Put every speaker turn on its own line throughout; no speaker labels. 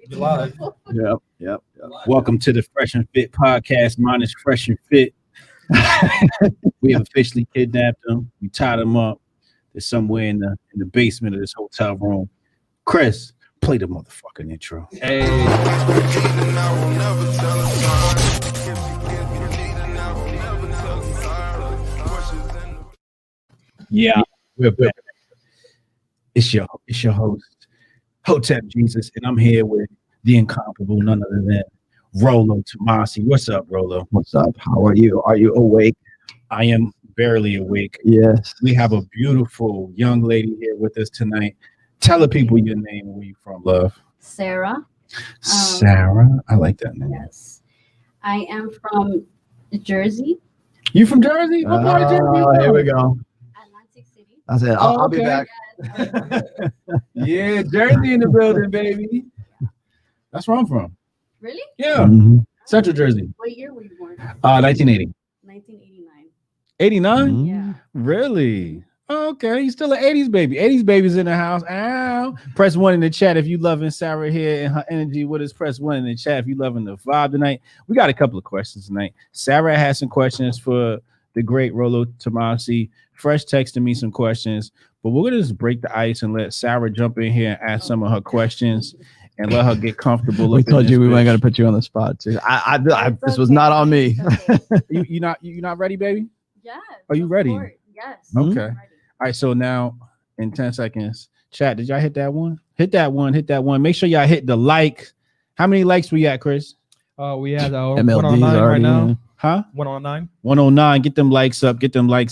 July.
Yep. Welcome to the Fresh and Fit podcast. Mine is Fresh and Fit. We have officially kidnapped them. We tied them up. They're somewhere in the basement of this hotel room. Chris, play the motherfucking intro.
Hey.
Yeah, we're back. It's your host, Hotep Jesus, and I'm here with the incomparable, none other than Rolo Tomasi. What's up, Rolo?
What's up? How are you? Are you awake?
I am barely awake.
Yes.
We have a beautiful young lady here with us tonight. Tell the people your name and where you from, love.
Sarah.
Sarah, I like that name.
Yes. I am from Jersey,
You from Jersey? What part of Jersey?
Here we go.
Atlantic City.
I said, I'll be
okay.
back.
Yeah, Jersey in the building, baby. That's where I'm from.
Really?
Yeah,
Mhm.
Central Jersey.
What year were you born?
1980.
1989.
89?
Mhm.
Yeah.
Really? Okay, you still an 80s baby. 80s baby's in the house. Ow. Press 1 in the chat if you loving Sarah here and her energy with us. Press 1 in the chat if you loving the vibe tonight. We got a couple of questions tonight. Sarah has some questions for the great Rolo Tomasi. Fresh texted me some questions, but we're gonna just break the ice and let Sarah jump in here and ask some of her questions and let her get comfortable.
We
up in
told
this
you we weren't
bitch.
going to put you on the spot, too. This was not on me.
It's okay.
You not ready, baby?
Yes.
Are you
of
ready?
course. Yes.
Okay.
I'm ready.
All right, so now in 10 seconds, chat, did y'all hit that one? Hit that one. Make sure y'all hit the like. How many likes we got, Chris?
We had
MLDs
109 right
already
now.
in.
Huh?
109.
109. Get them likes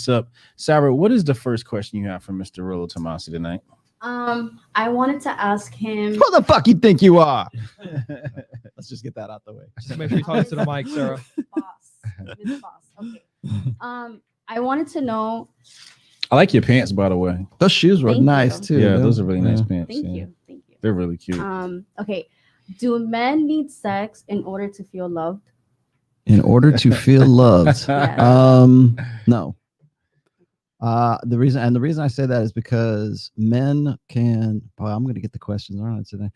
up. Sarah, what is the first question you have for Mr. Rolo Tomasi tonight?
I wanted to ask him.
Who the fuck you think you are? Let's just get that out the way.
Just make sure you talk to the mic, Sarah.
Miss Boss. Okay. I wanted to know.
I like your pants, by the way.
Those shoes were
Thank
nice,
you.
too.
Yeah,
though.
those are really nice
Yeah.
pants.
Thank
yeah.
you.
They're really cute.
Okay. Do men need sex in order to feel loved?
In order to feel loved.
Yeah.
No. The reason I say that is because men can. Boy, I'm going to get the questions, aren't I, today?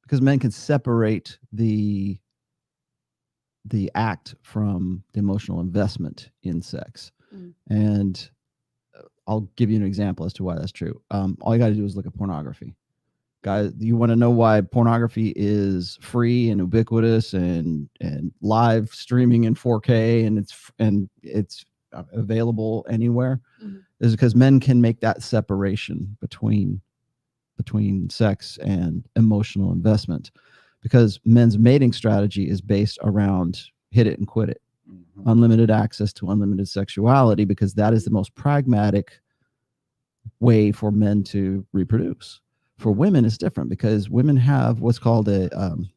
Because men can separate the act from the emotional investment in sex, and I'll give you an example as to why that's true. All you got to do is look at pornography. Guys, you want to know why pornography is free and ubiquitous and live streaming in 4K and it's available anywhere? Is because men can make that separation between sex and emotional investment, because men's mating strategy is based around hit it and quit it, unlimited access to unlimited sexuality, because that is the most pragmatic way for men to reproduce. For women, it's different, because women have what's called an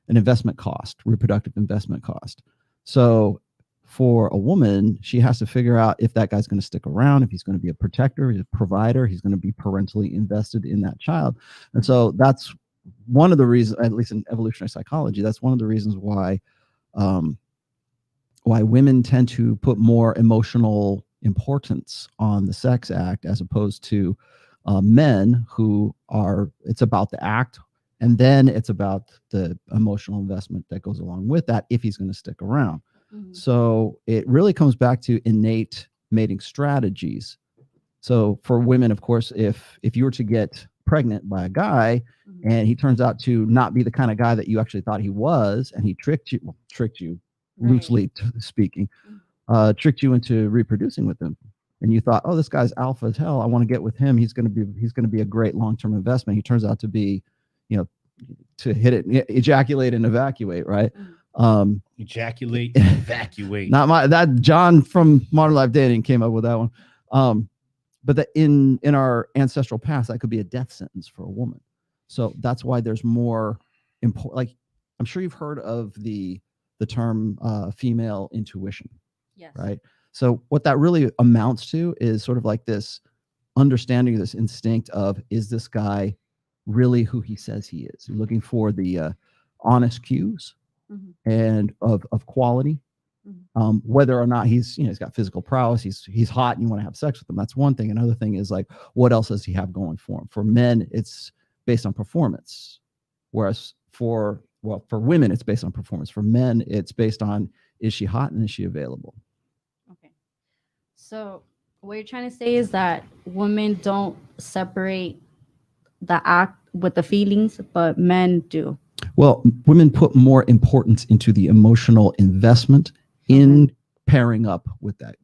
investment cost, reproductive investment cost. So for a woman, she has to figure out if that guy's going to stick around, if he's going to be a protector, he's a provider, he's going to be parentally invested in that child. And so that's one of the reasons, at least in evolutionary psychology, that's one of the reasons why women tend to put more emotional importance on the sex act, as opposed to men who are, it's about the act, and then it's about the emotional investment that goes along with that if he's going to stick around. So it really comes back to innate mating strategies. So for women, of course, if you were to get pregnant by a guy and he turns out to not be the kind of guy that you actually thought he was, and he tricked you loosely speaking, tricked you into reproducing with him, and you thought, oh, this guy's alpha as hell, I want to get with him, he's going to be a great long-term investment. He turns out to be, to hit it, ejaculate and evacuate, right?
Ejaculate and evacuate.
That John from Modern Life Dating came up with that one. But that in our ancestral past, that could be a death sentence for a woman. So that's why there's more important. Like, I'm sure you've heard of the term female intuition.
Yes.
Right. So what that really amounts to is sort of like this understanding, this instinct of, is this guy really who he says he is? You're looking for the honest cues and of quality. Whether or not he's got physical prowess, he's hot and you want to have sex with him, that's one thing. Another thing is, like, what else does he have going for him? For men, it's based on performance. Whereas for women, it's based on performance. For men, it's based on, is she hot and is she available?
Okay. So what you're trying to say is that women don't separate the act with the feelings, but men do.
Well, women put more importance into the emotional investment in pairing up with that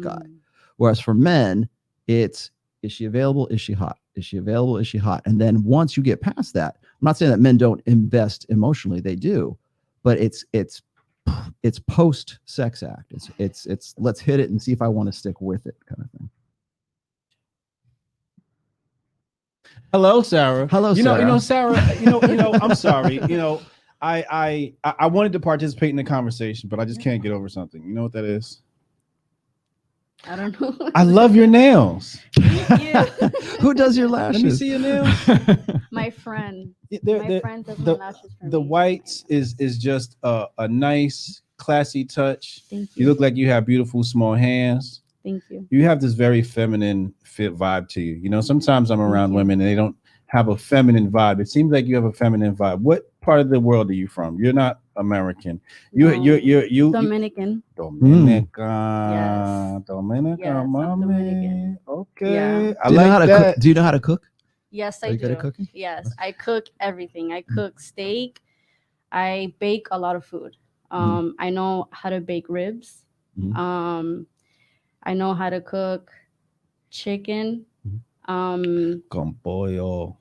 guy. Whereas for men, it's, is she available? Is she hot? Is she available? Is she hot? And then once you get past that, I'm not saying that men don't invest emotionally, they do, but it's post sex act. It's let's hit it and see if I want to stick with it kind of thing.
Hello, Sarah.
Hello,
Sarah.
Sarah.
I'm sorry. I wanted to participate in the conversation, but I just can't get over something. You know what that is?
I don't know.
I love your nails.
Thank you.
Who does your lashes?
Let me see your nails.
My friend.
They're-
My
they're-
friend does
the-
my lashes for
the
me.
whites is just a nice, classy touch.
Thank
You
you.
look like you have beautiful small hands.
Thank you.
You have this very feminine fit vibe to you. Sometimes I'm around
you.
women and they don't have a feminine vibe. It seems like you have a feminine vibe. What part of the world are you from? You're not American. You
Dominican.
Dominican.
Yes.
Dominican,
Yes, I'm
mommy.
Dominican.
Okay.
Yeah.
I
Do you know how
like
to
that.
cook? Do you know how to cook?
Yes,
Are
I
you good
do.
at cooking?
Yes, I cook everything. I cook steak. I bake a lot of food. I know how to bake ribs.
Mhm.
I know how to cook chicken.
Con pollo.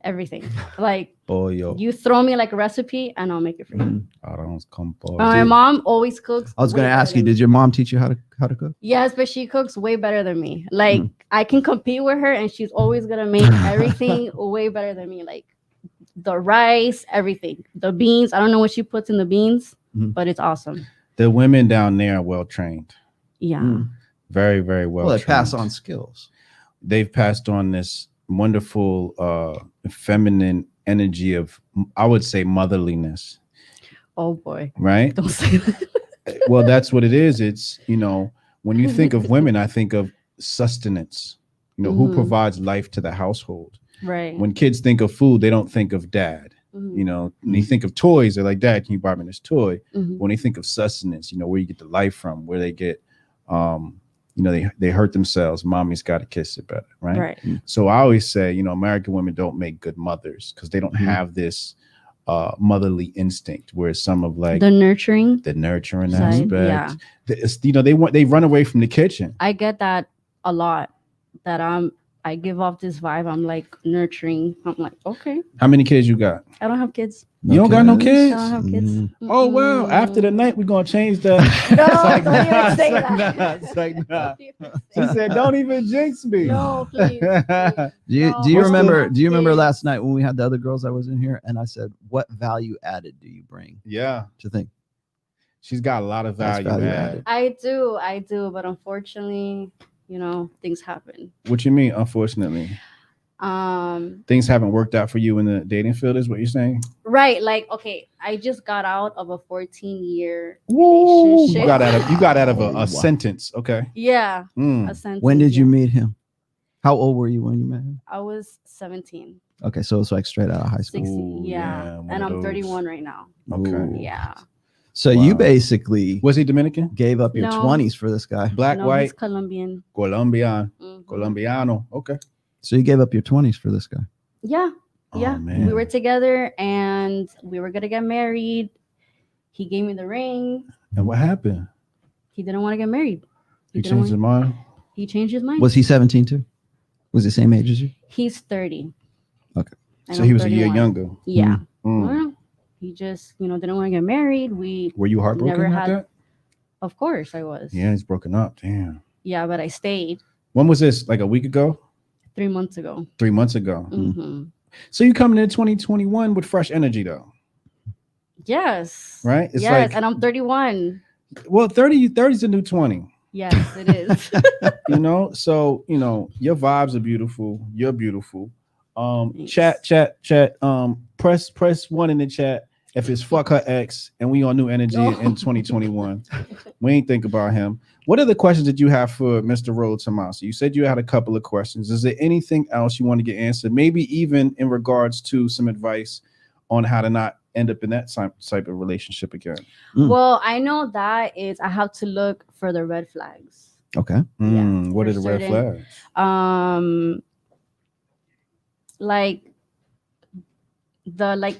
Everything. Like
Pollo.
you throw me like a recipe and I'll make it for you.
Arroz con pollo.
My mom always cooks.
I was going
way
to ask
better
you,
than
did your mom teach you how to cook?
Yes, but she cooks way better than me. Like I can compete with her and she's always gonna make everything way better than me. Like the rice, everything. The beans. I don't know what she puts in the beans, but it's awesome.
The women down there are well trained.
Yeah.
Very, very well.
Well, they pass
trained.
on skills.
They've passed on this wonderful feminine energy of, I would say, motherliness.
Oh boy.
Right?
Don't say that.
Well, that's what it is. It's, when you think of women, I think of sustenance. Who provides life to the household.
Right.
When kids think of food, they don't think of dad. When they think of toys, they're like, Dad, can you buy me this toy? When they think of sustenance, where you get the life from, where they get, they hurt themselves. Mommy's got to kiss it better, right?
Right.
So I always say, American women don't make good mothers because they don't have this motherly instinct, whereas some of like
the nurturing
aspect.
Yeah.
They run away from the kitchen.
I get that a lot. That I give off this vibe. I'm like nurturing. I'm like, okay.
How many kids you got?
I don't have kids.
You don't got no kids?
I don't have kids.
Oh wow! After the night, we're gonna change that.
No,
It's like,
don't even
nah,
say
it's like,
that.
nah, it's like, nah.
Don't even say
She said, "Don't even jinx me."
No, please.
Do you
What's
remember?
the-
Do you remember last night when we had the other girls that was in here, and I said, "What value added do you bring
Yeah,
to think?"
she's got a lot of
That's
value
value
added.
added.
I do, but unfortunately, things happen.
What you mean? Unfortunately, things haven't worked out for you in the dating field. Is what you're saying?
Right. Like, okay, I just got out of a 14-year
Woo!
relationship.
You got out of
Oh,
a
wow.
sentence. Okay.
Yeah.
Mm.
A sentence,
When did you
yeah.
meet him? How old were you when you met him?
I was 17.
Okay, so it's like straight out of high school.
16.
Ooh,
Yeah.
yeah, one
And
of
I'm
those.
31 right now.
Okay.
Ooh.
Yeah.
So
Wow.
you basically
Was he Dominican?
gave up your
No.
20s for this guy.
Black,
No,
white,
he's Colombian.
Colombian,
Mhm.
Colombiano. Okay.
So you gave up your 20s for this guy.
Yeah.
Oh,
Yeah.
man.
We were together and we were going to get married. He gave me the ring.
And what happened?
He didn't want to get married.
He
didn't
changed his
want-
mind.
He changed his mind.
Was he 17 too? Was he the same age as you?
He's 30.
Okay.
And
So
I'm
he was a year
31.
younger.
Yeah.
Mm.
Well, he just, didn't want to get married. We,
Were you heartbroken
Never
like
had-
that?
of course, I was.
Yeah, he's broken up. Damn.
Yeah, but I stayed
When was this? Like a week ago?
3 months ago.
3 months ago.
Hmm.
So you coming into 2021 with fresh energy though,
Yes.
right? It's
yes,
like,
and I'm 31.
well, 30 is the new 20.
Yes, it is.
So your vibes are beautiful. You're beautiful.
Thanks.
Chat. Press 1 in the chat if it's fuck her ex and we on new energy in 2021. We ain't think about him. What are the questions that you have for Mr. Rhodes Tommaso? You said you had a couple of questions. Is there anything else you want to get answered? Maybe even in regards to some advice on how to not end up in that type of relationship again?
Well, I know that is I have to look for the red flags.
Okay.
What are the red
certain-
flags?
Like the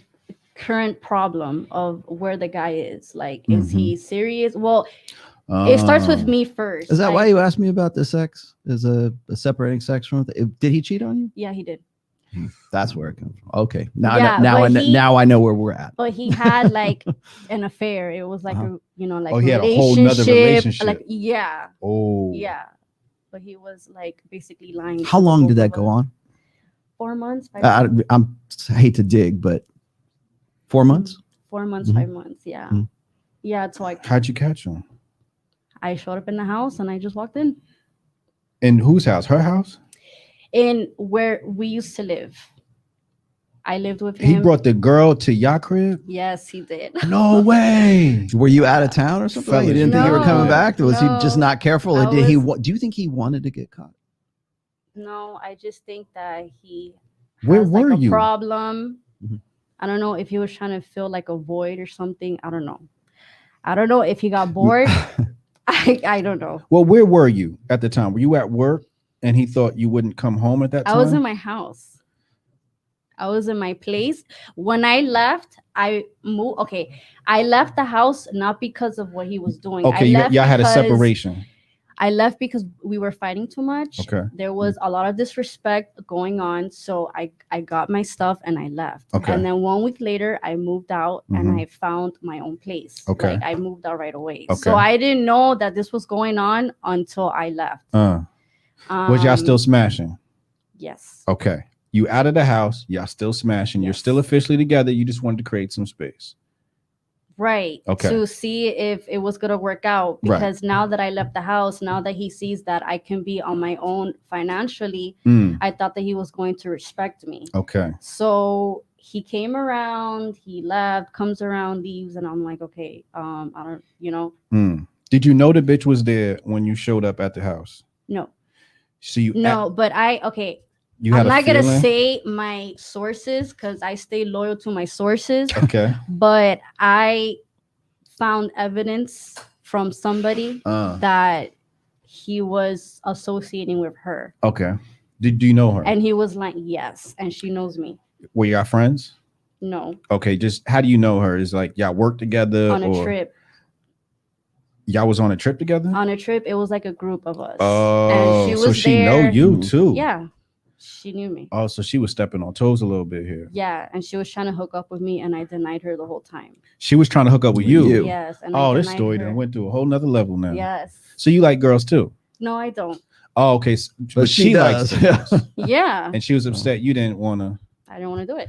current problem of where the guy is. Like, is he serious? Well, it starts with me first.
Is that why you asked me about the sex? Is a separating sex from did he cheat on you?
Yeah, he did.
That's where it comes from. Okay. Now
Yeah,
now I know where we're at.
But he had like an affair. It was like a
he had a whole nother relationship.
Like yeah.
Oh.
Yeah. But he was like basically lying.
How long did that go on?
4 months. 5 months.
I hate to dig, but 4 months?
4 months, 5 months. Yeah. Yeah. So
how'd you catch him?
I showed up in the house and I just walked in.
In whose house? Her house?
In where we used to live. I lived with him.
He brought the girl to your crib?
Yes, he did.
No way.
Were you out of town or something?
Fellas,
You didn't think you were coming back? Or was he just not careful? Or did he? Do you think he wanted to get caught?
No, I just think that he
Where
has
were
like a
you?
problem. I don't know if he was trying to fill like a void or something. I don't know. I don't know if he got bored. I don't know.
Well, where were you at the time? Were you at work and he thought you wouldn't come home at that time?
I was in my house. I was in my place. When I left, I moved. Okay. I left the house not because of what he was doing.
Okay, y'all had a separation.
I left because we were fighting too much.
Okay.
There was a lot of disrespect going on. So I got my stuff and I left.
Okay.
And then 1 week later, I moved out and I found my own place.
Okay.
Like I moved out right away.
Okay.
So I didn't know that this was going on until I left.
Was y'all still smashing?
Yes.
Okay. You out of the house, y'all still smashing. Yes. You're still officially together. You just wanted to create some space.
Right.
Okay.
To see if it was going to work out. Because now that I left the house, now that he sees that I can be on my own financially, I thought that he was going to respect me.
Okay.
So he came around, he left, comes around, leaves, and I'm like, okay, I don't,
Did you know the bitch was there when you showed up at the house?
No.
So you
but I'm not going to say my sources because I stay loyal to my sources.
Okay.
But I found evidence from somebody that he was associating with her.
Okay. Do you know her?
And he was like, yes. And she knows me.
Were y'all friends?
No.
Okay. Just how do you know her? Is like y'all work together
on a trip.
Y'all was on a trip together?
On a trip. It was like a group of us.
Oh,
and she was
so she know you too.
Yeah. She knew me.
Oh, so she was stepping on toes a little bit here.
Yeah, and she was trying to hook up with me, and I denied her the whole time.
She was trying to hook up with you?
Yes. And
this story then went to a whole nother level now.
Yes.
So you like girls too?
No, I don't.
Oh, okay.
But she does.
Yeah.
And she was upset you didn't want to.
I didn't want to do it.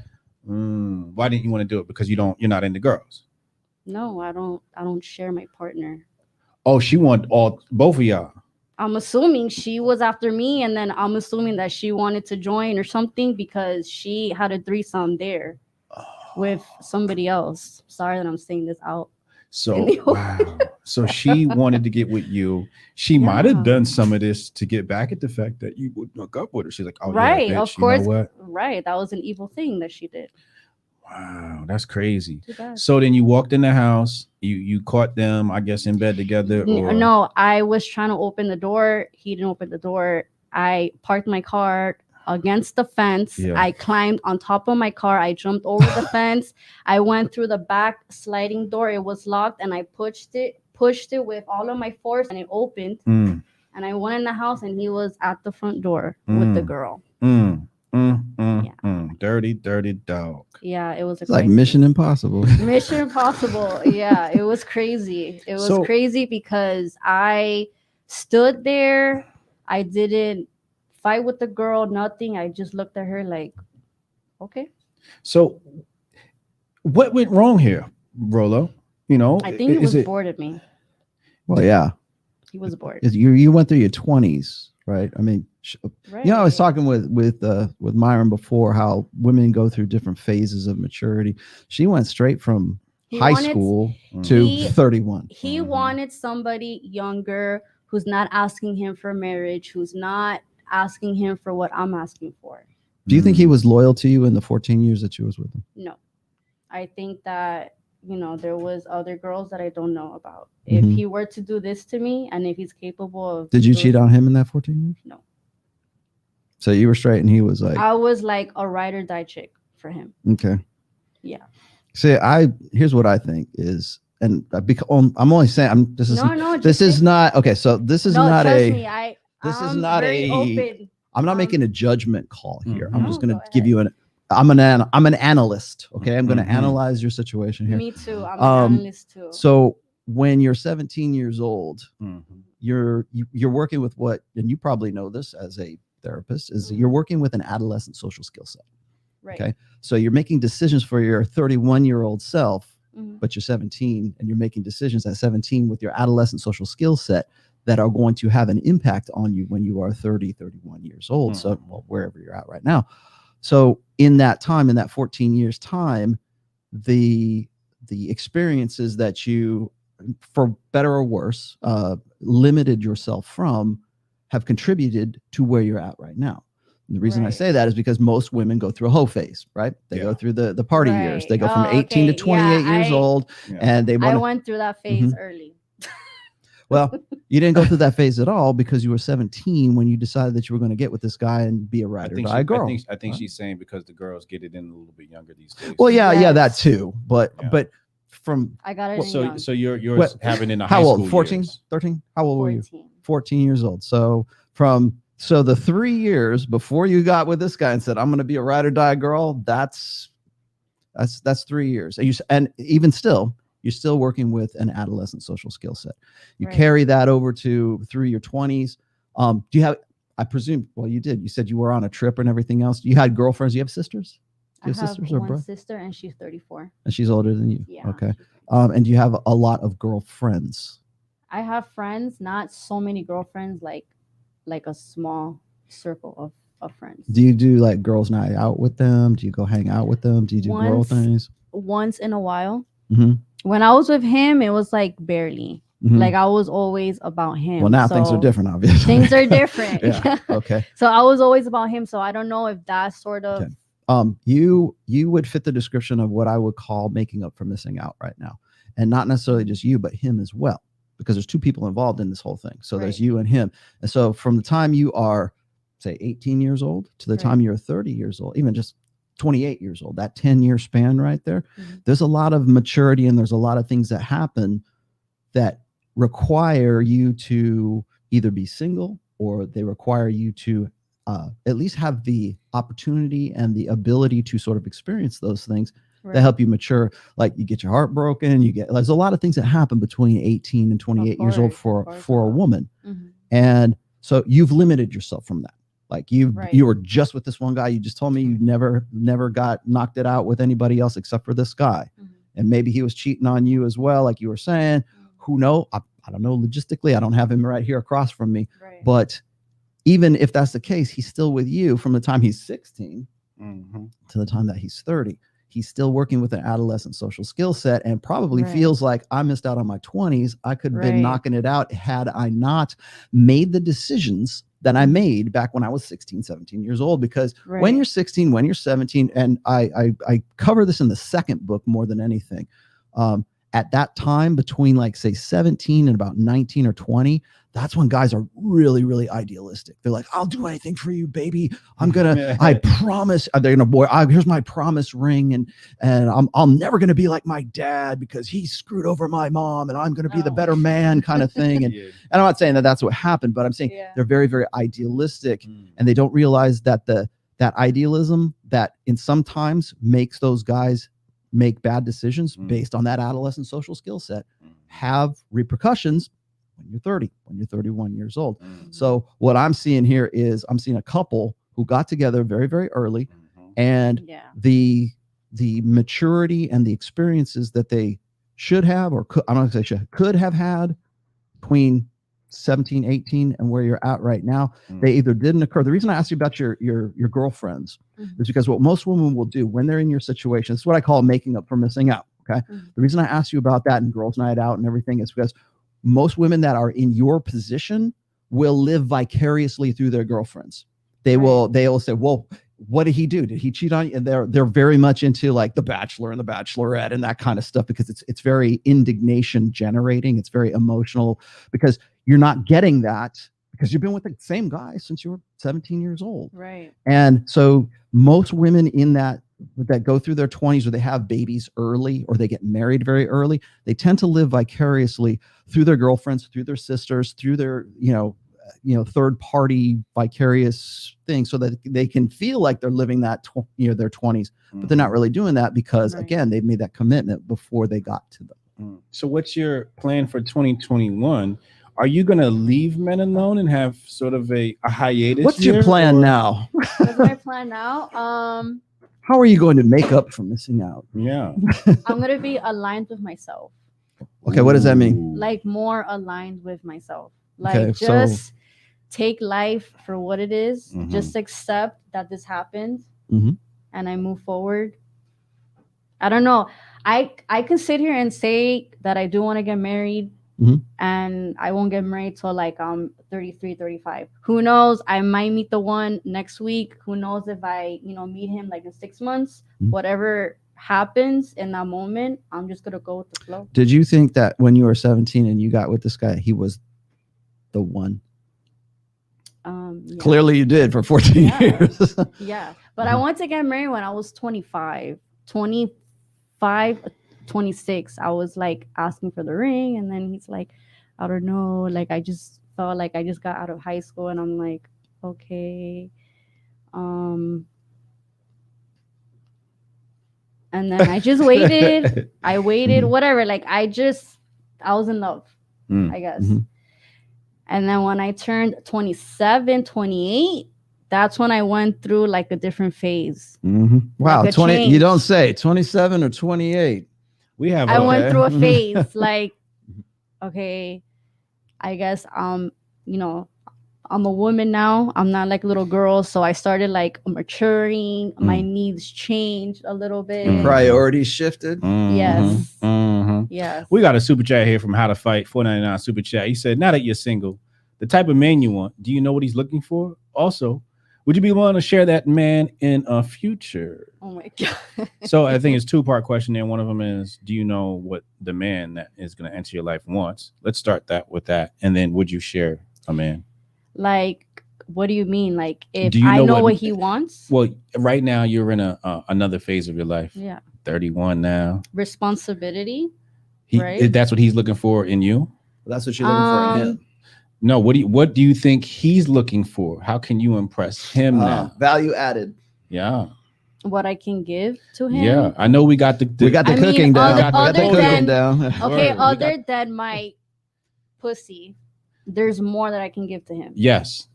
Why didn't you want to do it? Because you're not into girls.
No, I don't share my partner.
Oh, she want both of y'all.
I'm assuming she was after me, and then I'm assuming that she wanted to join or something because she had a threesome there with somebody else. Sorry that I'm saying this out.
So wow. So she wanted to get with you. She might have done some of this to get back at the fact that you would hook up with her. She's like, oh
right,
yeah, bitch,
of course.
You know what?
Right. That was an evil thing that she did.
Wow, that's crazy.
Too bad.
So then you walked in the house, you caught them, I guess, in bed together. Or...
No, I was trying to open the door. He didn't open the door. I parked my car against the fence.
Yeah.
I climbed on top of my car. I jumped over the fence. I went through the back sliding door. It was locked, and I pushed it with all of my force, and it opened. And I went in the house, and he was at the front door with the girl.
Dirty dog.
Yeah, it was
like Mission Impossible.
Mission Impossible. Yeah, it was crazy. It was crazy because I stood there. I didn't fight with the girl, nothing. I just looked at her like, okay.
So what went wrong here, Rolo?
I think he was bored of me.
Well, yeah.
He was bored.
You went through your 20s, right? I mean, right. I was talking with Myron before how women go through different phases of maturity. She went straight from high school to 31.
He wanted somebody younger who's not asking him for marriage, who's not asking him for what I'm asking for.
Do you think he was loyal to you in the 14 years that you was with him?
No. I think that, you know, there was other girls that I don't know about. If
Mhm.
he were to do this to me, and if he's capable of,
Did you cheat on him in that 14 years?
No.
So you were straight and he was like,
I was like a ride or die chick for him.
okay.
Yeah.
See, here's what I think is, and I'm only saying, this is not okay. So this is not
trust
a.
me, I'm very open.
I'm not making a judgment call here. I'm just
No,
going to
go
give you I'm an analyst. Okay, I'm going to
Mhm.
analyze your situation here.
Me too. I'm an analyst too.
So when you're 17 years old,
Mhm.
you're working with what, and you probably know this as a therapist, is
Mhm.
you're working with an adolescent social skill set.
Right.
Okay, so you're making decisions for your 31-year-old self,
Mhm.
but you're 17, and you're making decisions at 17 with your adolescent social skill set that are going to have an impact on you when you are 30, 31 years old. So wherever you're at right now. So in that time, in that 14 years time, the experiences that you, for better or worse, limited yourself from have contributed to where you're at right now. And the reason I say that is because most women go through a hoe phase, right? They go through the party years. They go from 18 to 28 years old, and
I went through that phase early.
Well, you didn't go through that phase at all because you were 17 when you decided that you were going to get with this guy and be a ride or die girl.
I think she's saying because the girls get it in a little bit younger these days.
Well, yeah, that too. But from
I got it.
So you're having in a
how
high
old?
school
14,
years.
13? How old
14.
were you? 14 years old. So the 3 years before you got with this guy and said, I'm going to be a ride or die girl, that's 3 years. And even still, you're still working with an adolescent social skill set. You carry that over through your 20s. Do you have, I presume, well, you did. You said you were on a trip and everything else. You had girlfriends. You have sisters?
I have sisters one sister, and she's 34.
And she's older than you?
Yeah.
Okay. And you have a lot of girlfriends?
I have friends, not so many girlfriends, like a small circle of friends.
Do you do like girls' night out with them? Do you go hang out with them? Do you do girl things?
Once in a while.
Mm-hmm.
When I was with him, it was like barely.
Mm-hmm.
Like I was always about him.
Well, now things are different, obviously.
Things are different.
Yeah. Okay.
So I was always about him. So I don't know if that's sort of.
Okay. You would fit the description of what I would call making up for missing out right now, and not necessarily just you, but him as well, because there's two people involved in this whole thing. So there's you and him, and so from the time you are, say, 18 years old to the time you're 30 years old, even just 28 years old, that 10-year span right there, there's a lot of maturity and there's a lot of things that happen that require you to either be single or they require you to at least have the opportunity and the ability to sort of experience those things that help you mature. Like you get your heart broken, there's a lot of things that happen between 18 and 28 years old for a woman. Mm-hmm. And so you've limited yourself from that. Like you were just with this one guy. You just told me you never got knocked it out with anybody else except for this guy. Mm-hmm. And maybe he was cheating on you as well, like you were saying. Mm-hmm. Who knows? I don't know logistically. I don't have him right here across from me. Right. But even if that's the case, he's still with you from the time he's 16 to the time that he's 30. He's still working with an adolescent social skill set and probably feels like I missed out on my 20s. I could have been knocking it out had I not made the decisions that I made back when I was 16, 17 years old. Because when you're 16, when you're 17, and I cover this in the second book more than anything, at that time between like say 17 and about 19 or 20, that's when guys are really, really idealistic. They're like, I'll do anything for you, baby. I promise. They're gonna, boy, here's my promise ring. And I'm never going to be like my dad because he screwed over my mom and I'm going to be the better man kind of thing. And, and I'm not saying that that's what happened, but I'm saying they're very, very idealistic and they don't realize that that idealism that in sometimes makes those guys make bad decisions based on that adolescent social skill set have repercussions when you're 30, when you're 31 years old. So what I'm seeing here is I'm seeing a couple who got together very, very early and the maturity and the experiences that they should have, or could, I'm not going to say could have had between 17, 18 and where you're at right now, they either didn't occur. The reason I asked you about your girlfriends is because what most women will do when they're in your situation, it's what I call making up for missing out. Okay. The reason I asked you about that and girls' night out and everything is because most women that are in your position will live vicariously through their girlfriends. They'll say, well, what did he do? Did he cheat on you? And they're very much into like The Bachelor and The Bachelorette and that kind of stuff, because it's very indignation generating. It's very emotional, because you're not getting that because you've been with the same guy since you were 17 years old.
Right.
And so most women in that go through their 20s, or they have babies early, or they get married very early, they tend to live vicariously through their girlfriends, through their sisters, through their, third party vicarious thing, so that they can feel like they're living that, their 20s, but they're not really doing that because, again, they've made that commitment before they got to them.
So what's your plan for 2021? Are you going to leave men alone and have sort of a hiatus?
What's your plan now?
What's my plan now?
How are you going to make up for missing out?
Yeah.
I'm going to be aligned with myself.
Okay, what does that mean?
Like more aligned with myself. Like
Okay,
just take life for what it is. Just accept that this happened, and I move forward. I don't know. I can sit here and say that I do want to get married, and I won't get married till like 33, 35. Who knows? I might meet the one next week. Who knows if I, meet him like in 6 months? Whatever happens in that moment, I'm just gonna go with the flow.
Did you think that when you were 17 and you got with this guy, he was the one?
Yeah.
Clearly you did for 14 years.
Yeah. But I wanted to get married when I was 25, 26. I was like asking for the ring, and then he's like, I don't know, like I just felt like I just got out of high school, and I'm like, okay. And then I just waited. I waited, whatever. Like I was in love, I guess. And then when I turned 27, 28, that's when I went through like a different phase.
Wow,
like
20.
change.
You don't say 27 or 28.
I went through a phase like, okay, I guess I'm a woman now. I'm not like a little girl, so I started like maturing. My needs changed a little bit.
Priorities shifted.
Yes. Yes.
We got a super chat here from How to Fight, $4.99 super chat. He said, now that you're single, the type of man you want, do you know what he's looking for? Also, would you be willing to share that man in a future?
Oh my God.
So I think it's 2-part question there. One of them is, do you know what the man that is going to enter your life wants? Let's start with that. And then would you share a man?
Like, what do you mean? Like, if
Do you
I
know
know
what
what he wants?
Well, right now you're in another phase of your life.
Yeah.
31 now.
Responsibility. Right?
That's what he's looking for in you?
That's what you're looking for in him.
No, what do you think he's looking for? How can you impress him now?
Value added.
Yeah.
What I can give to him?
Yeah. I know we got the
cooking down.
Okay, other than my pussy, there's more that I can give to him.
Yes.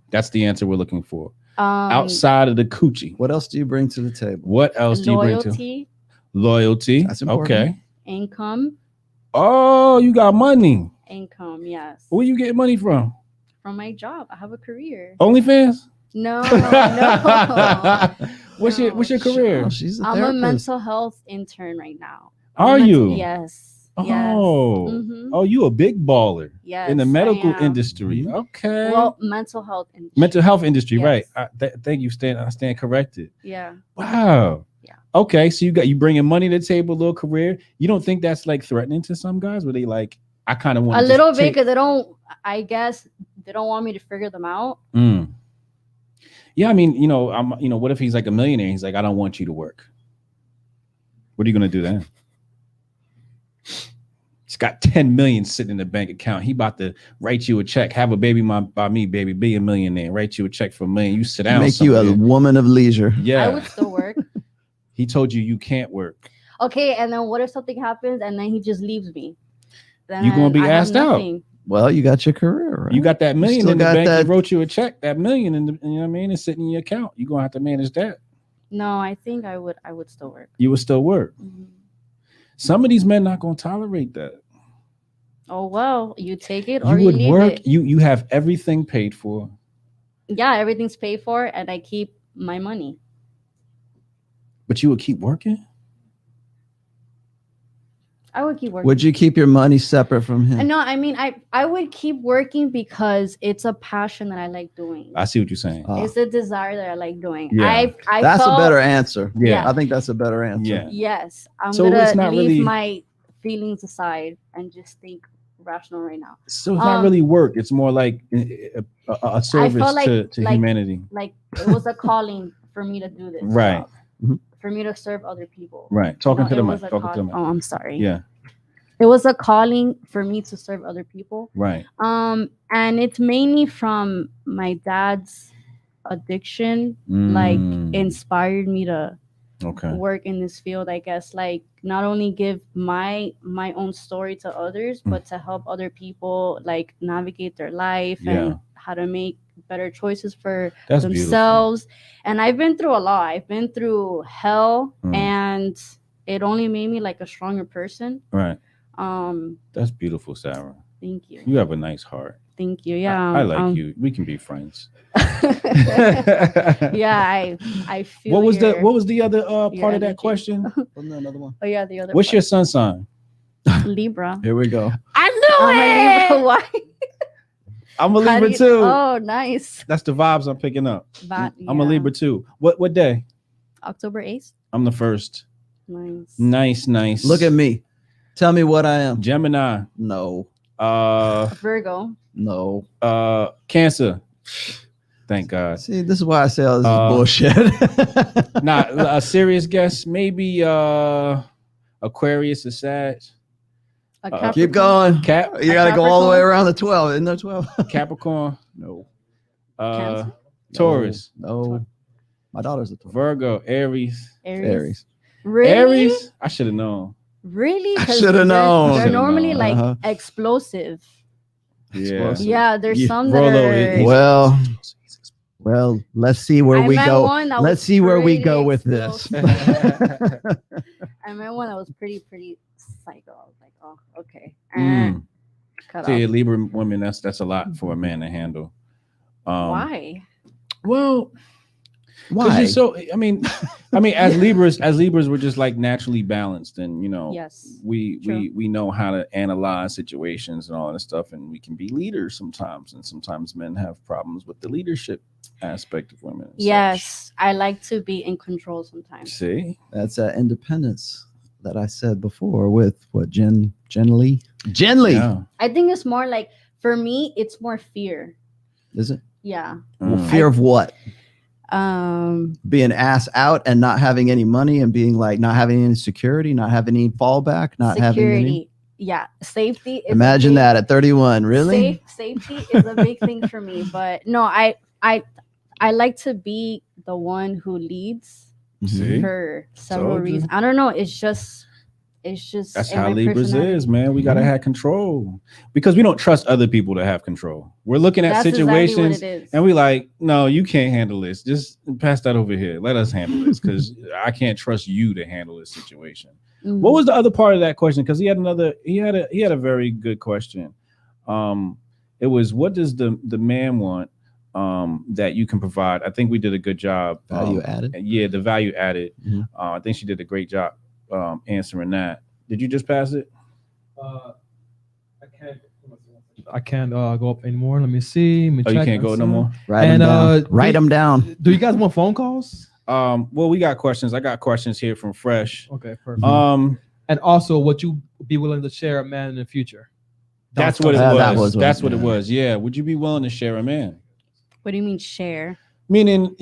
That's the answer we're looking for. Outside of the coochie.
What else do you bring to the table?
What else do you bring to? Loyalty.
That's important.
Okay.
Income.
Oh, you got money.
Income, yes.
Where you getting money from?
From my job. I have a career.
OnlyFans?
No.
What's your career?
I'm a mental health intern right now.
Are you?
Yes.
Oh, oh, you a big baller.
Yes,
in the medical industry. Okay.
Well, mental health industry.
Mental health industry,
yes.
right? Thank you. I stand corrected.
Yeah.
Wow.
Yeah.
Okay, so you bringing money to the table, a little career. You don't think that's like threatening to some guys? Where they like, I kind of want
a little bit because they don't. I guess they don't want me to figure them out.
Yeah, I mean, what if he's like a millionaire? He's like, I don't want you to work. What are you gonna do then? He's got 10 million sitting in the bank account. He about to write you a check. Have a baby by me, baby. Be a millionaire. Write you a check for $1 million. You sit down.
Make you a woman of leisure.
Yeah.
I would still work.
He told you can't work.
Okay, and then what if something happens and then he just leaves me? Then
you're gonna be asked out.
Well, you got your career, right?
You got that $1 million in the bank. He wrote you a check. That $1 million, you know what I mean? It's sitting in your account. You're gonna have to manage that.
No, I think I would still work.
You would still work. Some of these men not gonna tolerate that.
Oh well, you take it or you leave
work.
it.
You have everything paid for.
Yeah, everything's paid for, and I keep my money.
But you would keep working?
I would keep working.
Would you keep your money separate from him?
No, I mean, I would keep working because it's a passion that I like doing.
I see what you're saying.
It's a desire that I like doing.
Yeah.
I
That's
felt,
a better answer.
Yeah.
I think that's a better answer.
Yeah.
Yes, I'm
So it's
gonna
not
leave
really-
my feelings aside and just think rational right now.
So it's not really work. It's more like a service
like-
to
like-
humanity.
Like it was a calling for me to do this.
Right.
job,
Mhm.
For me to serve other people.
Right. Talking
You know,
to the
it
mic.
was a
Talking to the mic.
Oh, I'm sorry.
Yeah.
It was a calling for me to serve other people.
Right.
And it's mainly from my dad's addiction, like inspired me to
Okay.
work in this field, I guess. Like not only give my own story to others, but to help other people like navigate their life and how to make better choices for
That's
themselves. And I've been through a lot. I've been through hell, and it only made me like a stronger person.
Right. That's beautiful, Sarah.
Thank you.
You have a nice heart.
Thank you. Yeah.
I like you. We can be friends.
Yeah, I feel.
What was
your
the other part of that
energy.
question?
Wasn't there another one?
Oh yeah, the other.
What's your sun sign?
Libra?
Here we go.
I
Oh, my Libra. Why?
I'm a
How do
Libra
you-
too.
Oh, nice.
That's the vibes I'm picking up.
But,
I'm a
yeah.
Libra too. What day?
October 8th.
I'm the first.
Nice.
Nice.
Look at me. Tell me what I am.
Gemini.
No.
Virgo.
No.
Cancer. Thank God.
See, this is why I say all this is bullshit.
Not a serious guess. Maybe Aquarius or Sag.
Keep going. You got to go all the way
Capricorn?
around the 12. Isn't there 12?
Capricorn.
No.
Cancer?
Taurus.
No. My daughter's a Taurus.
Virgo. Aries.
Aries.
Really?
Aries. I should have known.
Really?
I
'Cause
shoulda
they're-
known.
They're
Shoulda
normally
known.
like
Uh-huh.
explosive.
Yeah.
Explosive.
Yeah, there's
Yeah.
some that
Rollo
are.
is-
Well, let's see where
I
we
met
go.
one that
Let's
was
see where we
pretty
go with this.
explosive. I met one that was pretty psycho. I was like, oh, okay. Cut
See,
off.
Libra women, that's a lot for a man to handle.
Why?
Well,
Why?
you're so I mean, as Libras, we're just like naturally balanced, and
Yes.
we
True.
know how to analyze situations and all that stuff, and we can be leaders sometimes, and sometimes men have problems with the leadership aspect of women. and
Yes, I like to be in control
such.
sometimes.
See,
That's that independence that I said before with what Jen Lee.
yeah.
I think it's more like, for me, it's more fear.
Is it?
Yeah.
Fear of what?
Being
Ass out and not having any money and being like not having any security, not having any fallback, not having any.
security. Yeah. Safety. Is a
Imagine
big-
that at 31. Really?
Safety is a big thing for me. But no, I like to be the one who leads
See,
for several
Told you.
reasons. I don't know. It's just
that's
in
how
my
Libras
personality.
is, man. We gotta have control because we don't trust other people to have control. We're looking at
That's
situations.
exactly what it is.
And we like, no, you can't handle this. Just pass that over here. Let us handle this because I can't trust you to handle this situation.
Mhm.
What was the other part of that question? Because he had a very good question. It was, what does the man want that you can provide? I think we did a good job.
Value added.
Yeah, the value added.
Mhm.
I think she did a great job answering that. Did you just pass it?
I can't go up anymore. Let me see. Let me
Oh, you
check
can't
and
go no
see.
more.
Write
And,
them down. Write
do-
them down.
Do you guys want phone calls?
Well, we got questions. I got questions here from Fresh.
Okay, perfect.
Mm-hmm.
And also, would you be willing to share a man in the future?
That's what it
that
was.
was what
That's
it
what it
was.
was. Yeah. Would you be willing to share a man?
What do you mean share?
Meaning,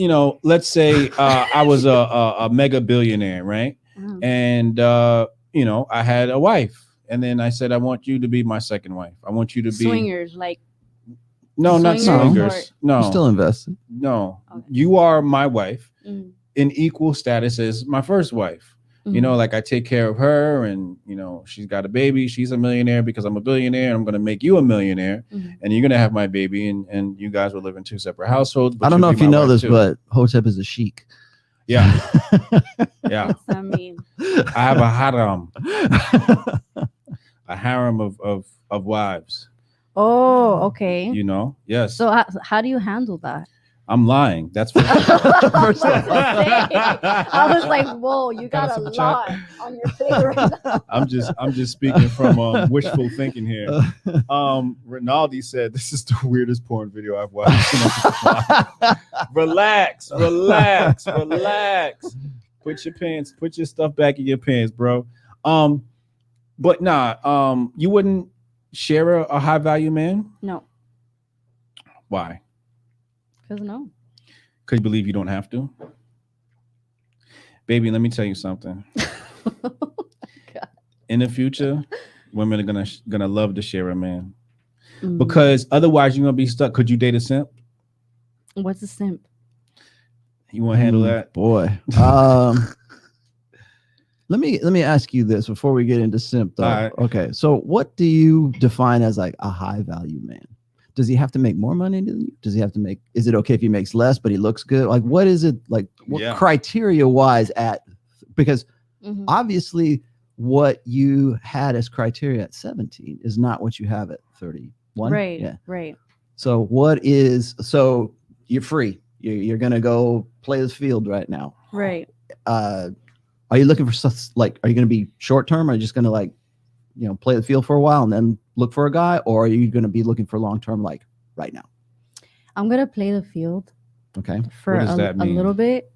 let's say I was a mega billionaire, right?
Mhm.
And I had a wife, and then I said, I want you to be my second wife. I want you to be
Swingers, like
no, not
swingers
swingers. No,
You're still invested.
no.
Okay.
You are my wife
mm,
in equal status as my first wife.
mhm.
Like I take care of her, and she's got a baby. She's a millionaire because I'm a billionaire, and I'm gonna make you a millionaire,
Mhm.
and you're gonna have my baby, and you guys will live in two separate households. But
I don't know
you'll
if
be
you
my
know
wife
this,
too.
but Hotep is a sheik.
Yeah, yeah.
What's that mean?
I have a harem of wives.
Oh, okay.
Yes.
So how do you handle that?
I'm lying. That's for
First of all.
I was like, whoa, you got a
Super chat.
lot on your plate right now.
I'm just speaking from wishful thinking here. Rinaldi said this is the weirdest porn video I've watched. Relax. Put your stuff back in your pants, bro. But nah, you wouldn't share a high value man?
No,
Why?
because no.
Because you believe you don't have to? Baby, let me tell you something. In the future, women are gonna love to share a man. Because otherwise you're gonna be stuck. Could you date a simp?
What's a simp?
You want to handle that?
Boy. Let me ask you this before we get into simp though.
All right.
Okay. So what do you define as like a high value man? Does he have to make more money than you? Does he have to make, is it okay if he makes less, but he looks good? Like, what is it like? What criteria wise because obviously what you had as criteria at 17 is not what you have at 31.
Right.
Yeah.
Right.
So so you're free. You're going to go play this field right now.
Right.
Are you looking for stuff like, are you going to be short term? Or are you just going to like, play the field for a while and then look for a guy? Or are you going to be looking for long term, like right now?
I'm going to play the field.
Okay.
For
What does that mean?
a little bit.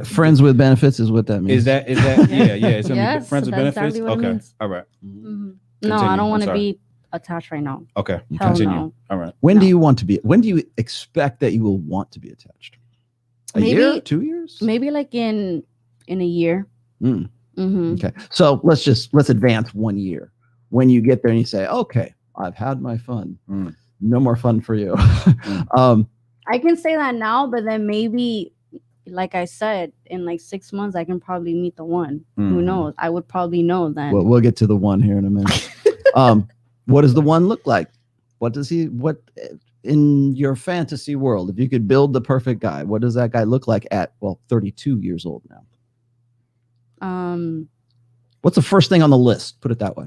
Friends with benefits is what that means.
Is that yeah. It's gonna
Yes,
be friends with
that's
benefits.
exactly what it
Okay.
means.
All right.
No,
Continue.
I don't
I'm
want to
sorry.
be attached right now.
Okay.
Hell
Continue.
no.
All right.
When
No.
do you expect that you will want to be attached? A
Maybe-
year? 2 years?
Maybe like in a year.
Mm.
Mm-hmm.
Okay. So let's advance 1 year. When you get there and you say, okay, I've had my fun.
Mm.
No more fun for you.
I can say that now, but then maybe, like I said, in like 6 months, I can probably meet the one. Who
Mhm.
knows? I would probably know then.
we'll get to the one here in a minute. What does the one look like? What in your fantasy world, if you could build the perfect guy, what does that guy look like at 32 years old now? What's the first thing on the list? Put it that way.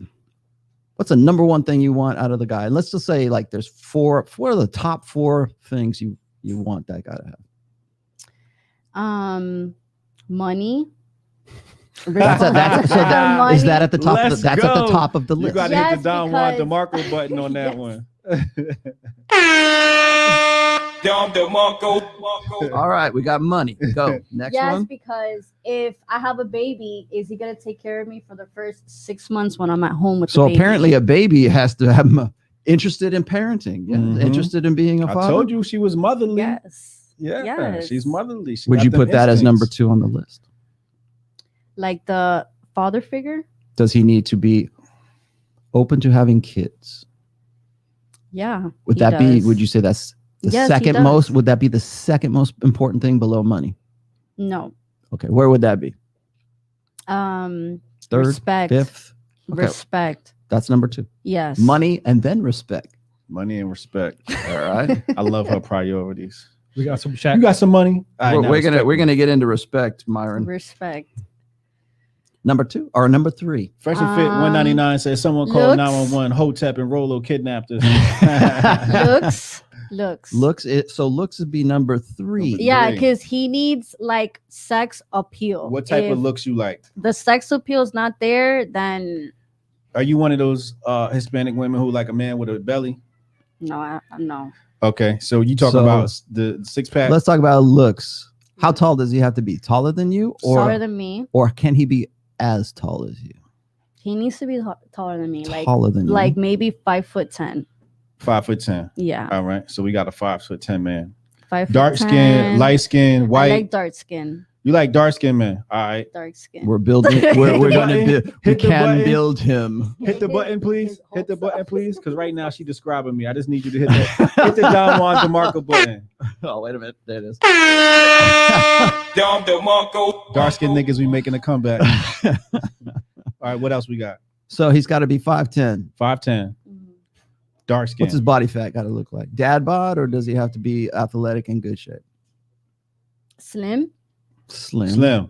What's the number one thing you want out of the guy? And let's just say like there's four. What are the top 4 things you want that guy to have?
Money.
That's
Money.
is that at the top?
Let's
That's at the
go.
top of the
You
list.
got to
Yes,
hit the Don Juan
because-
DeMarco button on that
Yes.
one.
All right, we got money. Go next
Yes,
one.
because if I have a baby, is he gonna take care of me for the first 6 months when I'm at home with
So
the baby?
apparently, a baby has to have interested in parenting,
Mhm.
interested in being a
I
father.
told you she was motherly.
Yes.
Yeah,
Yes.
she's motherly. She
Would
got
you
them
put that as number
instincts.
2 on the list?
Like the father figure?
Does he need to be open to having kids?
Yeah.
Would
he
that be?
does.
Would you say that's the
Yes, he
second
does.
most? Would that be the second most important thing below money?
No.
Okay, where would that be?
Mm.
Third,
Respect.
5th. Okay.
Respect.
That's number 2.
Yes.
Money and then respect.
Money and respect.
All right.
I love her priorities.
We got some chat.
You got some money. All right, now
we're
respect me.
gonna get into respect, Myron.
Respect.
Number 2 or number 3?
Fresh and Fit 199 says someone called
looks.
911. Hotep and Rolo kidnapped us.
Looks.
Looks would be number 3.
Yeah,
Three.
because he needs like sex appeal.
What type
If
of looks you like?
the sex appeal is not there, then
Are you one of those Hispanic women who like a man with a belly?
no, no.
Okay, so you talk
So-
about the 6-pack.
Let's talk about looks. How tall does he have to be? Taller than you,
Taller than me.
or can he be as tall as you?
He needs to be taller than me.
Taller than you.
Like maybe 5'10".
5'10".
Yeah.
All right, so we got a 5'10" man.
5'10".
Dark skin, light skin,
I
white.
like dark skin.
You like dark skin men. All right.
Dark skin.
We're building. We're gonna
button.
build. We
Hit the
can
button.
build him.
Hit the button, please. Hit the button, please. Because right now she's describing me. I just need you to hit that. Hit the Don Juan DeMarco button.
Oh, wait a minute. There it is.
Dark skin niggas, we making a comeback. All right, what else we got?
So he's got to be 5'10".
5'10".
Mhm.
Dark skin.
What's his body fat got to look like? Dad bod, or does he have to be athletic and good shape?
Slim.
Slim.
Slim.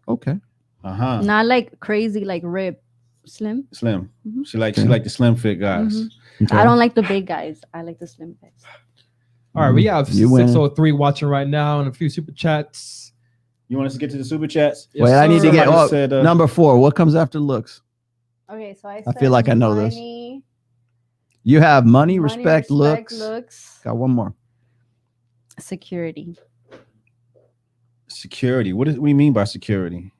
Okay.
Uh-huh.
Not like crazy, like rib. Slim.
Slim.
Mhm.
She like the slim fit guys.
Mhm.
Okay.
I don't like the big guys. I like the slim guys.
All right, we have
You win.
603 watching right now and a few super chats.
You want us to get to the super chats?
Yes,
Wait, I need to
sir.
get
Somebody said,
number 4. What comes after looks?
Okay, so I
feel like I know this.
money,
You have money, respect, looks.
looks,
Got one more.
security.
Security. What do you mean by security?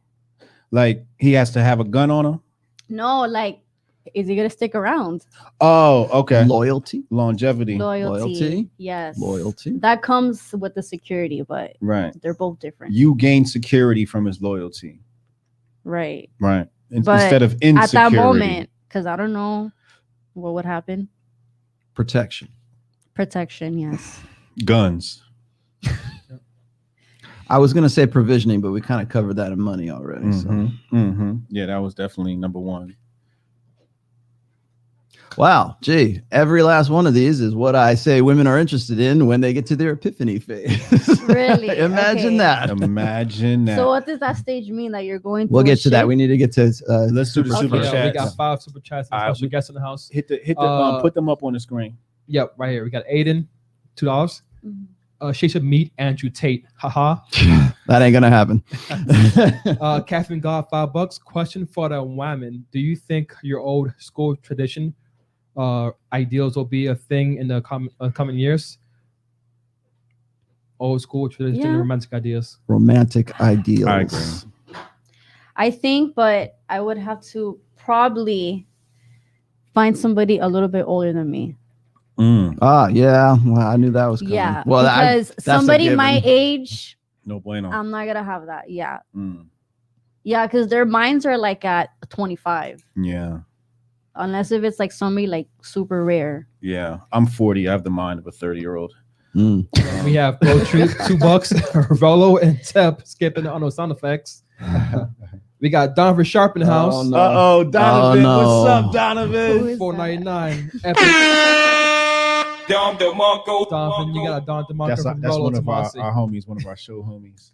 Like he has to have a gun on him?
No, like, is he gonna stick around?
Oh, okay.
Loyalty.
Longevity.
Loyalty.
Yes.
Loyalty.
That comes with the security, but
Right.
they're both different.
You gain security from his loyalty.
Right.
Right.
But
Instead of insecurity.
At that moment, because I don't know what would happen.
Protection.
Protection, yes.
Guns.
I was going to say provisioning, but we kind of covered that in money already. So.
Yeah, that was definitely number one.
Wow. Gee, every last one of these is what I say women are interested in when they get to their epiphany phase.
Really?
Imagine
Okay.
that.
Imagine that.
So what does that stage mean that you're going through?
We'll
a
get to that.
shit?
We need to get to
Let's do the
Okay.
super
Yeah, we
chats.
got 5 super chats and special guests in the house.
Hit the put them up on the screen.
Yep, right here. We got Aiden, $2.
Mhm.
She should meet Andrew Tate. Haha.
That ain't going to happen.
Catherine God, $5. Question for the women. Do you think your old school tradition ideals will be a thing in the coming years? Old school tradition,
Yeah.
romantic ideas.
Romantic ideals.
I agree.
I think, but I would have to probably find somebody a little bit older than me.
Ah, yeah. Well, I knew that was coming.
Yeah.
Well,
because
a
somebody
given.
my age,
No bueno.
I'm not gonna have that. Yeah.
Mm.
Yeah, because their minds are like at 25.
Yeah.
Unless if it's like somebody like super rare.
Yeah. I'm 40. I have the mind of a 30-year-old.
Mm.
We have Bro Truth, $2. Rolo and Tep skipping on those sound effects. We got Donovan Sharp in the house.
Oh, no.
Uh-oh, Donovan.
Oh, no.
What's up,
Who
Donovan?
is
$4.99. Epic. Donovan, you got a Don DeMarco
That's
from
one
Rolo
of our
Tomasi.
homies, one of our show homies.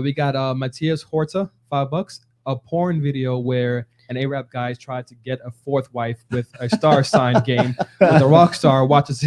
We got Matthias Horta, $5. A porn video where an Arab guy tried to get a fourth wife with a star sign game. But the rock star watches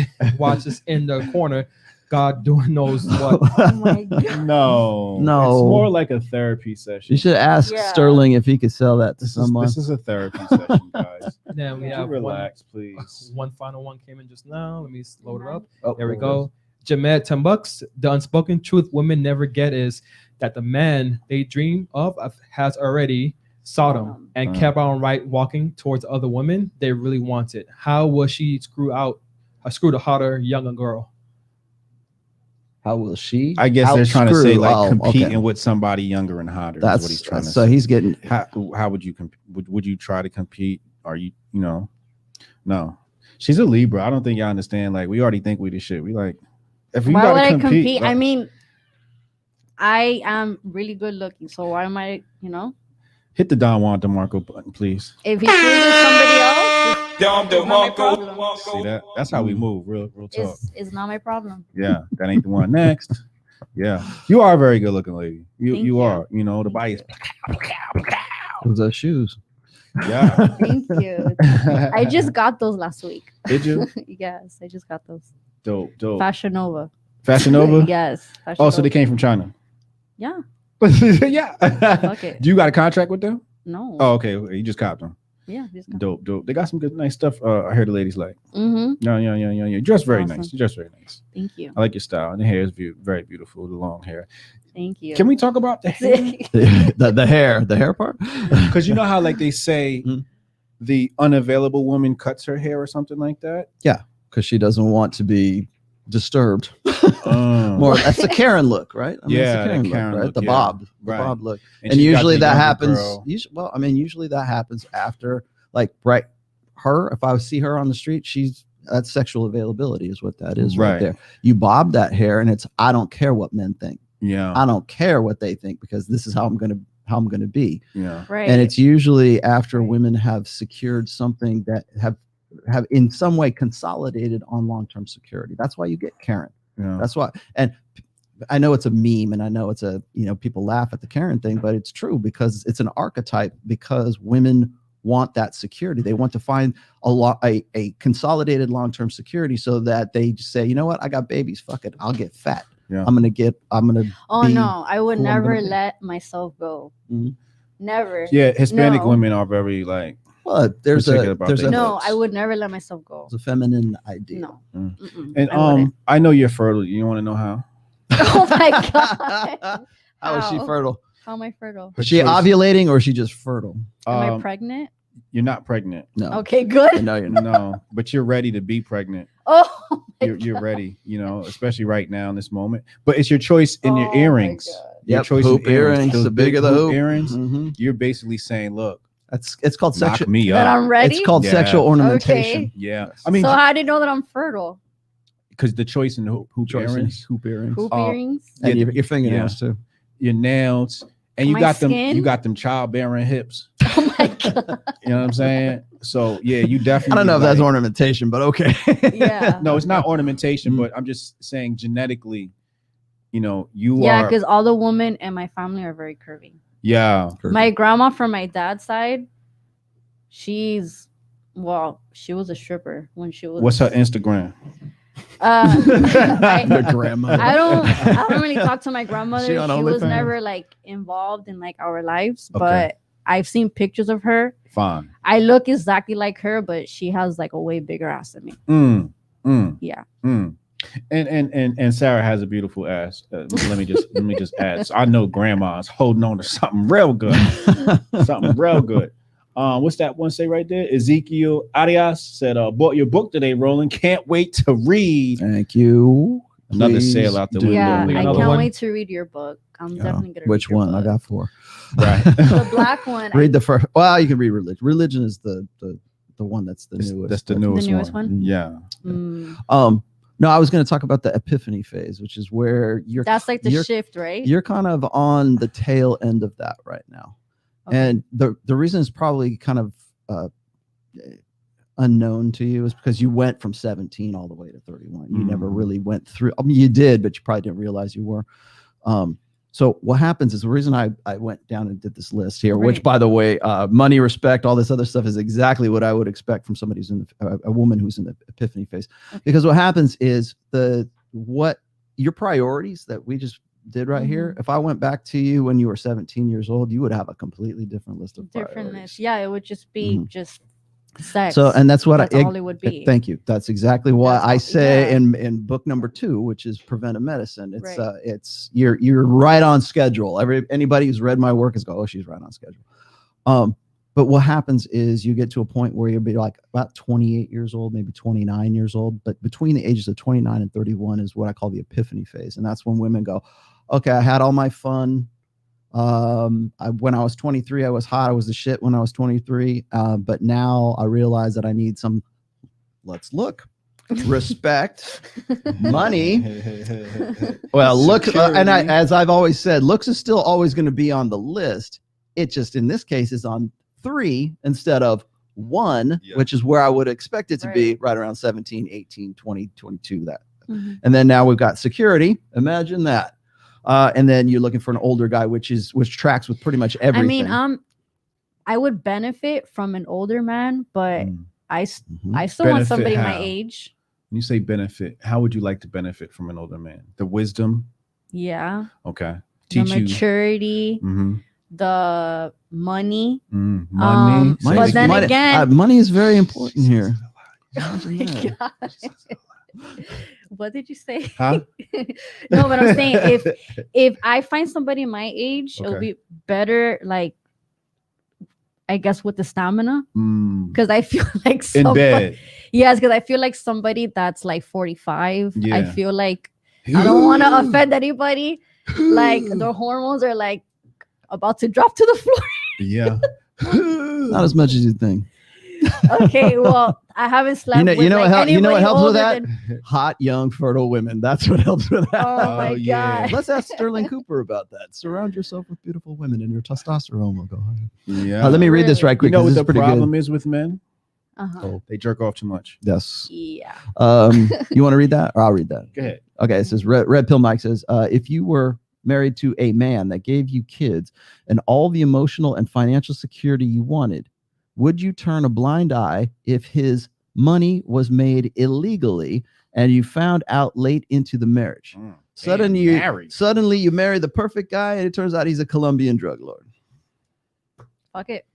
in the corner. God knows what.
Oh my god.
No.
No.
It's more like a therapy session.
You should ask
Yeah.
Sterling if he could sell that to
This
someone.
is a therapy session, guys.
Then we
Would you
have
relax, please.
one final one came in just now. Let me load it up.
Oh,
There we go. Jamed, $10. The unspoken truth women never get is that the man they dream of has already saw them and kept on walking towards other women they really wanted. How will she screw a hotter younger girl?
How will she?
I guess they're trying to say
outscrew-
like
oh,
competing
okay.
with somebody younger and hotter.
That's
is what he's trying to
so
say.
he's getting.
How would you would you try to compete? Are you no? She's a Libra. I don't think y'all understand. Like we already think we the shit. We like if you
Why would
gotta
I
compete.
compete? I mean, I am really good looking, so why am I,
hit the Don Juan DeMarco button, please.
if he chooses somebody else, it's not my problem.
See that? That's how we move. Real talk.
It's not my problem.
Yeah, that ain't the one. Next. Yeah, you are a very good looking lady. You
Thank you.
are. You know the body is.
Those shoes.
Yeah.
Thank you. I just got those last week.
Did you?
Yes, I just got those.
Dope.
Fashion Nova.
Fashion Nova.
Yes. Fashion
Oh, so they
Nova.
came from China.
Yeah.
Yeah.
Fuck it.
Do you got a contract with them?
No.
Oh, okay. You just copped them.
Yeah. Just got
Dope. They got some good, nice stuff. I hear the ladies like.
Mm-hmm.
Yeah. You dress very
Awesome.
nice. You dress very nice.
Thank you.
I like your style. And the hair is very beautiful. The long hair.
Thank you.
Can we talk about the hair?
the hair part.
Because you know how like they say
Mhm.
the unavailable woman cuts her hair or something like that.
Because she doesn't want to be disturbed.
Oh.
More, that's the Karen look, right? I mean, it's
Yeah,
the Karen
the Karen
look, right?
look,
The
yeah.
bob,
Right.
bob look.
And
And
she got
usually
the
that
younger
happens.
girl.
Usually that happens after, like, right. Her, if I see her on the street, that's sexual availability, is what that is right
Right.
there. You bob that hair, and it's I don't care what men think.
Yeah.
I don't care what they think because this is how I'm gonna be.
Yeah.
Right.
And it's usually after women have secured something that have in some way consolidated on long-term security. That's why you get Karen.
Yeah.
That's why. And I know it's a meme and I know it's people laugh at the Karen thing, but it's true because it's an archetype because women want that security. They want to find a consolidated long-term security so that they just say, you know what, I got babies. Fuck it, I'll get fat.
Yeah.
I'm gonna.
Oh no, I would
who I'm
never
gonna be.
let myself go.
Mhm.
Never.
Yeah, Hispanic
No.
women are very like.
Well, there's
Particular
a
about
there's
that.
a,
No, I would never let myself go.
it's a feminine idea.
No.
Mm.
Mm-mm,
And
I wouldn't.
I know you're fertile. You want to know how?
Oh my god.
How is she
How?
fertile?
How am I fertile?
Is she ovulating or is she just fertile?
Am I pregnant?
You're not pregnant.
No.
Okay, good.
No, you're not.
No, but you're ready to be pregnant.
Oh, my
You're
God.
ready, especially right now in this moment. But it's your choice in your
Oh, my
earrings.
God.
Your
Yep,
choice
hoop
in
earrings.
Those
The bigger
big
the hoop
earrings.
Mhm.
You're basically saying, look,
It's called
knock
sexual.
me
That
up.
I'm ready.
It's called
Yeah.
sexual ornamentation.
Okay.
Yeah,
Yes.
I mean,
So how do you know that I'm fertile?
because the choice in the hoop
Choices.
earrings,
Hoop earrings.
Hoop
Oh,
earrings.
And
Yeah,
your fingernails too.
your nails, and you
My
got
skin?
You got them childbearing hips.
Oh my god.
You know what I'm saying? So yeah, you definitely.
I don't know if that's
like-
ornamentation, but okay.
Yeah.
No, it's not ornamentation,
Mm.
but I'm just saying genetically, you
Yeah,
are.
because all the women in my family are very curvy.
Yeah.
My grandma from my dad's side, she was a stripper when she was.
What's her Instagram?
Your grandmother.
I don't really talk to my grandmother.
She
She,
on
was
OnlyFans?
never like involved in like our lives,
Okay.
but I've seen pictures of her.
Fine.
I look exactly like her, but she has like a way bigger ass than me. Yeah.
And Sarah has a beautiful ass. Let me just add. So I know grandma's holding on to something real good. Something real good. What's that one say right there? Ezekiel Arias said, bought your book today, Roland. Can't wait to read.
Thank you.
Another
Please
sale out the
do.
window.
Yeah,
We
I
another
can't
one?
wait to read your book. I'm definitely gonna.
Which
read your
one? I
book.
got 4.
Right.
The black one.
Read the first. Well, you can read religion. Religion is the one that's the newest.
That's the newest,
The newest one?
Yeah.
No, I was going to talk about the epiphany phase, which is where
That's like the
you're,
shift, right?
you're kind of on the tail end of that right now.
Okay.
And the reason is probably kind of unknown to you is because you went from 17 all the way to 31. You never really went through. I mean, you did, but you probably didn't realize you were. So what happens is the reason I went down and did this list here, which
Right.
by the way, money, respect, all this other stuff is exactly what I would expect from somebody who's in a woman who's in the epiphany phase.
Okay.
Because what happens is what your priorities that we just did right here.
Mhm.
If I went back to you when you were 17 years old, you would have a completely different list of
Differentness.
priorities.
Yeah, it would just be
Mhm.
just sex.
So, and that's what
That's all it would be.
Thank you. That's exactly what
That's
I
all-
say
yeah.
in book number 2, which is preventive medicine. It's
Right.
it's you're right on schedule. Anybody who's read my work is go, oh, she's right on schedule. But what happens is you get to a point where you'll be like about 28 years old, maybe 29 years old. But between the ages of 29 and 31 is what I call the epiphany phase, and that's when women go, okay, I had all my fun. When I was 23, I was hot. I was the shit when I was 23. But now I realize that I need some, let's look, respect, money. Well, look, and as I've always said, looks is still always going to be on the list. It just, in this case, is on 3 instead of 1,
Yeah.
which is where I would expect it to be
Right.
right around 17, 18, 20, 22, that.
Mhm.
And then now we've got security. Imagine that. And then you're looking for an older guy, which tracks with pretty much everything.
I mean, I would benefit from an older man, but I still want
Benefit
somebody my
how?
age.
When you say benefit, how would you like to benefit from an older man? The wisdom.
Yeah.
Okay.
The
Teach you.
maturity,
Mm-hmm.
the money.
Money.
But
Money's-
then
money,
again-
money is very important here.
Oh my
Yeah.
God. What did you say?
Huh?
No, but I'm saying if I find somebody my age, it'll
Okay.
be better, like I guess with the stamina.
Mm.
Because I feel like
In
somebody,
bed.
yes, because I feel like somebody that's like 45. I
Yeah.
feel like I don't want to offend anybody. Like their hormones are like about to drop to the floor.
Yeah.
Not as much as you think.
Okay, well, I haven't slept. with
You know what
anybody
helps with
older
that?
than-
Hot, young, fertile women. That's what helps with that.
Oh my
yeah.
God.
Let's ask Sterling Cooper about that. Surround yourself with beautiful women, and your testosterone will go higher.
Yeah.
Let me read this
Really?
right quick.
You know
'cause
what
this
the
is pretty
problem
good.
is with men?
Uh-huh.
They jerk off too much.
Yes.
Yeah.
You want to read that, or I'll read that?
Go ahead.
Okay. It says Red Pill Mike says, if you were married to a man that gave you kids and all the emotional and financial security you wanted, would you turn a blind eye if his money was made illegally and you found out late into the marriage? Suddenly you marry the perfect guy and it turns out he's a Colombian drug lord.
Fuck it.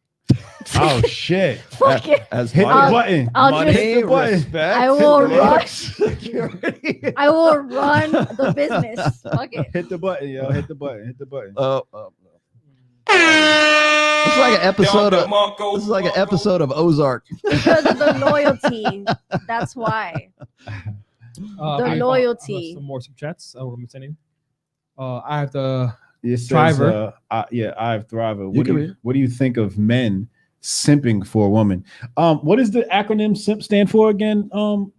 Oh shit!
Fuck it.
As
Hit the
far as
button.
I'll
money,
just-
Hit the button.
respect,
I will
looks, security.
I will run the business. Fuck it.
Hit the button, yo. Hit the button. Hit the button.
It's like an episode of this is like an episode of Ozark.
Because of the loyalty. That's why. The loyalty.
Some more super chats. What am I saying? I have the
It says,
Thriver.
I have Thriver.
You can read.
What do you think of men simping for a woman? What does the acronym simp stand for again?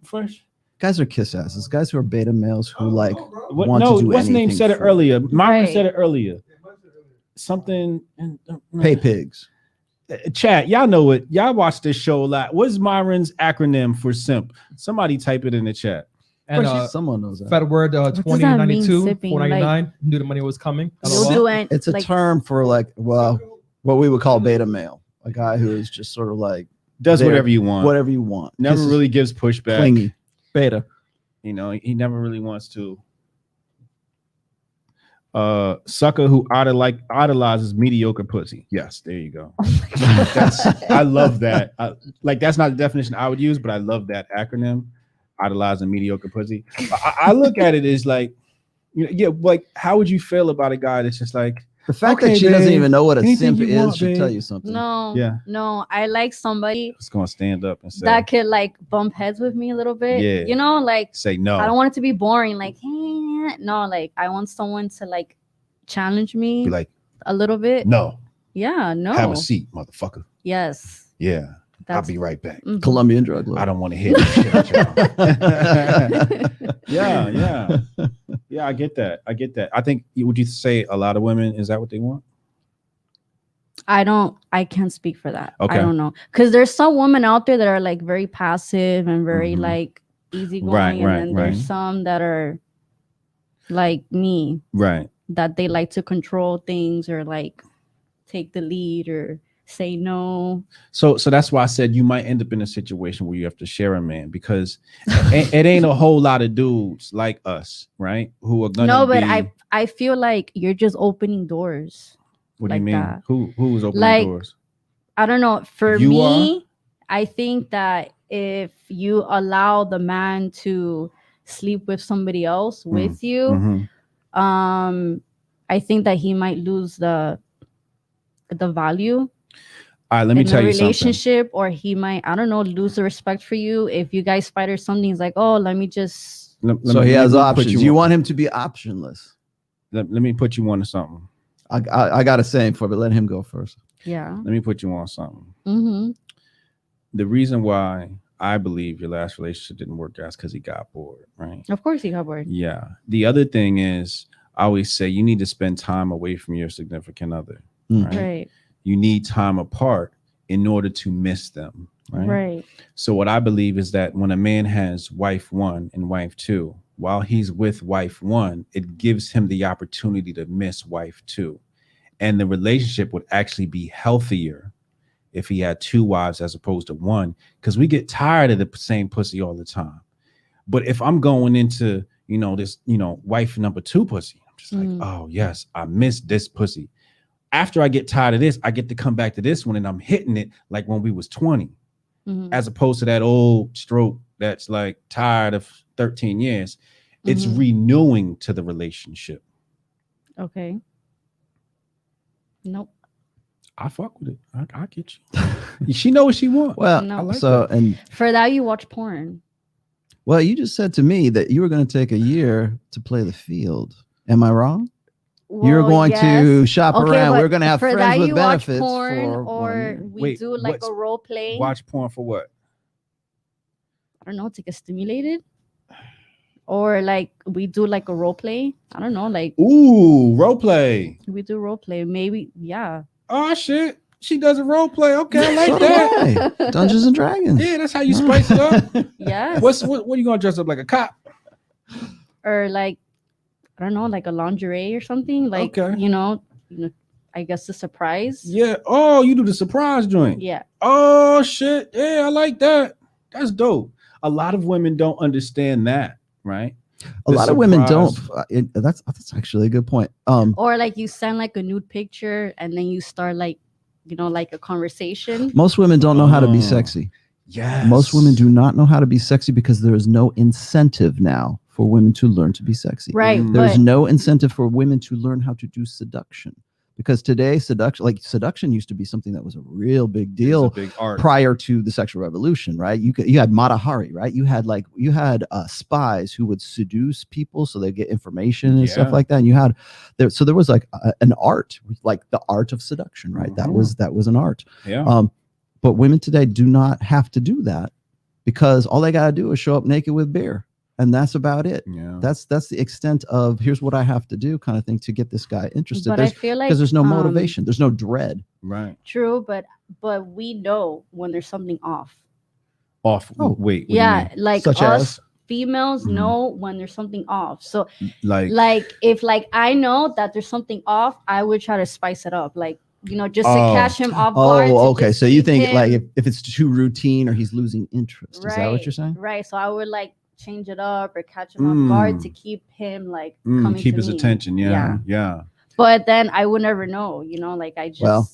Fresh.
Guys are kiss asses. Guys who are beta males who like
What,
want
no,
to do
what's name
anything
said it
for-
earlier. Myron
Right.
said it earlier. Something.
Pay pigs.
Chat, y'all know it. Y'all watch this show a lot. What's Myron's acronym for simp? Somebody type it in the chat.
and
Someone knows that.
Fed word
does that
2092
mean, sipping?
499. Knew the money was coming.
You'll
LOL.
do it.
It's a
like,
term for like, well, what we would call beta male, a guy who is just sort of like
Does
There.
whatever you want.
whatever you want.
Never
Kisses,
really gives pushback.
clingy. Beta.
You know, he never really wants to. Sucker who idolizes mediocre pussy. Yes, there you go. I love that. That's not the definition I would use, but I love that acronym. Idolizing mediocre pussy. I look at it as like, like how would you feel about a guy that's just like,
The fact
Okay,
that she doesn't
babe.
even know what a
Anything
simp
you
is
want,
should
babe.
tell you something.
no,
Yeah.
no. I like somebody
it's gonna stand up and say,
that could like bump heads with me a little bit.
Yeah.
You know, like
say no.
I don't want it to be boring. Like, no, like I want someone to like challenge me
Be like,
a little bit.
no,
Yeah, no.
have a seat, motherfucker.
Yes.
Yeah, I'll
That's
be right back.
Mhm.
Colombian drug lord.
I don't want to hear this shit, y'all. Yeah, I get that. I think, would you say a lot of women, is that what they want?
I can't speak for that.
Okay.
I don't know. Because there's some women out there that are like very passive and very
Mhm.
like easygoing.
Right,
and
right,
then
right.
there's some that are like me,
Right.
that they like to control things or like take the lead or say no.
So that's why I said you might end up in a situation where you have to share a man, because it ain't a whole lot of dudes like us, right? Who are gonna
No, but
be,
I feel like you're just opening doors.
what do you
like
mean?
that.
Who's opening
Like,
doors?
I don't know. For
You
me, I think that if you allow the man to sleep with somebody else with you,
Mhm.
I think that he might lose the value
All right, let me
in
tell
the
you something.
relationship, or he might, I don't know, lose the respect for you. If you guys fight or something, he's like, oh, let me just
So he has
let me put
options. You
on-
want him to be optionless.
let me put you on to something.
I got a saying for it, but let him go first.
yeah.
Let me put you on something.
Mm-hmm.
The reason why I believe your last relationship didn't work out is because he got bored, right?
Of course he got bored.
Yeah. The other thing is, I always say you need to spend time away from your significant other.
Mm.
Right.
Right.
You need time apart in order to miss them. Right.
Right.
So what I believe is that when a man has wife one and wife two, while he's with wife one, it gives him the opportunity to miss wife two. And the relationship would actually be healthier if he had two wives as opposed to one, because we get tired of the same pussy all the time. But if I'm going into, this, wife number two pussy, I'm just like, oh yes, I missed this pussy. After I get tired of this, I get to come back to this one and I'm hitting it like when we was 20,
Mhm.
as opposed to that old stroke that's like tired of 13 years. It's
Mhm.
renewing to the relationship.
Okay. Nope.
I fuck with it. I get you. She know what she want.
Well,
No. I
like
so and
For that, you watch porn.
well, you just said to me that you were going to take a year to play the field. Am I wrong? You're
Well,
going
yes.
to shop
Okay,
around.
but
We're going to have
for
friends
that,
with
you watch
benefits
porn,
for 1
or
year.
we
Wait,
do like
what's-
a role play.
Watch porn for what?
I don't know, to get stimulated, or like we do like a role play. I don't know, like
Ooh, role play.
we do role play. Maybe, yeah.
Oh shit. She does a role play. Okay, I like
So do
that.
I. Dungeons and Dragons.
Yeah, that's how you spice it up.
Yes.
What are you gonna dress up like, a cop?
Or like, I don't know, like a lingerie or something. Like,
Okay.
I guess the surprise.
Yeah. Oh, you do the surprise joint.
Yeah.
Oh shit. Yeah, I like that. That's dope. A lot of women don't understand that, right?
A lot of women don't.
surprise-
That's actually a good point.
Or like you send like a nude picture and then you start like, like a conversation.
Most women don't know how to be
Oh.
sexy.
Yes.
Most women do not know how to be sexy because there is no incentive now for women to learn to be sexy.
Right.
There's
But
no incentive for women to learn how to do seduction, because today seduction used to be something that was a real big
It's
deal
a big art.
prior to the sexual revolution, right? You had Mata Hari, right? You had spies who would seduce people so they get information and stuff
Yeah.
like that. And you had there was like an art, like the art of seduction, right? That was an art.
Yeah.
But women today do not have to do that, because all they got to do is show up naked with beer, and that's about it.
Yeah.
That's the extent of here's what I have to do kind of thing to get this guy interested.
I feel like
Because there's no motivation, there's no dread.
Right.
True, but we know when there's something off.
Off.
Oh.
Wait. What do you
Yeah,
mean?
like
Such
us
as?
females
Mhm.
know when there's something off. So
Like
if like I know that there's something off, I would try to spice it up, like just to
Oh.
catch him off guard.
Oh,
to
okay.
just
So you
keep
think like
him-
if it's too routine or he's losing interest, is that what you're saying?
Right. So I would like change it up or catch him off guard to keep him like coming
keep
to
his
me.
attention. Yeah. Yeah.
But then I would never know, like I just
Well,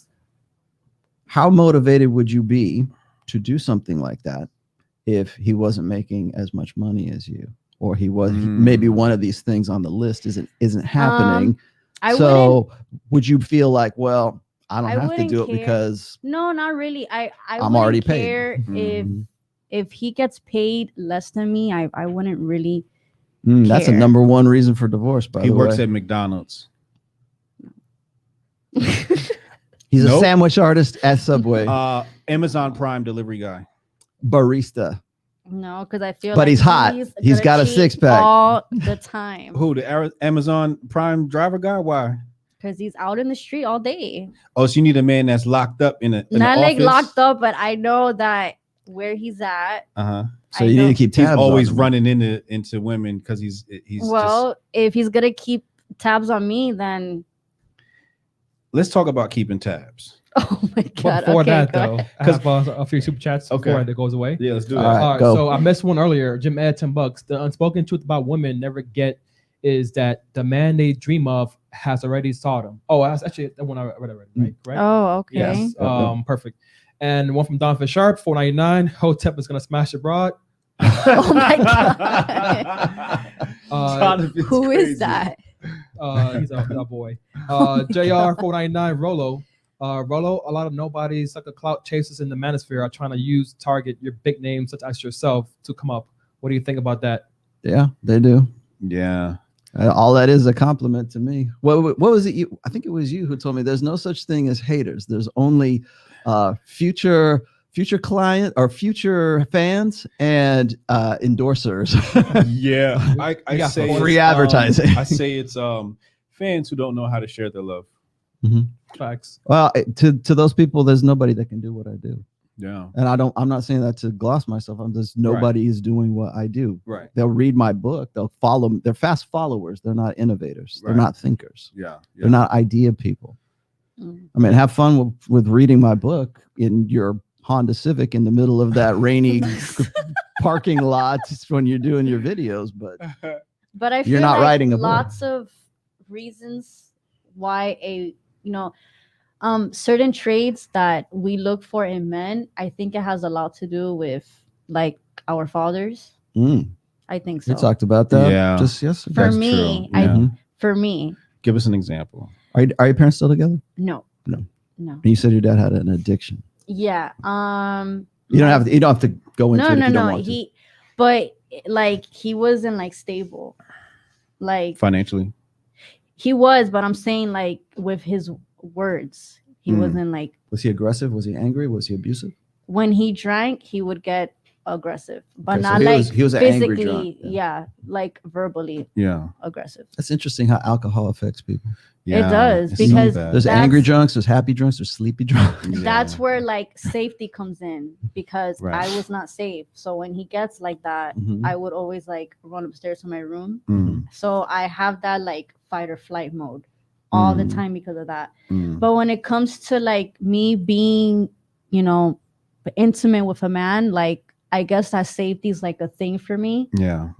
how motivated would you be to do something like that if he wasn't making as much money as you, or he was maybe one of these things on the list isn't happening?
I wouldn't.
Would you feel like, well, I don't
I
have to
wouldn't
do it
care.
because
No, not really. I'm
I'm already paid.
care
Mhm.
if he gets paid less than me. I wouldn't really.
that's a
care.
number one reason for divorce. By
He
the
works
way,
at McDonald's.
he's a
Nope.
sandwich artist at Subway,
Amazon Prime delivery guy.
barista.
No, because I feel.
But
like
he's hot. He's
gonna
got a
cheat
six-pack.
all the time.
Who? The Amazon Prime driver guy? Why?
Because he's out in the street all day.
Oh, so you need a man that's locked up in a in
Not
an
like
office?
locked up, but I know that where he's at.
Uh-huh.
So
I
you need
know.
to keep
He's
tabs.
always
on him.
running into women because he's
Well, if he's gonna keep tabs on me, then
Let's talk about keeping tabs.
oh my
But
god.
before
Okay,
that,
go
though,
ahead.
I have a few super chats before
Okay.
it goes away.
Yeah, let's do
All
that.
right.
All right,
go.
so I missed one earlier. Jim Ed, $10. The unspoken truth about women never get is that the man they dream of has already saw them. Oh, that's actually the one I read already, right? Correct?
Oh, okay.
Yes.
Yep.
Perfect. And one from Don for Sharp, $4.99. Hotep is gonna smash abroad.
Oh my god. Who is that?
He's a boy. JR $4.99. Rolo, a lot of nobodies, like the clout chasers in the manosphere, are trying to target your big names such as yourself to come up. What do you think about that?
Yeah, they do.
Yeah.
All that is a compliment to me. What was it? I think it was you who told me there's no such thing as haters. There's only future client or future fans and endorsers.
Yeah. I
got
say
free
it's,
advertising.
I say it's fans who don't know how to share their love.
Facts.
Well, to those people, there's nobody that can do what I do.
Yeah.
And I'm not saying that to gloss myself. I'm just nobody is doing what I do.
Right.
They'll read my book. They'll follow. They're fast followers. They're not innovators. They're
Right.
not thinkers.
Yeah.
They're not idea people.
Mm.
I mean, have fun with reading my book in your Honda Civic in the middle of that rainy parking lot when you're doing your videos. But
But I feel
You're not
like
writing a book.
lots of reasons why certain traits that we look for in men. I think it has a lot to do with like our fathers. I think so.
we talked about that
Yeah.
just yesterday.
For
That's
me,
true. Yeah.
for me,
Give us an example.
Are your parents still together?
no.
No.
No.
You said your dad had an addiction.
Yeah.
You don't have to go into
No,
it
no,
if you don't
no.
want to.
But like he wasn't like stable. Like
Financially.
he was, but I'm saying like with his words, he wasn't like
Was he aggressive? Was he angry? Was he abusive?
when he drank, he would get aggressive, but
Okay, so
not
he
like
was- he was an angry
physically.
drunk,
Yeah, like verbally
Yeah.
aggressive.
That's interesting how alcohol affects people.
Yeah.
does,
it's so
because
bad.
There's
That's-
angry drunks, there's happy drunks, there's sleepy drunks.
That's
Yeah.
where like safety comes in because
Right.
I was not safe. So when he gets like that,
Mhm.
I would always like run upstairs to my room.
Mhm.
So I have that like fight or flight mode all the time because of that.
Mm.
But when it comes to like me being, you know, intimate with a man, like I guess that safety is like a thing for me.
Yeah.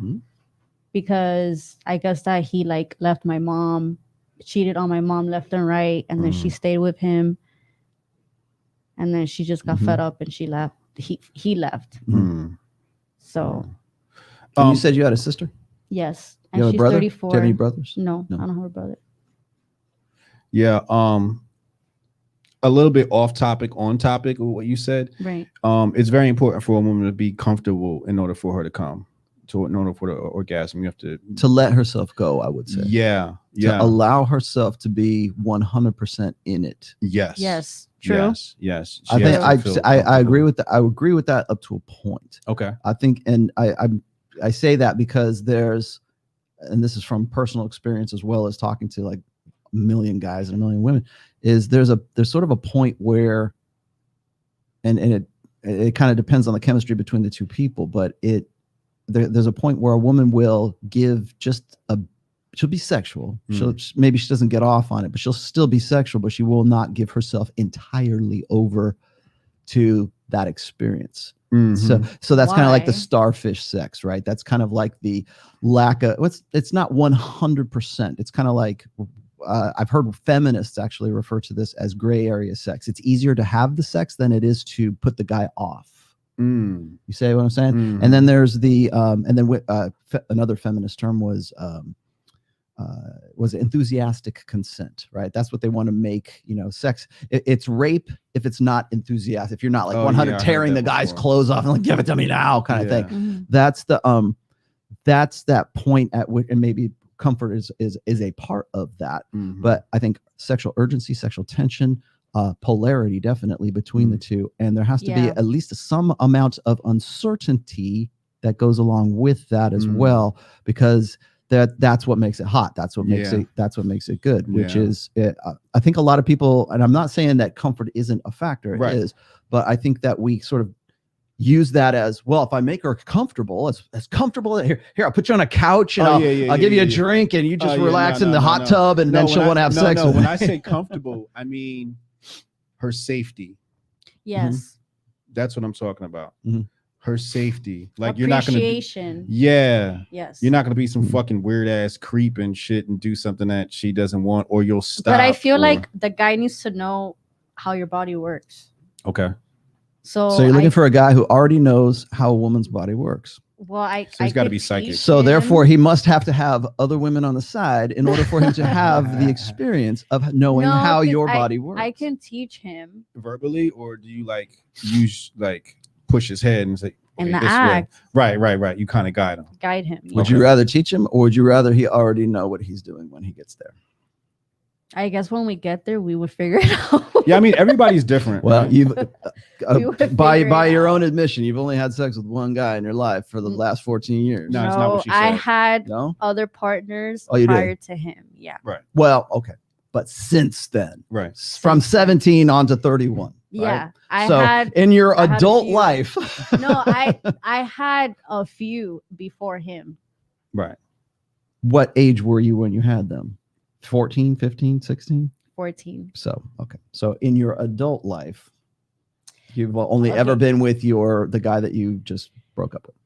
Because I guess that he like left my mom, cheated on my mom left and right, and then she stayed with him, and then she just got fed up and she left. He left.
Mm.
So
And you said you had a sister?
yes,
You
and
have a
she's
brother?
34.
Do you have any brothers?
No,
No.
I don't have a brother.
Yeah. A little bit off topic, on topic with what you said.
Right.
It's very important for a woman to be comfortable in order for her to come. In order for the orgasm, you have to
let herself go, I would say.
Yeah.
To allow herself to be 100% in it.
Yes.
Yes. True.
Yes.
I think I agree with that. I agree with that up to a point.
Okay.
I think, and I say that because there's, and this is from personal experience as well as talking to like a million guys and a million women, is there's sort of a point where, and it kind of depends on the chemistry between the two people, but there's a point where a woman will give she'll be sexual. Maybe she doesn't get off on it, but she'll still be sexual, but she will not give herself entirely over to that experience.
Mm-hmm.
So that's kind of like the
Why?
starfish sex, right? That's kind of like the lack of it's not 100%. It's kind of like I've heard feminists actually refer to this as gray area sex. It's easier to have the sex than it is to put the guy off. You say what I'm saying?
Mm.
And then there's the another feminist term was enthusiastic consent, right? That's what they want to make, sex. It's rape if it's not enthusiastic. If you're not like 100 tearing the guy's clothes off and like, give it to me now kind of thing.
Mhm.
That's that point at which, and maybe comfort is a part of that. But I think sexual urgency, sexual tension, polarity definitely between the two, and there has to be at least some amount of uncertainty that goes along with that as well, because that's what makes it hot. That's what makes it good, which is I think a lot of people, and I'm not saying that comfort isn't a factor, it is, but I think that we sort of use that as, well, if I make her comfortable, as comfortable here, I'll put you on a couch and I'll give you a drink and you just relax in the hot tub and then she'll want to have sex with
when
me.
I say comfortable, I mean her safety.
Yes.
That's what I'm talking about.
Mhm.
Her safety. Like you're not gonna
Appreciation.
Yes. You're not gonna be some fucking weird ass creep and shit and do something that she doesn't want, or you'll stop.
But I feel like the guy needs to know how your body works.
Okay.
So
you're looking for a guy who already knows how a woman's body works.
Well,
So he's gotta
could
be psychic.
teach
So
him.
therefore, he must have to have other women on the side in order for him to have the experience of knowing
No,
how
'cause
your body works.
I can teach him
Verbally, or do you like use like push his head and say
in
okay,
the
this way?
act,
Right. You kind of guide him.
guide him.
Would you rather teach him, or would you rather he already know what he's doing when he gets there?
I guess when we get there, we would figure it out.
Yeah, I mean everybody's different.
Well,
right?
you've
We would
by
figure it
your
out.
own admission, you've only had sex with one guy in your life for the last 14 years.
No, it's not what she
I
said.
had
No?
other partners
Oh, you did?
prior to him. Yeah.
Well, okay. But since then,
Right.
from 17 on to 31.
Yeah.
right?
I
So
had
in your
I had a
adult
few.
life.
no, I had a few before him.
Right.
What age were you when you had them? 14, 15, 16?
14.
So, okay. So in your adult life, you've only ever been with the guy that you just broke up with.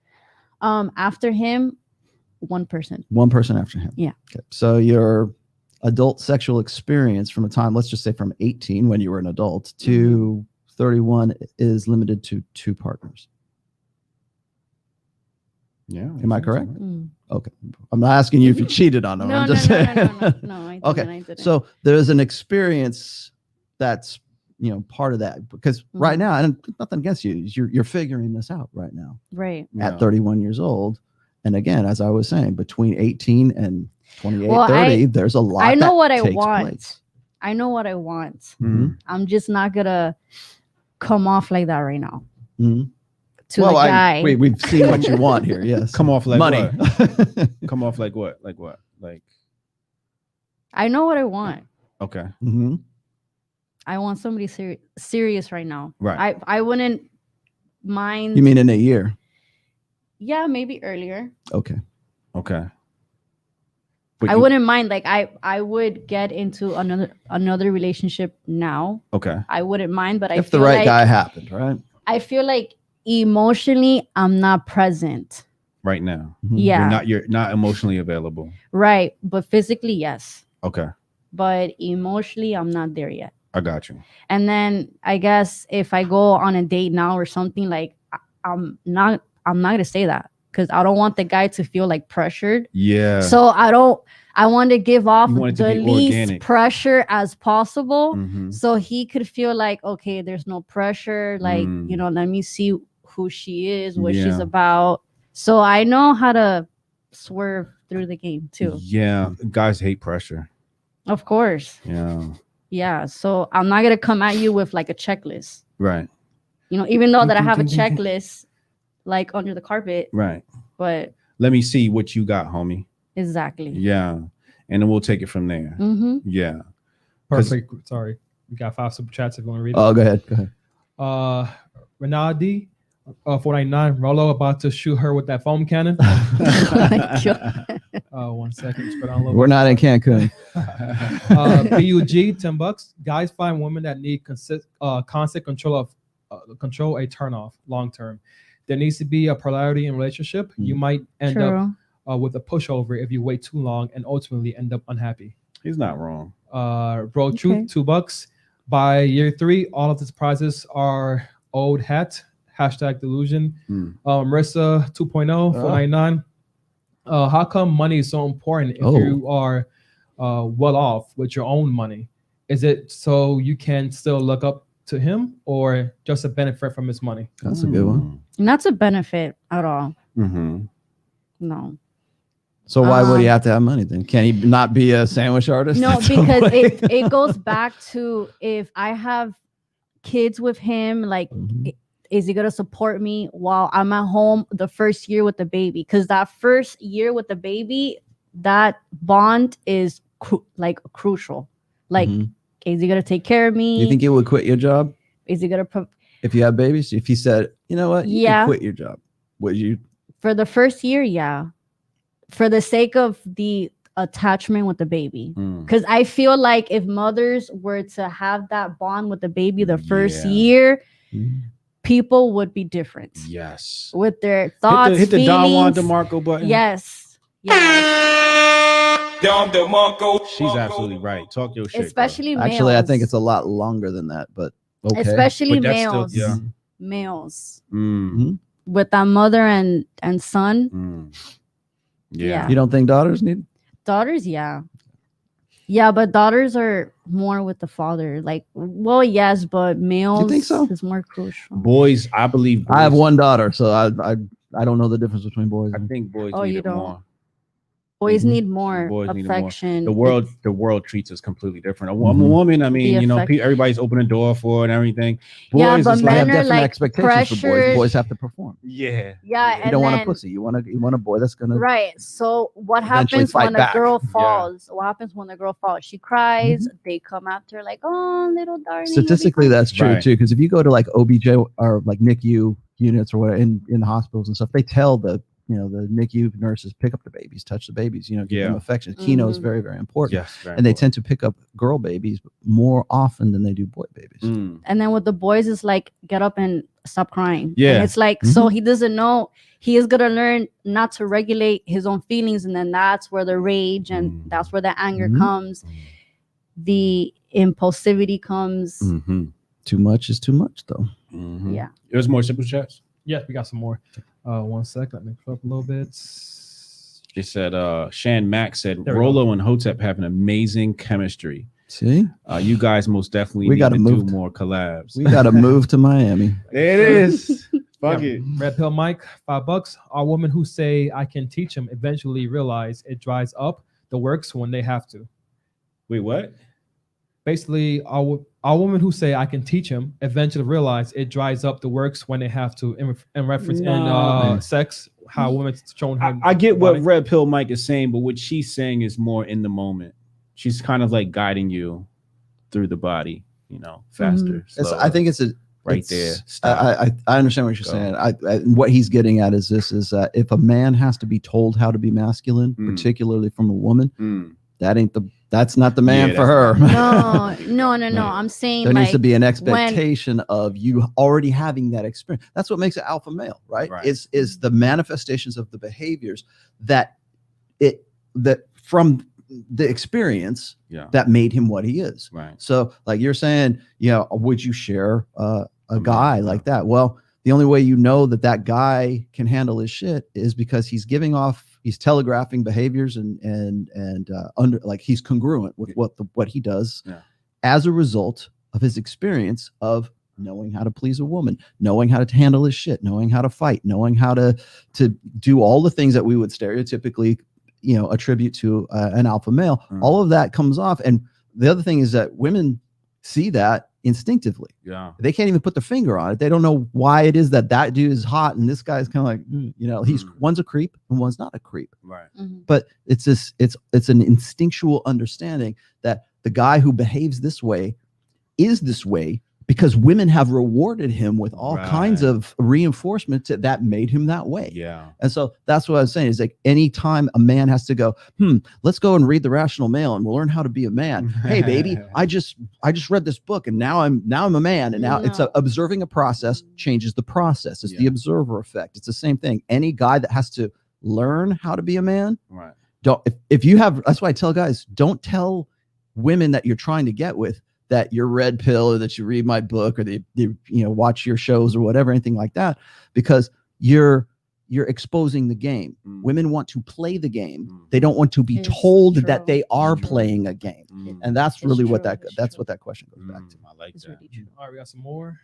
After him, one person.
One person after him.
Yeah.
Okay. So your adult sexual experience from a time, let's just say from 18 when you were an adult to 31 is limited to 2 partners.
Yeah.
Am I correct?
Mm.
Okay. I'm not asking you if you cheated on them.
No,
I'm
no,
just
no,
saying.
no, no, no, I didn't,
Okay.
I didn't.
So there's an experience that's, part of that, because right now, and nothing against you, you're figuring this out right now
Right.
at 31 years old. And again, as I was saying, between 18 and 28,
Well,
30, there's a lot.
I know
that
what I
takes
want.
place.
I know what I want.
Mhm.
I'm just not gonna come off like that right now.
Mhm.
To the guy.
We've seen what you want here. Yes.
Come off like
money.
what? Come off like what? Like what? Like
I know what I want.
okay.
Mhm.
I want somebody serious right now.
Right.
I wouldn't mind.
You mean in a year?
Yeah, maybe earlier.
Okay.
Okay. But
I
you-
wouldn't mind. Like I would get into another relationship now.
Okay.
I wouldn't mind, but I
If the
feel
right
like,
guy happened, right?
I feel like emotionally I'm not present.
Right now.
Mhm.
Yeah.
You're not emotionally available.
Right. But physically, yes.
Okay.
But emotionally, I'm not there yet.
I got you.
And then I guess if I go on a date now or something, like I'm not gonna say that because I don't want the guy to feel like pressured.
Yeah.
So I want to give off
You want it to
the
be
least
organic.
pressure as possible.
Mhm.
So he could feel like, okay, there's no pressure. Like, let me see who she is, what she's
Yeah.
about. So I know how to swerve through the game too.
Yeah. Guys hate pressure.
Of course.
Yeah.
Yeah. So I'm not gonna come at you with like a checklist.
Right.
Even though that I
Ding,
have a
ding, ding, ding.
checklist like under the carpet,
Right.
but
Let me see what you got, homie.
exactly.
Yeah. And then we'll take it from there.
Mm-hmm.
Yeah.
Perfect. Sorry. We got 5 super chats if you want to read it.
Oh, go ahead.
Renaldi, 499. Rolo about to shoot her with that foam cannon.
Oh my God.
1 second. Spread on a little
We're
bit.
not in Cancun.
BUG, $10. Guys find women that need constant control a turnoff long term. There needs to be a polarity in relationship. You might end up with a pushover if you wait too long and ultimately end up unhappy.
He's not wrong.
Bro, truth, $2. By year 3, all of the surprises are old hat. #delusion. Marissa 2.0, 499. How come money is so important if you are well off with your own money? Is it so you can still look up to him or just a benefit from his money?
That's a good one.
Not a benefit at all.
Mm-hmm.
No.
So why would he have to have money then? Can he not be a sandwich artist?
No, because it goes back to if I have kids with him, like, is he going to support me while I'm at home the first year with the baby? Because that first year with the baby, that bond is crucial. Like, is he going to take care of me?
You think he would quit your job?
Is he going to...
If you have babies? If he said, you know what? You can quit your job. Would you?
For the first year, yeah. For the sake of the attachment with the baby. Because I feel like if mothers were to have that bond with the baby the first year, people would be different.
Yes.
With their thoughts,
hit the Don Juan
feelings.
DeMarco button.
Yes.
Don DeMarco.
She's absolutely right. Talk your shit.
Especially males.
Actually, I think it's a lot longer than that, but okay.
Especially
But that's
males.
still- yeah.
Males.
With
that mother and son.
Yeah.
You don't think daughters need?
Daughters, yeah. Yeah, but daughters are more with the father. Like, well, yes, but males
You think so?
is more crucial.
Boys, I believe.
I have one daughter, so I don't know the difference between boys.
I think boys
Oh,
need
you
it
don't?
more.
Boys need more
Boys need it more.
affection.
The world treats us completely different. I'm a woman. I mean, everybody's opening the door for it and everything. Boys,
Yeah, but
it's
They have
men are
different
like
expectations for boys.
pressured.
Boys have to perform.
yeah.
Yeah,
You
and
don't want a
then-
pussy. You want a boy that's gonna
Right. So what
eventually
happens
fight
when
back.
a girl falls? What happens when the girl falls? She cries.
Mm-hmm.
They come after like, oh, little darling. you'll be
Statistically,
fine."
that's true
Right.
too. Because if you go to like OBJ or like NICU units or whatever in hospitals and stuff, they tell the NICU nurses pick up the babies, touch the babies, give them affection. Keno is very, very important.
Yes.
And they tend to pick up girl babies more often than they do boy babies.
And then with the boys, it's like, get up and stop crying.
Yeah.
And it's like, so he doesn't know. He is going to learn not to regulate his own feelings. And then that's where the rage and that's where the anger comes. The impulsivity comes.
Too much is too much, though.
Yeah.
There's more super chats.
Yes, we got some more. 1 second. Let me flip up a little bit.
They said, Shan Mack said,
There we go.
Rolo and Hotep have an amazing chemistry.
See,
You guys most definitely
We
need
gotta
to
move
do more collabs.
we got to move to Miami.
There it is. Fuck
Yeah.
it.
Red Pill Mike, $5. Our women who say I can teach them eventually realize it dries up the works when they have to.
Wait, what?
Basically, our women who say I can teach him eventually realize it dries up the works when they have to. In reference in sex, how women showing her.
I get what
body.
Red Pill Mike is saying, but what she's saying is more in the moment. She's kind of like guiding you through the body, faster.
It's,
slower.
I think it's
there.
It's-
Stop.
I understand what you're
Go.
saying. What he's getting at is this: is that if a man has to be told how to be masculine, particularly from a woman, that's not the man for her.
No. I'm saying
there needs to be an
when
expectation of you already having that experience. That's what makes it alpha male, right? Is the manifestations of the behaviors that from the experience that made him what he is.
Right.
So like you're saying, would you share a guy like that? Well, the only way you know that guy can handle his shit is because he's telegraphing behaviors and he's congruent with what he does as a result of his experience of knowing how to please a woman, knowing how to handle his shit, knowing how to fight, knowing how to do all the things that we would stereotypically attribute to an alpha male. All of that comes off. And the other thing is that women see that instinctively. Yeah. They can't even put their finger on it. They don't know why it is that dude is hot and this guy's kind of like, he's one's a creep and one's not a creep. Right. But it's an instinctual understanding that the guy who behaves this way is this way because women have rewarded him with all kinds of reinforcement that made him that way. Yeah. And so that's what I was saying is like anytime a man has to go, let's go and read The Rational Male and we'll learn how to be a man. Hey, baby, I just read this book and now I'm a man. And now it's observing a process changes the process. It's the observer effect. It's the same thing. Any guy that has to learn how to be a man, if you have, that's why I tell guys, don't tell women that you're trying to get with that you're red pill or that you read my book or they watch your shows or whatever, anything like that, because you're exposing the game. Women want to play the game. They don't want to be told that they are playing a game. And that's really what that question goes back to. I like that.
Really all right, we got some more.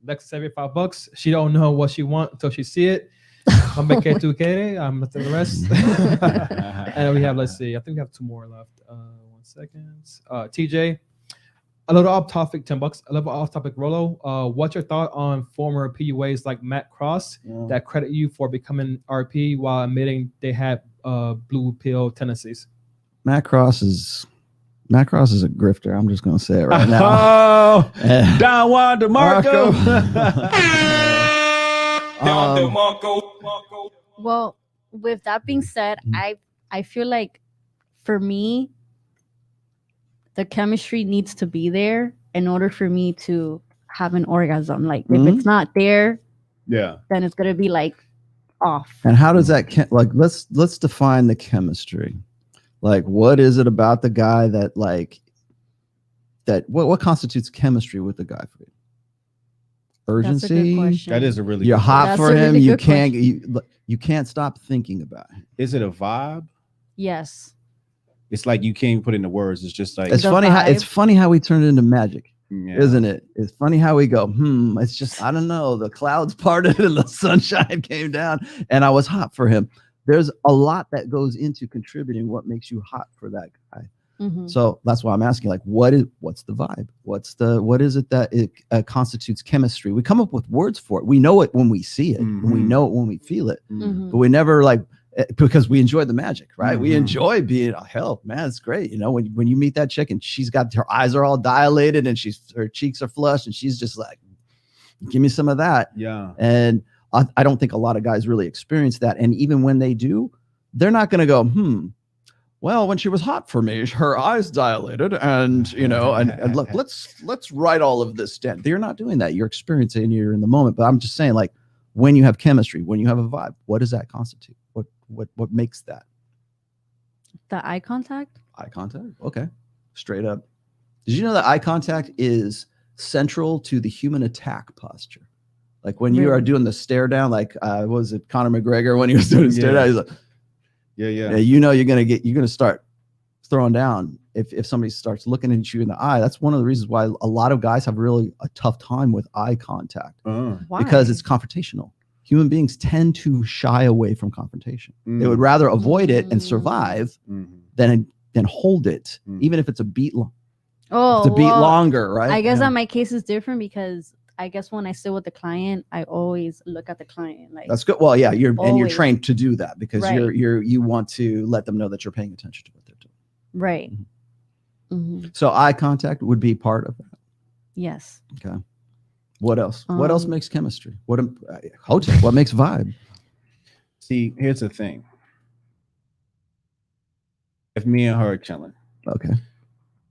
Lex $75. She don't know what she wants until she see it. I'm the rest. And we have, let's see, I think we have two more left. 1 second. TJ. A little off topic, $10. A little off topic, Rolo. What's your thought on former PUAs like Matt Cross that credit you for becoming RP while admitting they had blue pill tendencies?
Matt Cross is a grifter. I'm just gonna say it right now.
Don Juan DeMarco.
Well, with that being said, I feel like for me, the chemistry needs to be there in order for me to have an orgasm. Like if it's not there, then it's gonna be like off.
And how does that let's define the chemistry. Like what is it about the guy that what constitutes chemistry with the guy for you? Urgency.
That is a really
you're hot for him. You can't stop thinking about him.
Is it a vibe?
Yes.
It's like you can't even put into words. It's just like
it's funny how we turn it into magic, isn't it? It's funny how we go, it's just I don't know. The clouds parted and the sunshine came down, and I was hot for him. There's a lot that goes into contributing what makes you hot for that guy. So that's why I'm asking, like, what's the vibe? What is it that it constitutes chemistry? We come up with words for it. We know it when we see it, and we know it when we feel it, but we never because we enjoy the magic, right? We enjoy being hell, man. It's great, when you meet that chick and she's got her eyes are all dilated and her cheeks are flushed and she's just like, give me some of that. Yeah. And I don't think a lot of guys really experience that. And even when they do, they're not going to go, well, when she was hot for me, her eyes dilated, and and look, let's write all of this down. You're not doing that. You're experiencing. You're in the moment. But I'm just saying, like, when you have chemistry, when you have a vibe, what does that constitute? What makes that?
The eye contact. Eye contact.
Okay, straight up. Did you know that eye contact is central to the human attack posture? Like when you are doing the stare down, like what was it Conor McGregor when he was doing the stare down? He's like, yeah. You're gonna start throwing down if somebody starts looking at you in the eye. That's one of the reasons why a lot of guys have really a tough time with eye contact. Why? Because it's confrontational. Human beings tend to shy away from confrontation. They would rather avoid it and survive than hold it, even if it's a beat long. Longer, right?
I guess that my case is different because I guess when I sit with the client, I always look at the client. Like
that's good. Well, yeah, you're trained to do that because you want to let them know that you're paying attention to what they're doing.
Right.
So eye contact would be part of that.
Yes.
Okay. What else? What else
Um,
makes chemistry? What makes vibe?
See, here's the thing. If me and her are chilling,
Okay.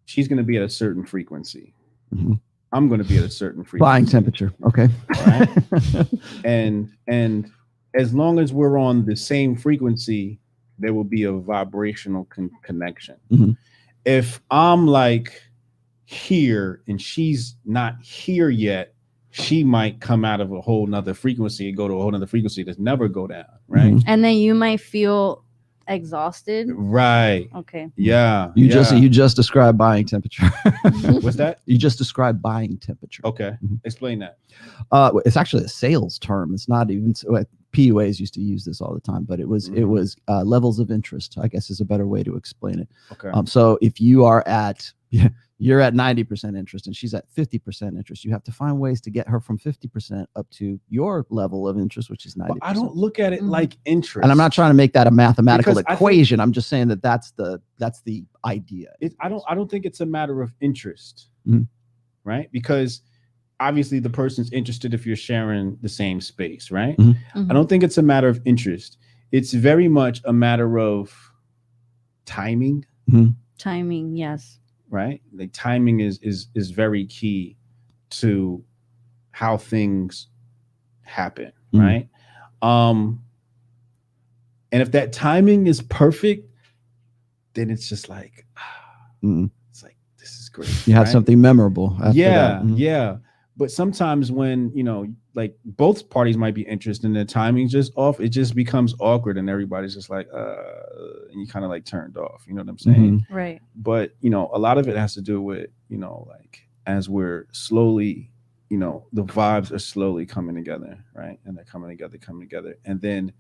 she's going to be at a certain frequency.
Mhm.
I'm going to be at a certain frequency.
Buying temperature. Okay.
Right? and as long as we're on the same frequency, there will be a vibrational connection.
Mhm.
If I'm like here and she's not here yet, she might come out of a whole nother frequency and go to a whole nother frequency that's never go down. Right.
Mhm.
And then you might feel exhausted.
Right.
Okay.
Yeah.
You just described buying temperature.
What's that?
You just described buying temperature.
Okay.
Mhm.
Explain that.
It's actually a sales term. It's not even PUAs used to use this all the time, but it was levels of interest, I guess, is a better way to explain it.
Okay.
So if you are at you're at 90% interest and she's at 50% interest, you have to find ways to get her from 50% up to your level of interest, which is 90%.
But I don't look at it like interest.
And I'm not trying to make that a mathematical
Because
equation. I'm just saying that's the idea.
I don't think it's a matter of interest.
Mhm.
Right? Because obviously the person's interested if you're sharing the same space, right?
Mhm.
Mhm.
I don't think it's a matter of interest. It's very much a matter of timing,
Timing, yes.
right? Like timing is very key to how things happen,
Mhm.
right? And if that timing is perfect, then it's just like
Mhm.
it's like this is great.
You have
right?
something memorable. After
Yeah,
that. Mhm.
yeah. But sometimes when, like both parties might be interested and the timing's just off, it just becomes awkward and everybody's just like, and you kind of like turned off, you know what I'm saying?
Mhm.
Right.
But, a lot of it has to do with, like as we're slowly, the vibes are slowly coming together, right? And they're coming together. And then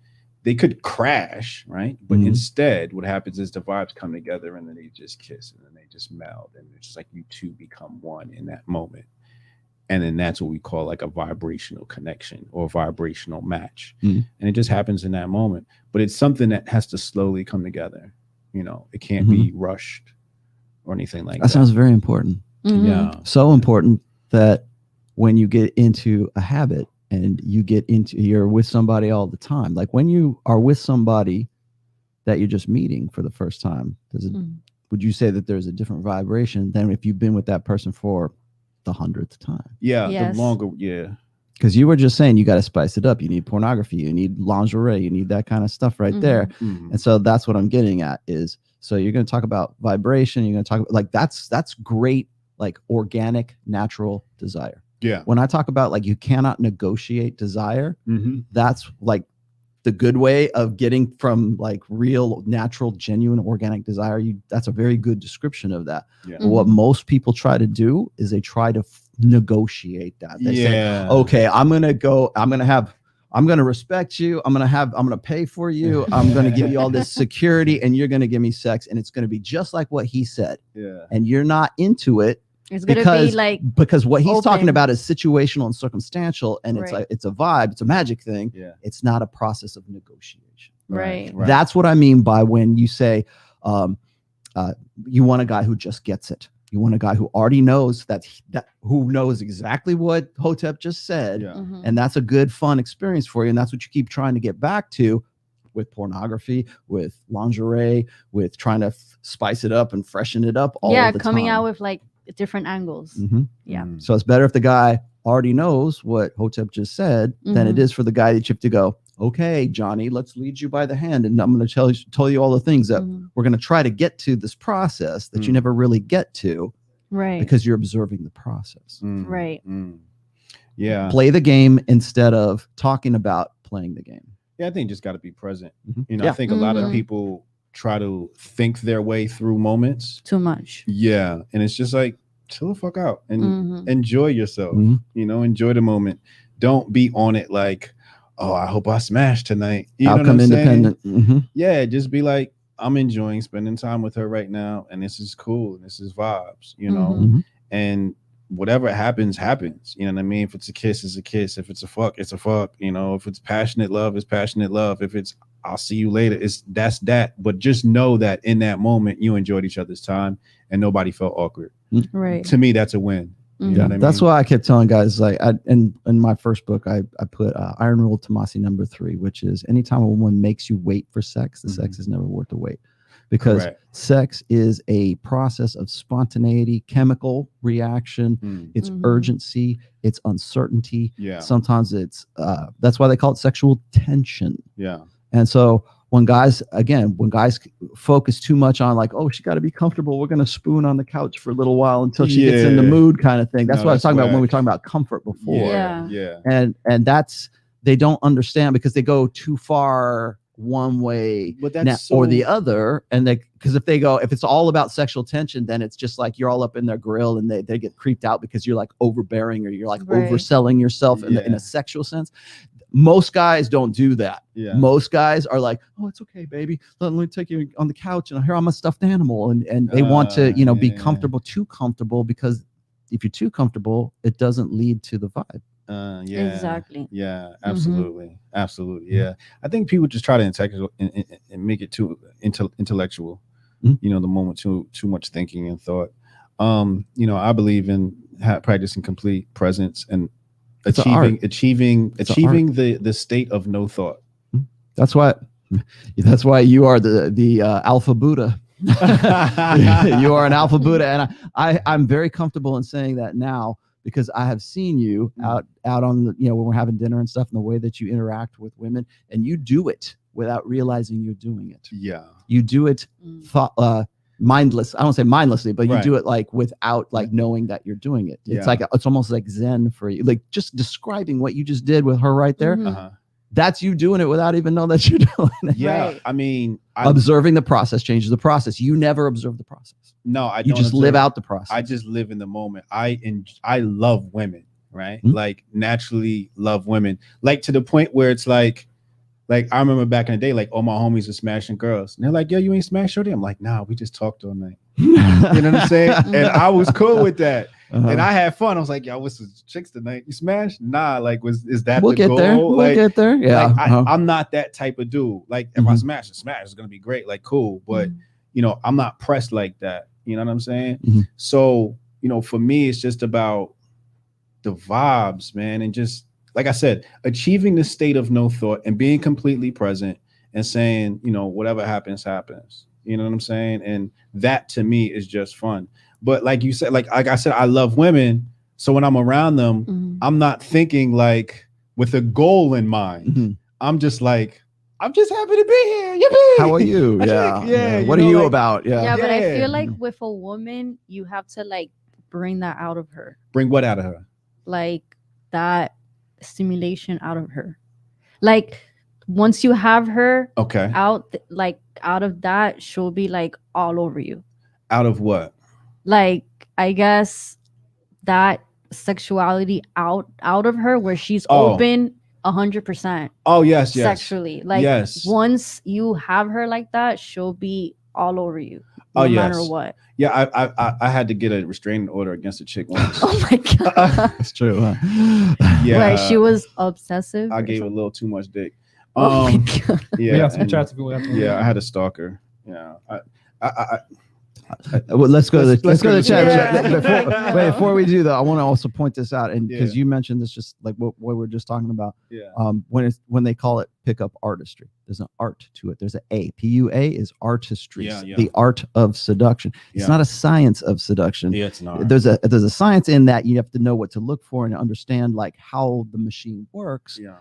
they could crash, right? But
Mhm.
instead, what happens is the vibes come together and then they just kiss and then they just meld. And it's just like you two become one in that moment. And then that's what we call like a vibrational connection or vibrational match.
Mhm.
And it just happens in that moment. But it's something that has to slowly come together. It can't be rushed or anything like that.
That sounds very important.
Mhm.
Yeah.
So important that when you get into a habit and you're with somebody all the time, like when you are with somebody that you're just meeting for the first time, would you say that there's a different vibration than if you've been with that person for the 100th time?
Yeah.
Yes.
The longer. Yeah.
Because you were just saying you got to spice it up. You need pornography, you need lingerie, you need that kind of stuff right there.
Mhm.
And so that's what I'm getting at is, so you're going to talk about vibration. You're going to talk about like, that's great, like organic, natural desire.
Yeah.
When I talk about like, you cannot negotiate desire,
Mm-hmm.
that's like the good way of getting from like real, natural, genuine, organic desire. That's a very good description of that.
Yeah.
But what most people try to do is they try to negotiate that. They say, okay, I'm going to respect you. I'm going to pay for you. I'm going to give you all this security and you're going to give me sex. And it's going to be just like what he said.
Yeah.
And you're not into it.
It's going to be like,
because what he's
open.
talking about is situational and circumstantial. And
Right.
it's a vibe. It's a magic thing.
Yeah.
It's not a process of negotiation.
right.
That's what I mean by when you say, you want a guy who just gets it. You want a guy who already knows who knows exactly what Hotep just said.
Yeah.
Mhm.
And that's a good, fun experience for you. And that's what you keep trying to get back to with pornography, with lingerie, with trying to spice it up and freshen it up all the
coming
time.
out with like different angles.
Mhm.
Yeah.
Mm.
So it's better if the guy already knows what Hotep just said than it
Mhm.
is for the guy that you have to go, okay, Johnny, let's lead you by the hand. And I'm going to tell you all the things that
Mhm.
we're going to try to get to this process that you never really get to
Right.
because you're observing the process.
Mm.
Right.
Mm. Yeah.
Play the game instead of talking about playing the game.
Yeah. I think just got to be present.
Mhm.
I think a lot of
Mhm.
people try to think their way through moments.
Too much.
Yeah. And it's just like, chill the fuck out and
Mhm.
enjoy yourself.
Mhm.
Enjoy the moment. Don't be on it like, oh, I hope I smash tonight. You know what
Outcome
I'm saying?
independent. Mhm.
Yeah, just be like, I'm enjoying spending time with her right now, and this is cool, and this is vibes,
Mhm.
and whatever happens, happens. You know what I mean? If it's a kiss, it's a kiss. If it's a fuck, it's a fuck. If it's passionate love, it's passionate love. If it's I'll see you later, that's that. But just know that in that moment, you enjoyed each other's time, and nobody felt awkward.
Right.
To me, that's a win. You know what I mean?
That's why I kept telling guys, like, in my first book, I put Iron Rule Tomasi #3, which is anytime a woman makes you wait for sex, the sex is never worth the wait. Because sex is a process of spontaneity, chemical reaction, it's urgency, it's uncertainty.
Yeah.
Sometimes it's that's why they call it sexual tension.
Yeah.
And so when guys focus too much on like, oh, she got to be comfortable, we're going to spoon on the couch for a little while until she gets in the mood kind of thing. That's what I was talking about when we were talking about comfort before.
Yeah.
And that's, they don't understand because they go too far one way or the other. And because if it's all about sexual tension, then it's just like you're all up in their grill and they get creeped out because you're like overbearing or you're like overselling yourself in a sexual sense. Most guys don't do that. Yeah. Most guys are like, oh, it's okay, baby. Let me take you on the couch and here I'm a stuffed animal. And they want to, be comfortable, too comfortable, because if you're too comfortable, it doesn't lead to the vibe.
Exactly.
Yeah, absolutely. Absolutely. Yeah. I think people just try to and make it too intellectual, the moment too much thinking and thought. I believe in practicing complete presence and achieving the state of no thought.
That's why you are the alpha Buddha. You are an alpha Buddha, and I'm very comfortable in saying that now because I have seen you out on the, when we're having dinner and stuff, and the way that you interact with women, and you do it without realizing you're doing it.
Yeah,
you do it mindless. I don't say mindlessly, but you do it like without like knowing that you're doing it. It's like it's almost like Zen for you. Like just describing what you just did with her right there. That's you doing it without even knowing that you're doing it.
Yeah, right. I mean,
observing the process changes the process. You never observe the process.
No, I don't.
You just live out the process.
I just live in the moment. I love women, right? Like naturally love women, like to the point where it's like I remember back in the day, like all my homies were smashing girls. And they're like, yo, you ain't smashed shorty? I'm like, nah, we just talked all night. You know what I'm saying? And I was cool with that. And I had fun. I was like, yo, what's the chicks tonight? You smashed? Nah, like, is that the goal?
We'll get there. Yeah.
Like, I'm not that type of dude. Like, if I smash, it's going to be great. Like, cool. But, I'm not pressed like that. You know what I'm saying? So, for me, it's just about the vibes, man. And just, like I said, achieving the state of no thought and being completely present and saying, whatever happens, happens. You know what I'm saying? And that to me is just fun. But like you said, like I said, I love women. So when I'm around them, I'm not thinking like with a goal in mind. I'm just like, I'm just happy to be here. Yippee!
How are you? Yeah. What are you about?
Yeah, but I feel like with a woman, you have to like bring that out of her.
Bring what out of her?
Like that stimulation out of her. Like once you have her out of that, she'll be like all over you.
Out of what?
Like I guess that sexuality out of her where she's open 100%.
Oh yes,
sexually. Like once you have her like that, she'll be all over you. No matter what.
Yeah, I had to get a restraining order against a chick once.
Oh my god.
That's true, huh?
Yeah.
Right, she was obsessive.
I gave a little too much dick.
Oh my god.
Yeah. I had a stalker. Yeah.
Well, let's go to the chat. Before we do that, I want to also point this out, and because you mentioned this, just like what we were just talking about.
Yeah.
When they call it pickup artistry, there's an art to it. There's a PUA is artistry, the art of seduction. It's not a science of seduction.
Yeah, it's not.
There's a science in that. You have to know what to look for and understand like how the machine works.
Yeah.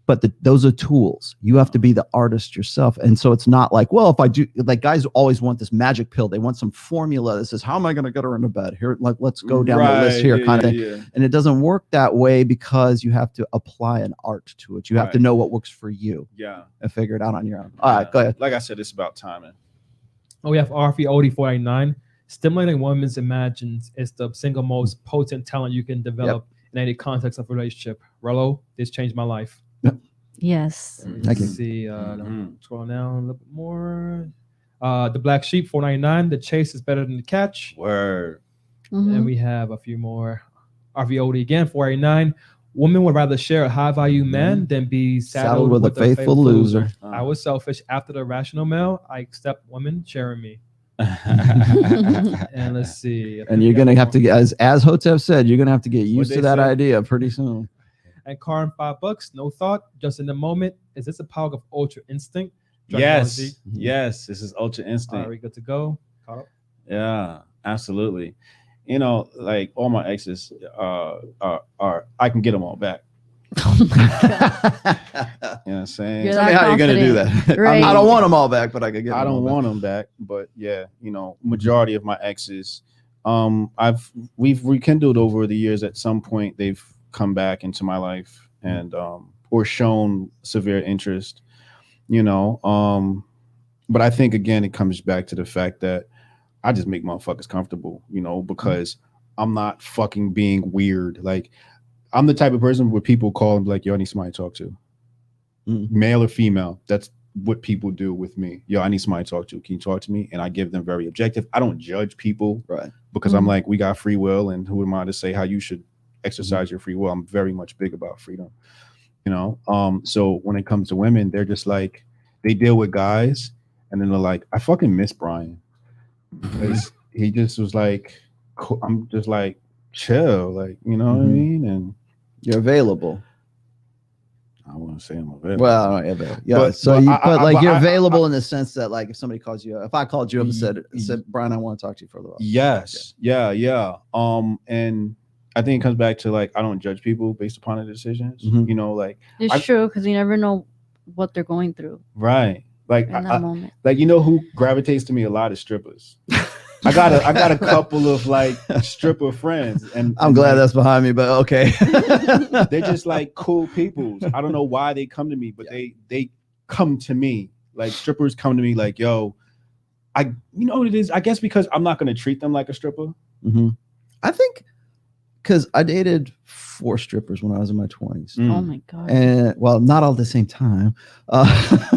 But those are tools. You have to be the artist yourself. And so it's not like, well, if I do, like guys always want this magic pill. They want some formula that says, how am I going to get her into bed? Here, like, let's go down the list here kind of thing. Yeah. And it doesn't work that way because you have to apply an art to it. You have to know what works for you.
Yeah.
And figure it out on your own. All right, go ahead.
Like I said, it's about timing.
Oh, we have RFEOD 489. Stimulating women's imagines is the single most potent talent you can develop in any context of a relationship. Rello, this changed my life.
Yes.
Let's see. Scroll down a little bit more. The Black Sheep 499. The chase is better than the catch.
Word.
And we have a few more. RVOD again 489. Women would rather share a high value man than be saddled with a faithful loser. I was selfish. After the rational male, I accept women sharing me. And let's see. I think
And
we
you're
got
gonna
one
have
more.
to get, as Hotep said, you're gonna have to get used
they
to that
say?
idea pretty soon.
And Karin, $5, no thought, just in the moment. Is this a power of ultra instinct?
Yes,
Dragon Ball Z?
yes, this is ultra
All right,
instinct.
we good to go. Caught up.
Yeah, absolutely. You know, like all my exes are I can get them all back.
Oh my God.
You know what I'm saying?
You're
Tell me
that
how you're gonna do
confident.
that.
Right.
I don't want them all back, but I can get.
I
them all
don't
back.
want them back, but yeah, you know, majority of my exes, we've rekindled over the years. At some point, they've come back into my life and or shown severe interest, you know. But I think again, it comes back to the fact that I just make motherfuckers comfortable, you know, because I'm not fucking being weird. Like I'm the type of person where people call and be like, yo, I need somebody to talk to. Male or female, that's what people do with me. Yo, I need somebody to talk to. Can you talk to me? And I give them very objective. I don't judge people,
Right?
because I'm like, we got free will, and who am I to say how you should exercise your free will? I'm very much big about freedom, you know. So when it comes to women, they're just like, they deal with guys, and then they're like, I fucking miss Brian. Because he just was like, I'm just like, chill, like, you know what I mean? And
You're available.
I want to say I'm available.
Well, available. Yeah.
But-
so
but
you,
I-
but
I-
like
but
you're
I-
available in the sense that, like, if somebody calls you, if I called you up and
Ye-
said, Brian, I want to talk to you for a little while.
Yes. Yeah. And I think it comes back to like, I don't judge people based upon their decisions.
Mhm.
You know, like,
It's true because you never know what they're going through
right. Like,
in that moment.
like, you know who gravitates to me a lot is strippers. I got a couple of like stripper friends, and
I'm glad
like,
that's behind me, but okay.
they're just like cool people. I don't know why they come to me, but they come to me. Like strippers come to me like, yo, you know what it is? I guess because I'm not gonna treat them like a stripper.
Mm-hmm. I think because I dated 4 strippers when I was in my 20s.
Oh my God.
And well, not all at the same time.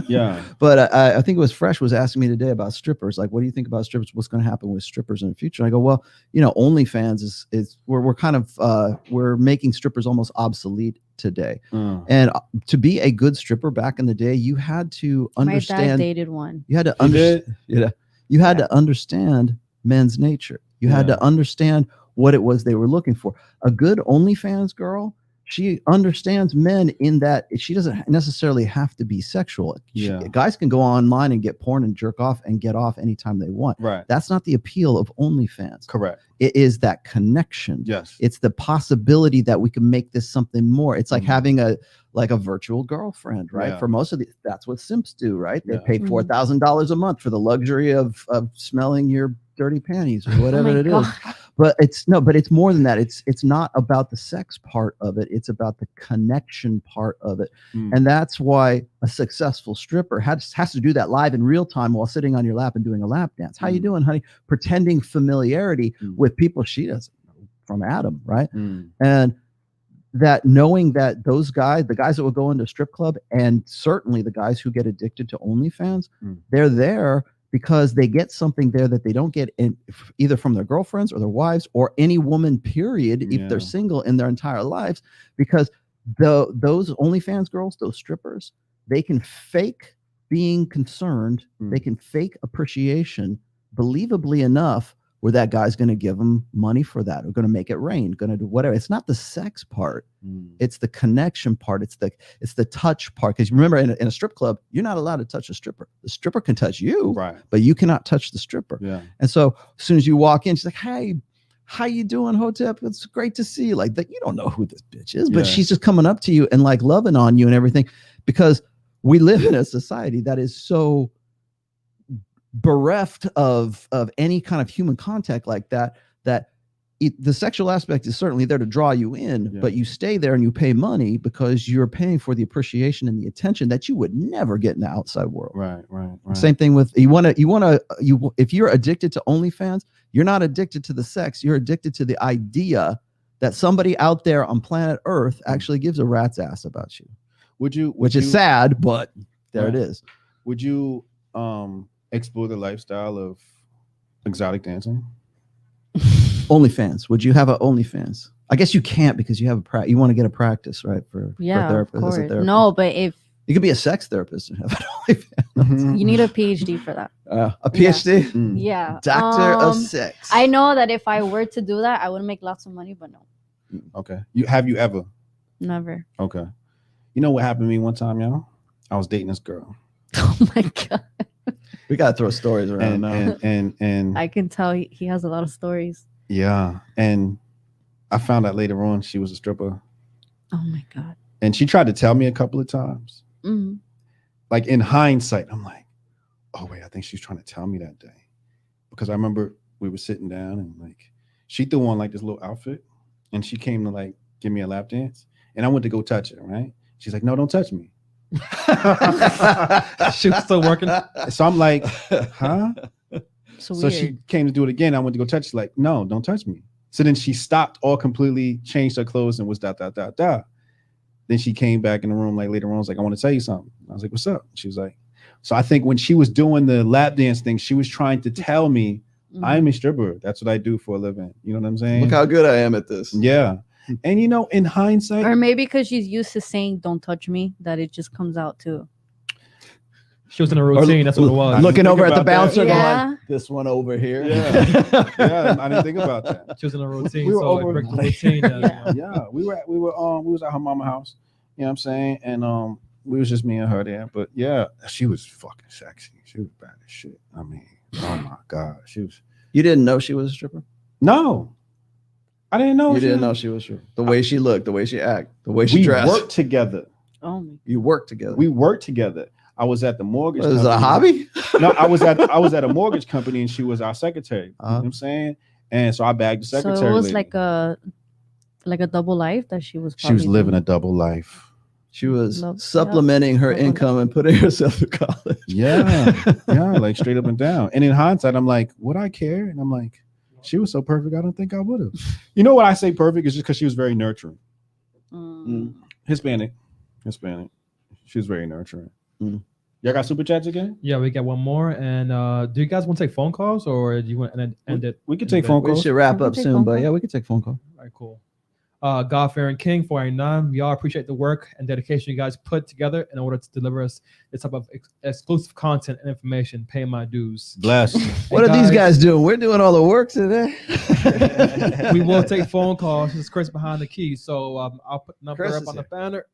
Yeah.
But I think it was Fresh was asking me today about strippers. Like, what do you think about strippers? What's going to happen with strippers in the future? And I go, well, you know, OnlyFans is we're kind of we're making strippers almost obsolete today. And to be a good stripper back in the day, you had to understand.
My dad dated one.
You had to understand. Yeah. You had to understand men's nature. You had to understand what it was they were looking for. A good OnlyFans girl, she understands men in that she doesn't necessarily have to be sexual. Guys can go online and get porn and jerk off and get off anytime they want.
Right.
That's not the appeal of OnlyFans.
Correct.
It is that connection.
Yes.
It's the possibility that we can make this something more. It's like having a virtual girlfriend, right?
Yeah.
For most of that's what simps do, right? They
Yeah.
pay $4,000 a month for the luxury of smelling your dirty panties or whatever it is. But it's more than that. It's not about the sex part of it. It's about the connection part of it. And that's why a successful stripper has to do that live in real time while sitting on your lap and doing a lap dance. How you doing, honey? Pretending familiarity with people she doesn't know from Adam, right? And that knowing that those guys, the guys that will go into a strip club, and certainly the guys who get addicted to OnlyFans, they're there because they get something there that they don't get in either from their girlfriends or their wives or any woman, period, if they're single in their entire lives. Because those OnlyFans girls, those strippers, they can fake being concerned, they can fake appreciation, believably enough, where that guy's going to give them money for that, or going to make it rain, going to do whatever. It's not the sex part. It's the connection part. It's the touch part. Because remember, in a strip club, you're not allowed to touch a stripper. The stripper can touch you,
Right.
but you cannot touch the stripper.
Yeah.
And so as soon as you walk in, she's like, hey, how you doing, Hotep? It's great to see you. Like that, you don't know who this bitch is, but she's just coming up to you and like loving on you and everything, because we live in a society that is so bereft of any kind of human contact like that the sexual aspect is certainly there to draw you in, but you stay there and you pay money because you're paying for the appreciation and the attention that you would never get in the outside world.
Right.
Same thing with if you're addicted to OnlyFans, you're not addicted to the sex, you're addicted to the idea that somebody out there on planet Earth actually gives a rat's ass about you. Which is sad, but there it is.
Would you explore the lifestyle of exotic dancing?
OnlyFans. Would you have an OnlyFans? I guess you can't because you have you want to get a practice, right? For
Yeah,
therapist,
of course.
as a therapist.
No, but if
You could be a sex therapist and have an OnlyFans.
You need a PhD for that.
A PhD,
Mm.
Yeah.
doctor of sex.
I know that if I were to do that, I would make lots of money, but no,
Okay. Have you ever?
never.
Okay. You know what happened to me one time, y'all? I was dating this girl.
Oh my God.
We gotta throw stories around now.
And
I can tell he has a lot of stories.
yeah. And I found out later on she was a stripper.
Oh my God.
And she tried to tell me a couple of times.
Mm-hmm.
Like in hindsight, I'm like, oh wait, I think she's trying to tell me that day. Because I remember we were sitting down and like she threw on like this little outfit and she came to like give me a lap dance. And I went to go touch her, right? She's like, no, don't touch me.
She was still working.
So I'm like, huh?
So
So
weird.
she came to do it again. I went to go touch. She's like, no, don't touch me. So then she stopped all completely, changed her clothes, and was da. Then she came back in the room like later on. I was like, I want to tell you something. I was like, what's up? She was like, so I think when she was doing the lap dance thing, she was trying to tell me
Mhm.
I'm a stripper. That's what I do for a living. You know what I'm saying?
Look how good I am at this.
Yeah. And you know, in hindsight,
Or maybe because she's used to saying "Don't touch me," that it just comes out too.
She was in a routine. That's what it was.
Looking
Think
over at the
about that.
bouncer,
Yeah.
going, this one over here.
Yeah. yeah, I didn't think about that.
She was in a routine.
We were
So
over-
it broke the routine.
Yeah.
Yeah, we was at her mama house. You know what I'm saying? And we was just me and her there. But yeah, she was fucking sexy. She was bad as shit. I mean, oh my God. She was
You didn't know she was a stripper?
no. I didn't know.
You didn't know she was a stripper. The way she looked, the way she acted, the way she
we
dressed.
worked together.
Oh my.
You worked together.
We worked together. I was at the mortgage.
Was it a
company.
hobby?
No, I was at a mortgage company and she was our secretary. You know what I'm saying? And so I bagged the
So
secretary.
it was
lady.
like a double life that she was.
She was
probably
living
doing.
a double life.
She was
Love-
supplementing her
Love
income and putting herself through college.
Yeah, yeah, like straight up and down. And in hindsight, I'm like, would I care? And I'm like, she was so perfect, I don't think I would have. You know what I say perfect is just because she was very nurturing.
Mm.
Hispanic. She was very nurturing.
Mm.
Y'all got super chats again?
Yeah, we got one more. And do you guys want to take phone calls or do you want to end it?
We could take phone
We
calls.
should wrap
We can
up
take
soon,
phone
but
call.
yeah, we can take phone call.
All right, cool. God-fearing King 489, we all appreciate the work and dedication you guys put together in order to deliver us this type of exclusive content and information. Pay my dues.
Bless.
What are these guys doing? We're doing all the work today.
We will take phone calls. This is Chris behind the keys. So I'll put the number
Chris
up
is
on the
here.
banner.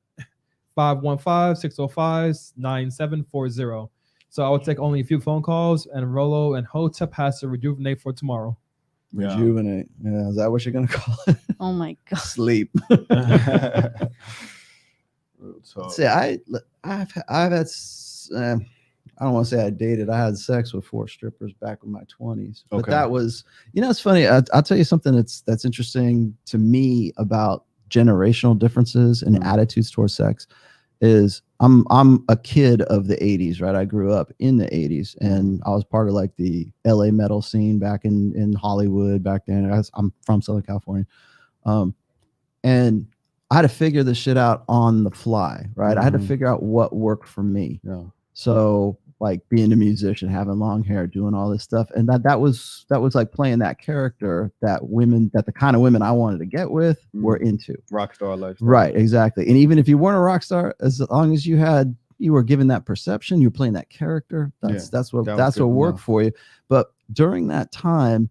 515-605-9740. So I will take only a few phone calls, and Rolo and Hotep has to rejuvenate for tomorrow.
Rejuvenate. Yeah, is that what you're gonna call it?
Oh my God.
Sleep.
Real talk.
See, I've had I don't want to say I dated. I had sex with 4 strippers back in my 20s. But
Okay.
that was, it's funny. I'll tell you something that's interesting to me about generational differences and
Mhm.
attitudes towards sex is I'm a kid of the 80s, right? I grew up in the 80s and I was part of like the LA metal scene back in Hollywood back then. I'm from Southern California. And I had to figure this shit out on the fly, right? I had to
Mhm.
figure out what worked for me.
Yeah.
So like being a musician, having long hair, doing all this stuff. And that was like playing that character that the kind of women I wanted to get with were into.
Rockstar life.
Right, exactly. And even if you weren't a rock star, as long as you were given that perception, you're playing that character. That's what
that was good
worked
enough.
for you. But during that time,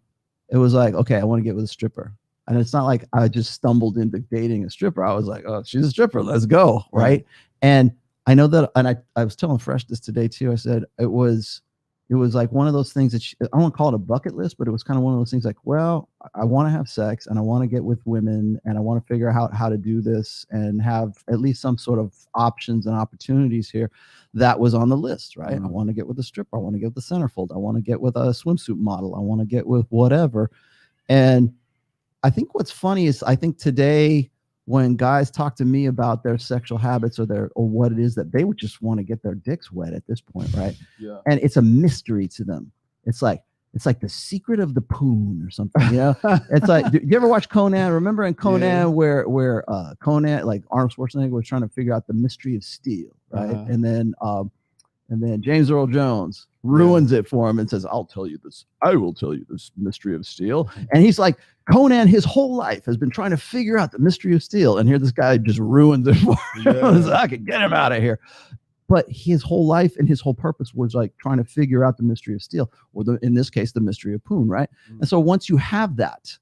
it was like, okay, I want to get with a stripper. And it's not like I just stumbled into dating a stripper. I was like, oh, she's a stripper. Let's go. Right. And I know that, and I was telling Fresh this today too. I said it was like one of those things that I won't call it a bucket list, but it was kind of one of those things like, well, I want to have sex and I want to get with women and I want to figure out how to do this and have at least some sort of options and opportunities here. That was on the list, right?
Mhm.
I want to get with a stripper. I want to get with the centerfold. I want to get with a swimsuit model. I want to get with whatever. And I think what's funny is I think today when guys talk to me about their sexual habits or what it is that they would just want to get their dicks wet at this point, right?
Yeah.
And it's a mystery to them. It's like the secret of the poon or something, you know? It's like, do you ever watch Conan? Remember in Conan
Yeah.
where Conan, like Arnold Schwarzenegger was trying to figure out the mystery of steel, right?
Uh-huh.
And then James Earl Jones ruins it for him and says, I will tell you this mystery of steel. And he's like, Conan, his whole life has been trying to figure out the mystery of steel. And here this guy just ruins it for him.
Yeah.
So I could get him out of here. but his whole life and his whole purpose was like trying to figure out the mystery of steel, or in this case, the mystery of poon, right? And so once you have that,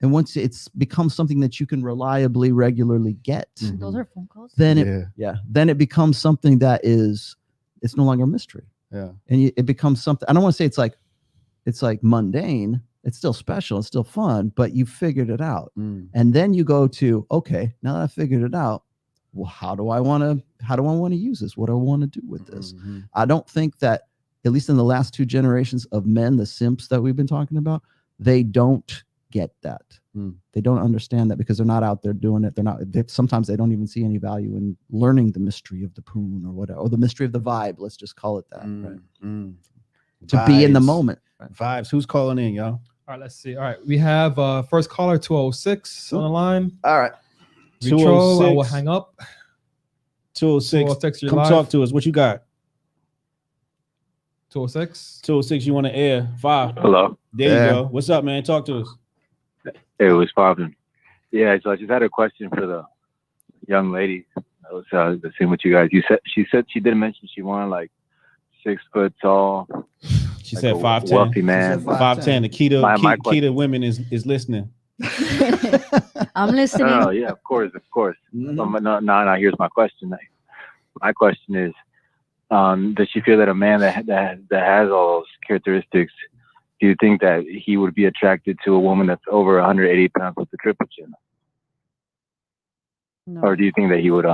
and once it's become something that you can reliably, regularly get,
Those are phone calls.
then then it becomes something that it's no longer a mystery.
Yeah.
And it becomes something. I don't want to say it's like mundane. It's still special. It's still fun, but you figured it out. And then you go to, okay, now that I figured it out, well, how do I want to use this? What do I want to do with this? I don't think that, at least in the last 2 generations of men, the simps that we've been talking about, they don't get that. They don't understand that because they're not out there doing it. Sometimes they don't even see any value in learning the mystery of the poon or whatever, or the mystery of the vibe. Let's just call it that. Right? To be in the moment. Right?
Vibes. Who's calling in, y'all?
All right, let's see. All right, we have first caller 206 on the line.
All right.
Retro, I will hang up.
206.
You're
Come
live.
talk to us. What you got?
206.
206. You on the air? 5.
Hello.
There you go. What's up, man? Talk to us.
It was popping. Yeah, so I just had a question for the young lady. I was seeing what you guys. She said she did mention she wanted like 6 foot tall.
She
like
said
a
5'10".
wealthy man.
5'10". The key to women is listening.
I'm listening.
Oh yeah, of course. No. Here's my question. My question is, does she feel that a man that has all those characteristics, do you think that he would be attracted to a woman that's over 180 pounds with a triple chin?
No,
Or do you think that he would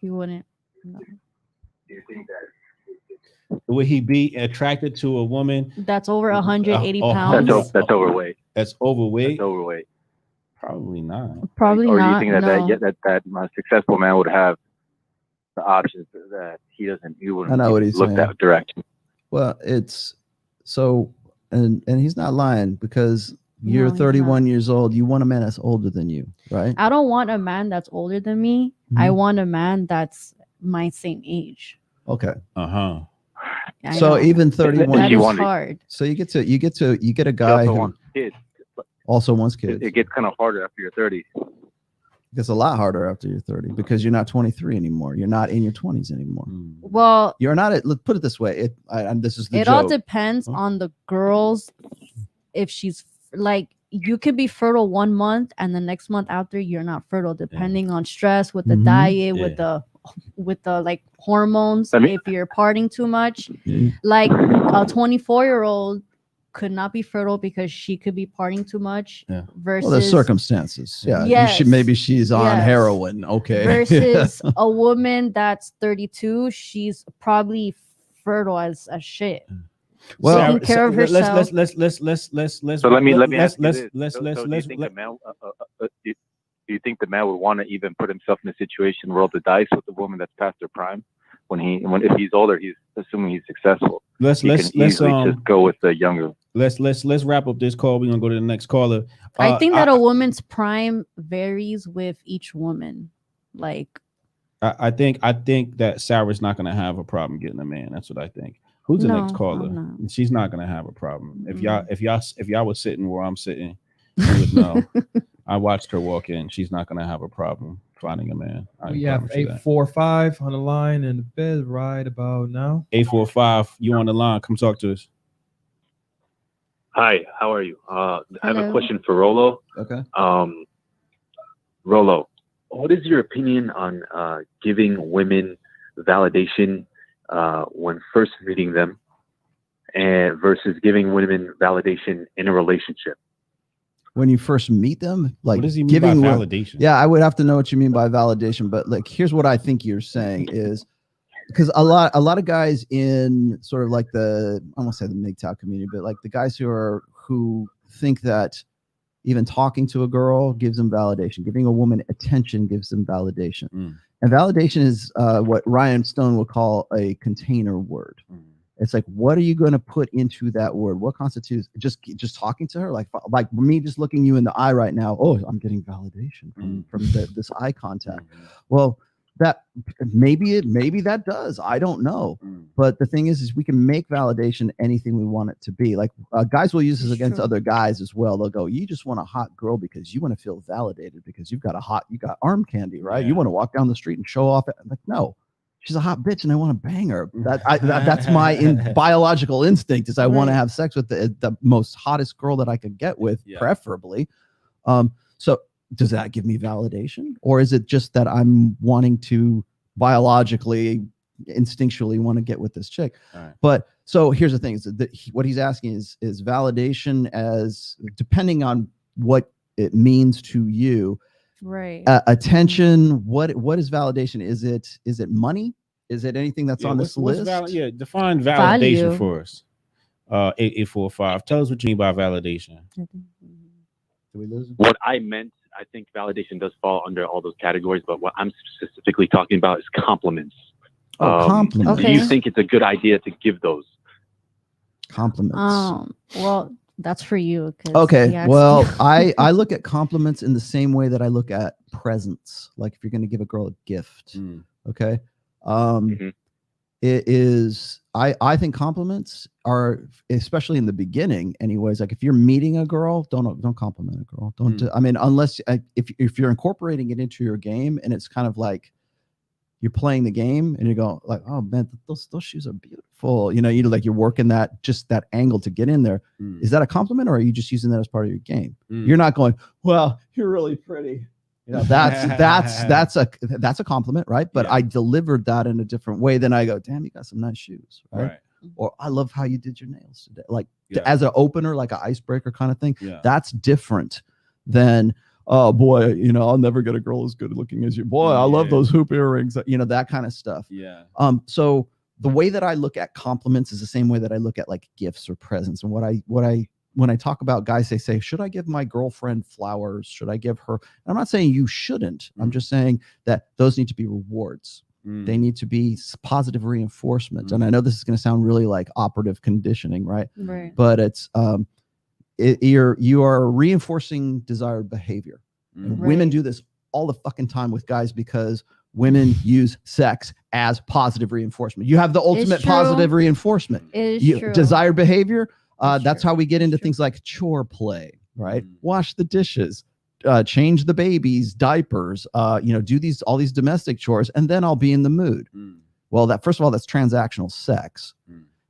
he wouldn't. No.
do you think that
Would he be attracted to a woman
That's over 180
Oh,
pounds.
that's overweight?
that's overweight?
That's overweight.
Probably not.
Probably
Or do you
not.
think that
No.
that a successful man would have the options that he wouldn't
I know what he's
look
saying.
that direction?
Well, it's so, and he's not lying because you're
No, he's
31 years old. You want a man that's older than you, right?
I don't want a man that's older than me. I want a man that's my same age.
Okay.
Uh-huh.
I
So
know.
even 31
that
you
is
want-
hard.
So you get a
He
guy
also
who
wants kids.
also wants kids.
It gets kind of harder after you're 30.
It gets a lot harder after you're 30 because you're not 23 anymore. You're not in your 20s anymore.
Well,
You're not at, let's put it this way. This is the
it
joke.
all depends on the girls. If she's like, you could be fertile 1 month and the next month after you're not fertile, depending on stress with the
Mhm.
diet,
Yeah.
with the like hormones.
I mean-
If you're partying too much,
Mhm.
like a 24-year-old could not be fertile because she could be partying too much.
Yeah.
Versus
Well, there's circumstances. Yeah.
Yes.
Maybe she's on
Yes.
heroin. Okay.
versus a woman that's 32, she's probably fertile as shit.
Well,
taking care of herself.
Let's
So let me ask you
let's
this.
let's
So
let's
do you
let's
think the man, do you think the man would want to even put himself in a situation, roll the dice with a woman that's past her prime? If he's older, he's assuming he's successful.
let's
He can easily just go with the younger.
let's wrap up this call. We're gonna go to the next caller.
I think that a woman's prime varies with each woman. Like,
I think that Sarah's not gonna have a problem getting a man. That's what I think. Who's the next
No,
caller?
I'm not.
She's not gonna have a problem. If
Mm.
y'all was sitting where I'm sitting, you would know. I watched her walk in. She's not gonna have a problem finding a man.
We have 845 on the line in the bed right about now.
845. You on the line? Come talk to us.
Hi, how are you? I have
Hello.
a question for Rolo.
Okay.
Rolo, what is your opinion on giving women validation when first meeting them, and versus giving women validation in a relationship?
When you first meet them, like
What does he mean
giving
by
wo-
validation?
Yeah, I would have to know what you mean by validation, but like here's what I think you're saying is because a lot of guys in sort of like I won't say the MGTOW community, but like the guys who think that even talking to a girl gives them validation, giving a woman attention gives them validation. And validation is what Ryan Stone would call a container word. It's like, what are you going to put into that word? What constitutes just talking to her? Like me just looking you in the eye right now. Oh, I'm getting validation from this eye contact. Well, that maybe that does. I don't know. But the thing is we can make validation anything we want it to be. Like guys will use this against other guys as well. They'll go, you just want a hot girl because you want to feel validated because you got arm candy, right?
Yeah.
You want to walk down the street and show off. I'm like, no. she's a hot bitch and I want to bang her. That's my biological instinct is I want to have sex with the most hottest girl that I could get with, preferably. So does that give me validation, or is it just that I'm wanting to biologically, instinctually want to get with this chick?
Right.
But so here's the thing: is that what he's asking is validation as depending on what it means to you.
Right.
Attention. What is validation? Is it money? Is it anything that's on this list?
Define validation
Value.
for us. 8845. Tell us what you mean by validation.
Did we lose him?
What I meant, I think validation does fall under all those categories, but what I'm specifically talking about is compliments.
Compliments.
Do you think it's a good idea to give those?
Compliments.
Well, that's for you.
Okay. Well, I look at compliments in the same way that I look at presents. Like if you're going to give a girl a gift. Okay. It is, I think compliments are, especially in the beginning anyways, like if you're meeting a girl, don't compliment a girl. I mean, unless if you're incorporating it into your game and it's kind of like you're playing the game and you go like, oh man, those shoes are beautiful. You're working that angle to get in there. Is that a compliment, or are you just using that as part of your game? You're not going, well, you're really pretty. That's a compliment, right? But I delivered that in a different way. Then I go, damn, you got some nice shoes, right? Or I love how you did your nails today. Like as an opener, like an icebreaker kind of thing. That's different than, oh boy, I'll never get a girl as good looking as you. Boy, I love those hoop earrings. That kind of stuff. So the way that I look at compliments is the same way that I look at like gifts or presents. And when I talk about guys, they say, should I give my girlfriend flowers? Should I give her? I'm not saying you shouldn't. I'm just saying that those need to be rewards. They need to be positive reinforcement. And I know this is going to sound really like operative conditioning, right?
Right.
But it's you are reinforcing desired behavior. And women do this all the fucking time with guys because women use sex as positive reinforcement. You have the ultimate positive reinforcement.
It is true.
Desired behavior. That's how we get into things like chore play, right? Wash the dishes, change the baby's diapers, do all these domestic chores, and then I'll be in the mood. Well, first of all, that's transactional sex.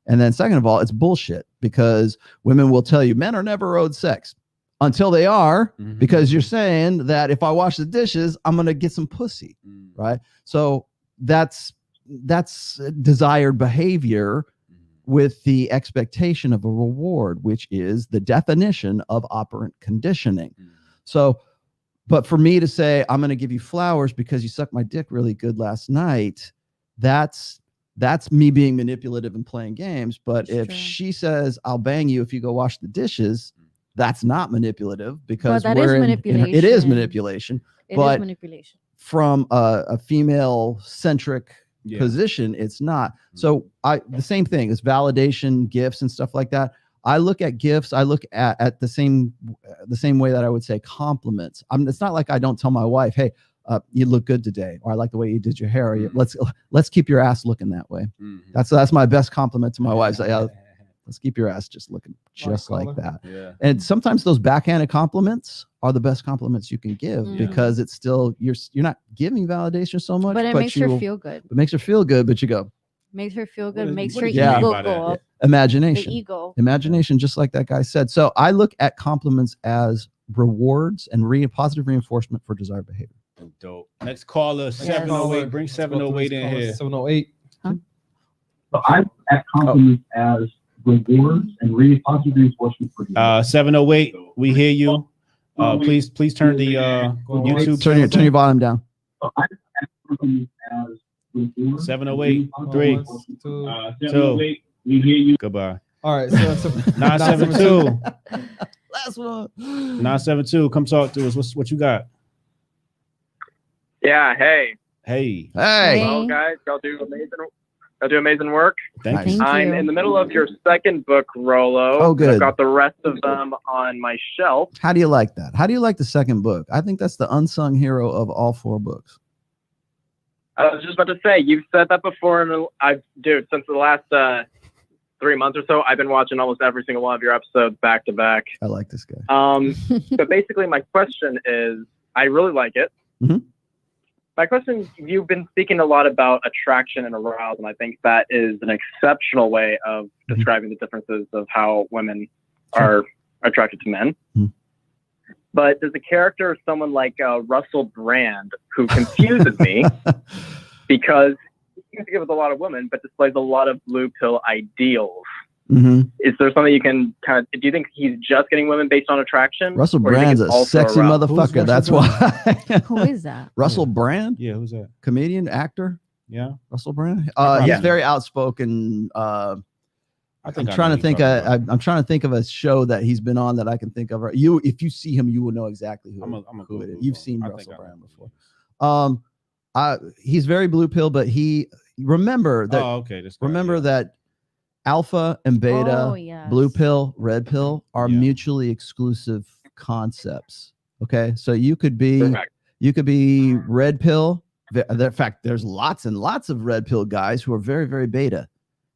And then second of all, it's bullshit because women will tell you men are never owed sex until they are, because you're saying that if I wash the dishes, I'm going to get some pussy, right? So that's desired behavior with the expectation of a reward, which is the definition of operant conditioning. So, but for me to say, I'm going to give you flowers because you sucked my dick really good last night, that's me being manipulative and playing games. But if she says, I'll bang you if you go wash the dishes, that's not manipulative because
it is manipulation.
It is manipulation.
It is manipulation.
From a female-centric position, it's not. So the same thing is validation, gifts, and stuff like that. I look at gifts. I look at the same way that I would say compliments. It's not like I don't tell my wife, hey, you look good today, or I like the way you did your hair. Or let's keep your ass looking that way. That's my best compliment to my wife. Let's keep your ass just looking just like that. And sometimes those backhanded compliments are the best compliments you can give because it's still you're not giving validation so much,
but it makes her feel good.
It makes her feel good, but you go.
Makes her feel good. Makes her
ego
go up.
Imagination.
The ego.
Imagination, just like that guy said. So I look at compliments as rewards and positive reinforcement for desired behavior.
Dope. Next caller, 708. Bring 708 in here.
708.
So I look at compliments as rewards and really positive reinforcement for
708. We hear you. Please turn the YouTube.
Turn your volume down.
So I look at compliments as
708 3 2.
We hear you.
Goodbye.
All right. So
972.
Last one.
972. Come talk to us. What you got?
Yeah. Hey.
Hey.
Well, guys, y'all do amazing work.
Thank you.
I'm in the middle of your second book, Rolo.
Oh, good.
I've got the rest of them on my shelf.
How do you like that? How do you like the second book? I think that's the unsung hero of all 4 books.
I was just about to say, you've said that before, and since the last 3 months or so, I've been watching almost every single one of your episodes back to back.
I like this guy.
But basically, my question is, I really like it. My question, you've been speaking a lot about attraction and arousal, and I think that is an exceptional way of describing the differences of how women are attracted to men. But there's a character of someone like Russell Brand who confuses me because he seems to get with a lot of women, but displays a lot of blue pill ideals. Is there something you can kind of, do you think he's just getting women based on attraction?
Russell Brand's a sexy motherfucker. That's why.
Who is that?
Russell Brand?
Yeah, who's that?
Comedian, actor?
Yeah.
Russell Brand?
Yeah.
He's very outspoken. I'm trying to think of a show that he's been on that I can think of. If you see him, you will know exactly who it is. You've seen Russell Brand before. He's very blue pill, but remember that alpha and beta, blue pill, red pill are mutually exclusive concepts. Okay, so you could be red pill. In fact, there's lots and lots of red pill guys who are very, very beta.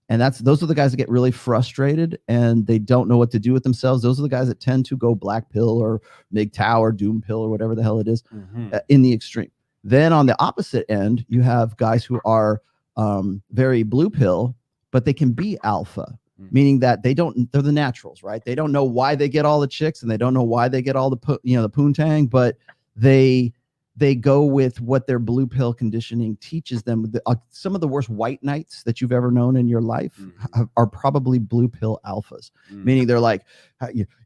And those are the guys that get really frustrated and they don't know what to do with themselves. Those are the guys that tend to go black pill or MGTOW or doom pill or whatever the hell it is in the extreme. Then on the opposite end, you have guys who are very blue pill, but they can be alpha, meaning that they're the naturals, right? They don't know why they get all the chicks and they don't know why they get all the poontang, but they go with what their blue pill conditioning teaches them. Some of the worst white knights that you've ever known in your life are probably blue pill alphas, meaning they're like,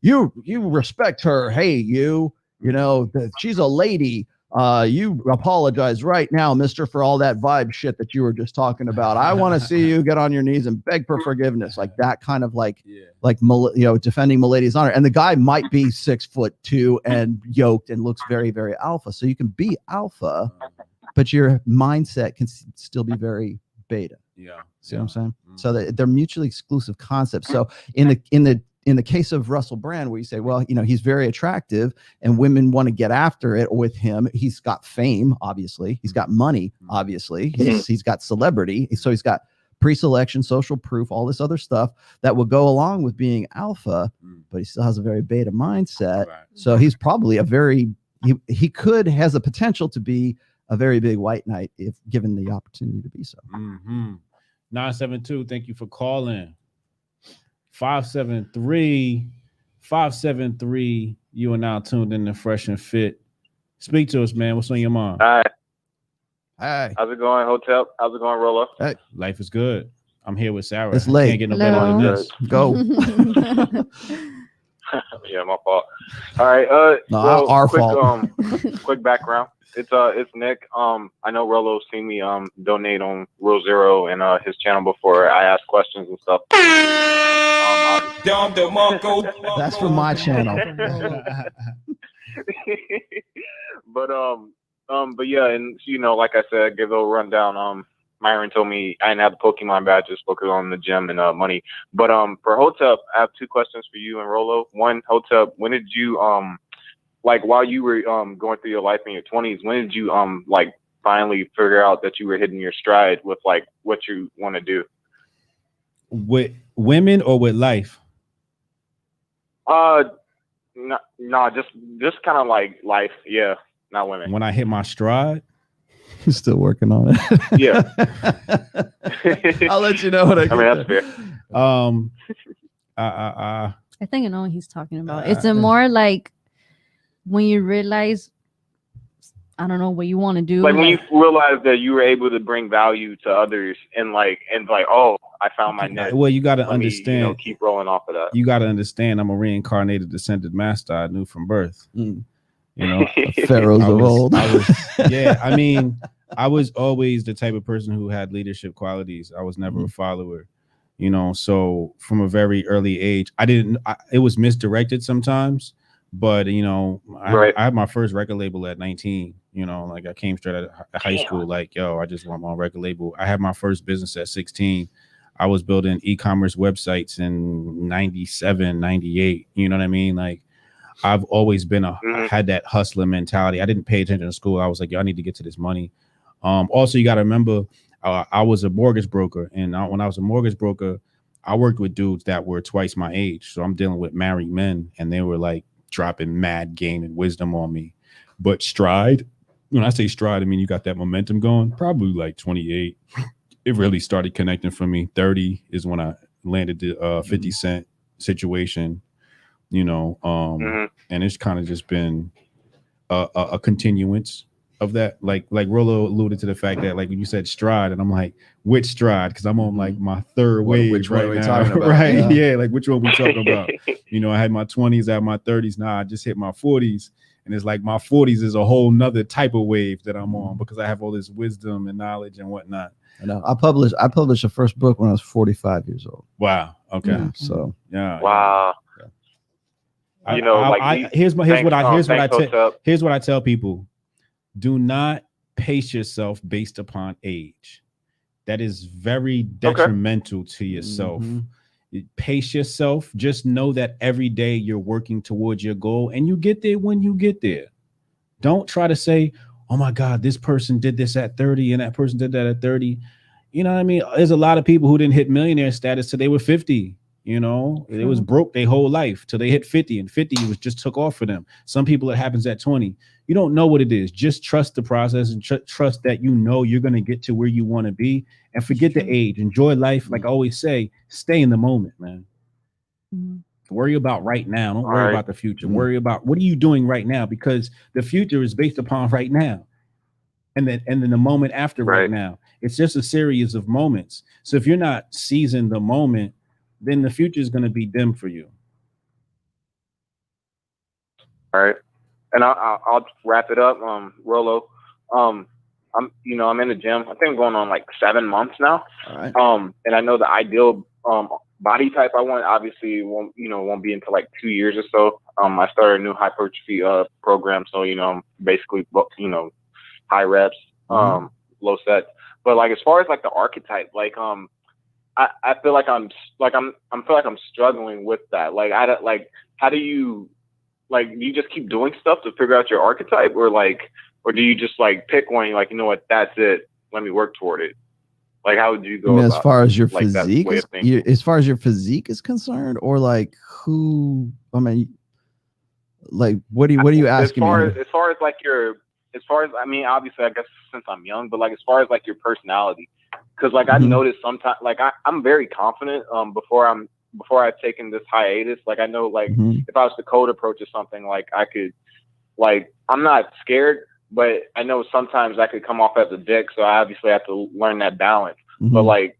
you respect her. Hey, she's a lady. You apologize right now, mister, for all that vibe shit that you were just talking about. I want to see you get on your knees and beg for forgiveness. Like that kind of defending Milady's honor. And the guy might be 6'2" and yoked and looks very, very alpha. So you can be alpha, but your mindset can still be very beta. Yeah. See what I'm saying? So they're mutually exclusive concepts. So in the case of Russell Brand, where you say, well, he's very attractive and women want to get after it with him. He's got fame, obviously. He's got money, obviously. He's got celebrity. So he's got pre-selection, social proof, all this other stuff that will go along with being alpha, but he still has a very beta mindset. Right. So he's probably he has a potential to be a very big white knight if given the opportunity to be so.
972, thank you for calling. 573, you are now tuned in to Fresh and Fit. Speak to us, man. What's on your mind?
Hi.
Hi.
How's it going, Hotel? How's it going, Rolo?
Hey.
Life is good. I'm here with Sarah.
It's late.
Can't get no better than this.
Go.
Yeah, my fault. All right.
Our fault.
Quick background. It's Nick. I know Rolo's seen me donate on Real Zero and his channel before. I ask questions and stuff.
That's from my channel.
But yeah, and like I said, give a little rundown. Myron told me I didn't have the Pokemon badges, focus on the gym and money. But for Hotep, I have two questions for you and Rolo. One, Hotep, when did you while you were going through your life in your 20s, when did you finally figure out that you were hitting your stride with what you want to do?
With women or with life?
No, just kind of like life. Yeah, not women.
When I hit my stride.
He's still working on it.
Yeah.
I'll let you know what I
mean, that's fair.
I think I know what he's talking about. It's more like when you realize, I don't know what you want to do.
Like when you realize that you were able to bring value to others and oh, I found my net.
Well, you got to understand.
Keep rolling off of that.
You got to understand. I'm a reincarnated descended master. I knew from birth.
Pharaohs of old.
I was always the type of person who had leadership qualities. I was never a follower, so from a very early age, it was misdirected sometimes, but I had my first record label at 19. I came straight out of high school, I just want my record label. I had my first business at 16. I was building e-commerce websites in 97, 98. You know what I mean? I've always been had that hustler mentality. I didn't pay attention to school. I was like, I need to get to this money. Also, you got to remember, I was a mortgage broker. And when I was a mortgage broker, I worked with dudes that were twice my age. So I'm dealing with married men and they were dropping mad game and wisdom on me. But stride, when I say stride, I mean you got that momentum going. Probably like 28. It really started connecting for me. 30 is when I landed the 50 Cent situation, you know, and it's kind of just been a continuance of that. Like Rollo alluded to the fact that, like, when you said stride, and I'm like, which stride? Because I'm on like my third wave
which one
right
are we
now.
talking about?
Right? Yeah, like which one we talking about? You know, I had my 20s, I had my 30s. Now I just hit my 40s, and it's like my 40s is a whole nother type of wave that I'm on because I have all this wisdom and knowledge and whatnot.
I know. I published the first book when I was 45 years old.
Wow. Okay.
Yeah, so
yeah.
Wow. You know, like
here's what I tell people. Do not pace yourself based upon age. That is very detrimental to yourself. Pace yourself. Just know that every day you're working towards your goal, and you get there when you get there. Don't try to say, oh my God, this person did this at 30 and that person did that at 30. You know what I mean? There's a lot of people who didn't hit millionaire status till they were 50. You know, it was broke their whole life till they hit 50, and 50 was just took off for them. Some people, it happens at 20. You don't know what it is. Just trust the process and trust that you know you're going to get to where you want to be, and forget the age. Enjoy life. Like I always say, stay in the moment, man. Worry about right now. Don't worry about the future. Worry about what are you doing right now, because the future is based upon right now. And then the moment after right now. It's just a series of moments. So if you're not seizing the moment, then the future is going to be dim for you.
All right. And I'll wrap it up. Rollo, I'm in the gym. I think I'm going on like 7 months now.
All right.
And I know the ideal body type I want obviously won't be until like 2 years or so. I started a new hypertrophy program, so I'm basically high reps, low sets. But like as far as like the archetype, like I feel like I'm struggling with that. Like how do you just keep doing stuff to figure out your archetype, or do you just like pick one, like, you know what, that's it, let me work toward it? Like, how would you go
as far as your
physique
as far as your physique is concerned, or like who? I mean, like what are you asking me?
As far as I mean, obviously, I guess since I'm young, but like as far as like your personality, because like I noticed sometimes, like I'm very confident before I've taken this hiatus. Like I know, like if I was to cold approach or something, like I could, like I'm not scared, but I know sometimes I could come off as a dick, so I obviously have to learn that balance. But like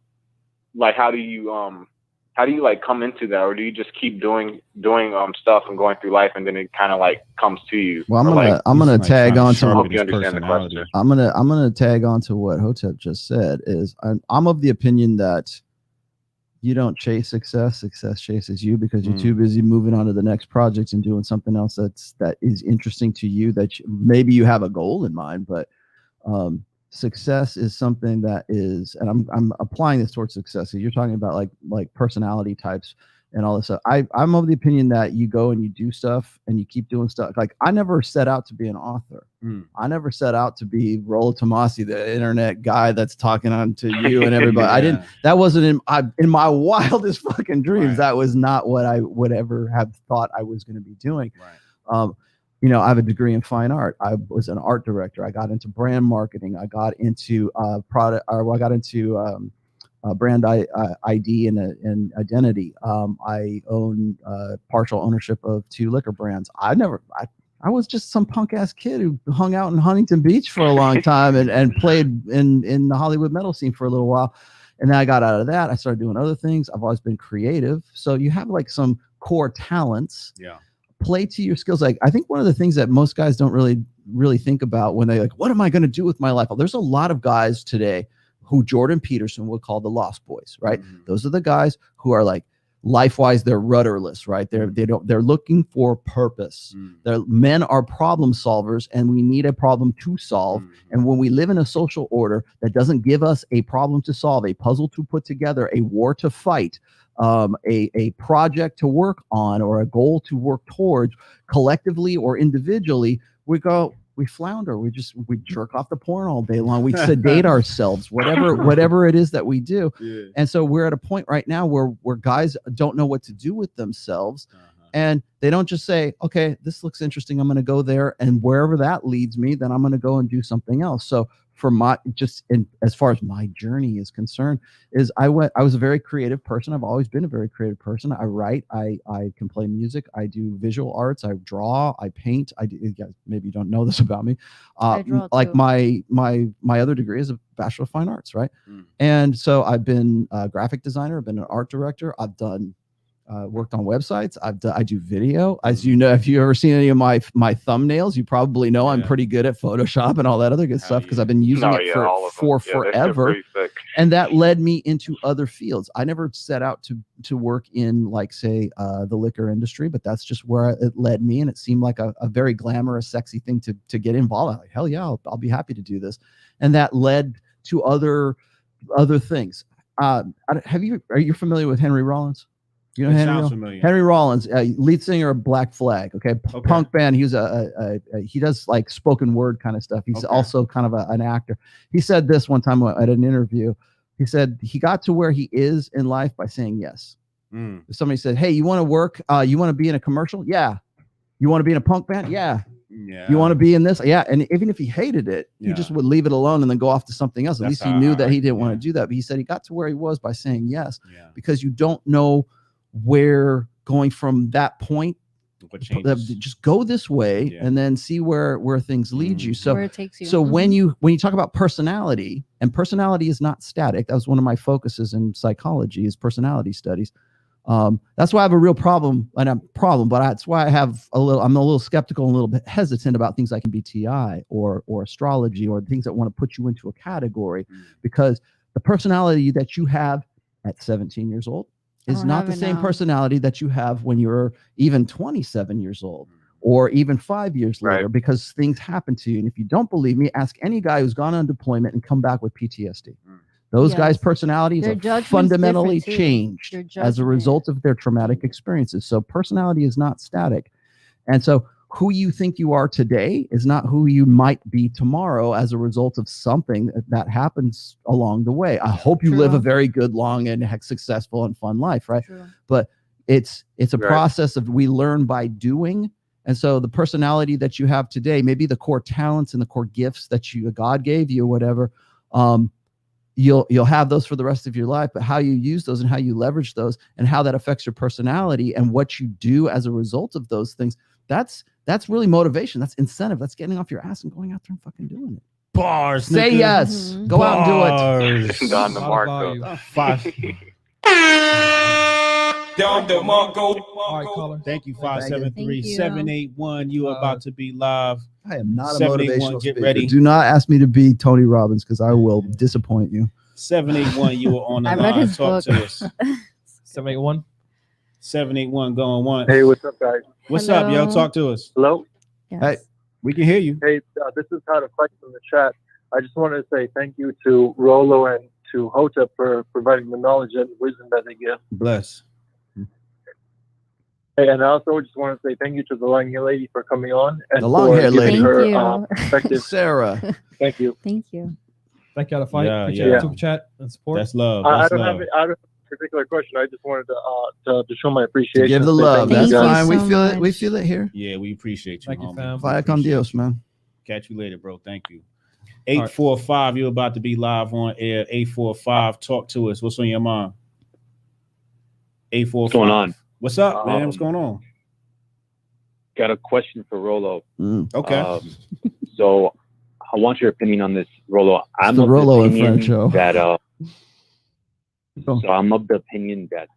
how do you like come into that, or do you just keep doing stuff and going through life, and then it kind of like comes to you?
Well, I'm gonna tag on to.
I hope you understand the question.
I'm gonna tag on to what Hotep just said. Is I'm of the opinion that you don't chase success. Success chases you, because you're too busy moving on to the next project and doing something else that is interesting to you. Maybe you have a goal in mind, but success is something that is, and I'm applying this towards success. So you're talking about like personality types and all this stuff. I'm of the opinion that you go and you do stuff and you keep doing stuff. Like I never set out to be an author. I never set out to be Rollo Tomasi, the internet guy that's talking on to you and everybody. I didn't. That wasn't in my wildest fucking dreams. That was not what I would ever have thought I was going to be doing. I have a degree in fine art. I was an art director. I got into brand marketing. I got into brand ID and identity. I own partial ownership of 2 liquor brands. I was just some punk ass kid who hung out in Huntington Beach for a long time and played in the Hollywood metal scene for a little while. And then I got out of that. I started doing other things. I've always been creative. So you have like some core talents. Yeah. Play to your skills. Like I think one of the things that most guys don't really think about when they like, what am I going to do with my life? Well, there's a lot of guys today who Jordan Peterson would call the lost boys, right? Those are the guys who are like life-wise, they're rudderless, right? They're looking for purpose. Men are problem solvers, and we need a problem to solve. And when we live in a social order that doesn't give us a problem to solve, a puzzle to put together, a war to fight, a project to work on, or a goal to work towards collectively or individually, we flounder. We jerk off the porn all day long. We sedate ourselves, whatever it is that we do. And so we're at a point right now where guys don't know what to do with themselves. And they don't just say, okay, this looks interesting, I'm going to go there, and wherever that leads me, then I'm going to go and do something else. So for as far as my journey is concerned, I was a very creative person. I've always been a very creative person. I write, I can play music, I do visual arts, I draw, I paint. You guys maybe you don't know this about me.
I draw
like
too.
my other degree is a Bachelor of Fine Arts, right? And so I've been a graphic designer, I've been an art director, I've done worked on websites. I do video. As you know, if you've ever seen any of my thumbnails, you probably know I'm pretty good at Photoshop and all that other good stuff because I've been using it for forever. And that led me into other fields. I never set out to work in, like, say, the liquor industry, but that's just where it led me, and it seemed like a very glamorous, sexy thing to get involved. I'm like, hell yeah, I'll be happy to do this, and that led to other things. Are you familiar with Henry Rollins? You know Henry Rollins, lead singer of Black Flag, okay? Punk band. He was he does like spoken word kind of stuff. He's also kind of an actor. He said this one time at an interview. He said he got to where he is in life by saying yes. If somebody said, hey, you want to work? You want to be in a commercial? Yeah. You want to be in a punk band? Yeah. You want to be in this? Yeah. And even if he hated it, he just would leave it alone and then go off to something else. At least he knew that he didn't want to do that. But he said he got to where he was by saying yes, because you don't know where going from that point, just go this way and then see where things lead you. So
where it takes you.
So when you talk about personality, and personality is not static, that was one of my focuses in psychology, is personality studies. That's why I have a real problem, but that's why I'm a little skeptical and a little bit hesitant about things like MBTI or astrology or things that want to put you into a category, because the personality that you have at 17 years old is not the same personality that you have when you're even 27 years old or even 5 years later, because things happen to you. And if you don't believe me, ask any guy who's gone on deployment and come back with PTSD. Those guys' personalities are fundamentally changed as a result of their traumatic experiences. So personality is not static. And so who you think you are today is not who you might be tomorrow as a result of something that happens along the way. I hope you live a very good, long, and successful and fun life, right? But it's a process of we learn by doing. And so the personality that you have today, maybe the core talents and the core gifts that God gave you, whatever, you'll have those for the rest of your life. But how you use those and how you leverage those and how that affects your personality and what you do as a result of those things, that's really motivation. That's incentive. That's getting off your ass and going out there and fucking doing it.
Bars.
Say yes. Go out and do it.
On the mark, though.
All right, caller.
Thank you, 573-781. You are about to be live.
I am not a motivational
Get
speaker.
ready.
Do not ask me to be Tony Robbins, because I will disappoint you.
781, you were on the
I
line.
read his
Talk
book.
to us.
781.
781 going once.
Hey, what's up, guys?
What's up, yo? Talk to us.
Hello?
Yes.
Hey.
We can hear you.
Hey, this is Todd of Flex in the chat. I just wanted to say thank you to Rolo and to Hotep for providing the knowledge and wisdom that they give.
Bless.
Hey, and I also just want to say thank you to the long-haired lady for coming on and
The long-haired
for giving
lady.
her perspective.
Sarah.
Thank you.
Thank you.
Thank you out of fight.
Yeah,
Appreciate
yeah.
Super chat and support.
That's love.
I
That's
don't
love.
have a particular question. I just wanted to show my appreciation.
Give the
Say
love.
thank
That's
you guys.
fine. We
so
feel it. We
much.
feel it here.
Yeah, we appreciate you,
Thank you,
homie.
fam.
Vaya con Dios, man.
Catch you later, bro. Thank you. 845, you're about to be live on air. 845, talk to us. What's on your mind? 845.
What's going on?
What's up, man? What's going on?
Got a question for Rolo.
Okay.
So I want your opinion on this, Rolo. I'm
the
of
Rolo
the
and
opinion
Friend show.
that
Go.
so I'm of the opinion that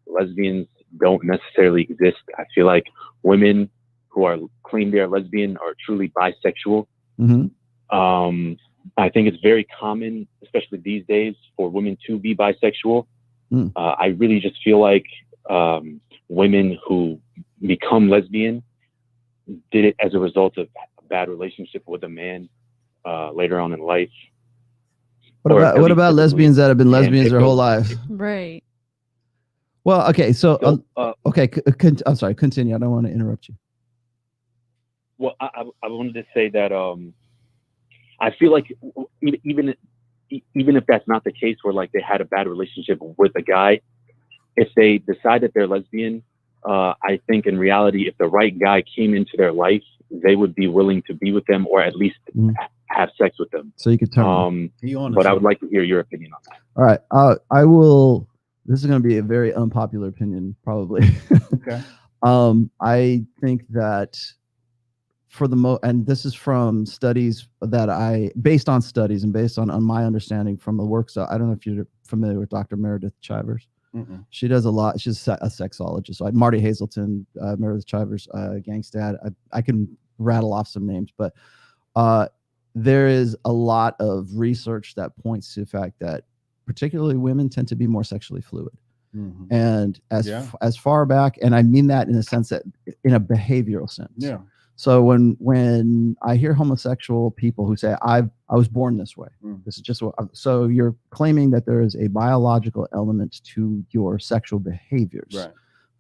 lesbians don't necessarily exist. I feel like women who claim they are lesbian are truly bisexual.
Mm-hmm.
I think it's very common, especially these days, for women to be bisexual. I really just feel like women who become lesbian did it as a result of a bad relationship with a man later on in life.
What about lesbians that have been lesbians their whole life?
Right.
Well, okay, so I'm sorry. Continue. I don't want to interrupt you.
Well, I wanted to say that I feel like even if that's not the case, where like they had a bad relationship with a guy, if they decide that they're lesbian,
I think in reality, if the right guy came into their life, they would be willing to be with them or at least have sex with them.
So you could tell
but I would like to hear your opinion on that.
All right. I will. This is going to be a very unpopular opinion, probably.
Okay.
I think that for the and this is from studies that based on studies and based on my understanding from the work. So I don't know if you're familiar with Dr. Meredith Chivers.
Mm-mm.
She does a lot. She's a sexologist. So Marty Hazelton, Meredith Chivers, Gangstad. I can rattle off some names, but there is a lot of research that points to the fact that particularly women tend to be more sexually fluid.
Mm-hmm.
And as far back, and I mean that in a sense that in a behavioral sense.
Yeah.
So when I hear homosexual people who say I was born this way, this is just what, so you're claiming that there is a biological element to your sexual behaviors.
Right.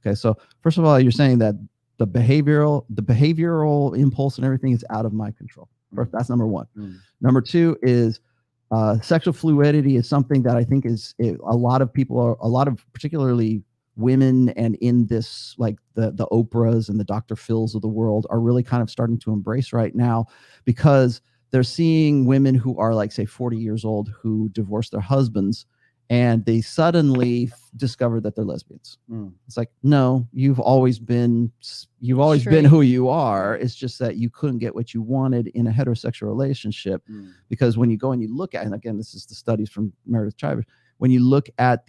Okay. So first of all, you're saying that the behavioral impulse and everything is out of my control. First, that's number one. Number two is sexual fluidity is something that I think is a lot of particularly women and in this, like the Oprahs and the Dr. Phils of the world are really kind of starting to embrace right now, because they're seeing women who are like, say, 40 years old who divorced their husbands and they suddenly discover that they're lesbians. It's like, no, you've always been who you are. It's just that you couldn't get what you wanted in a heterosexual relationship. Because when you go and you look at, and again, this is the studies from Meredith Chivers, when you look at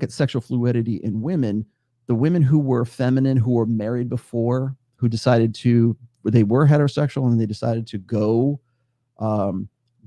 sexual fluidity in women, the women who were feminine, who were married before, who they were heterosexual and they decided to go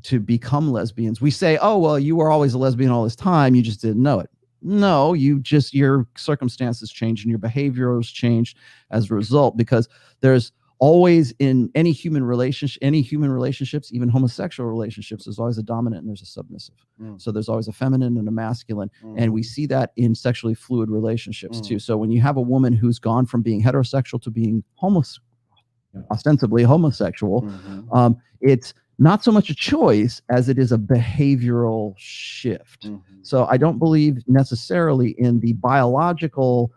to become lesbians. We say, oh, well, you were always a lesbian all this time. You just didn't know it. No, your circumstances changed and your behavior has changed as a result, because there's always in any human relationships, even homosexual relationships, there's always a dominant and there's a submissive. So there's always a feminine and a masculine. And we see that in sexually fluid relationships too. So when you have a woman who's gone from being heterosexual to being ostensibly homosexual, it's not so much a choice as it is a behavioral shift. So I don't believe necessarily in the biological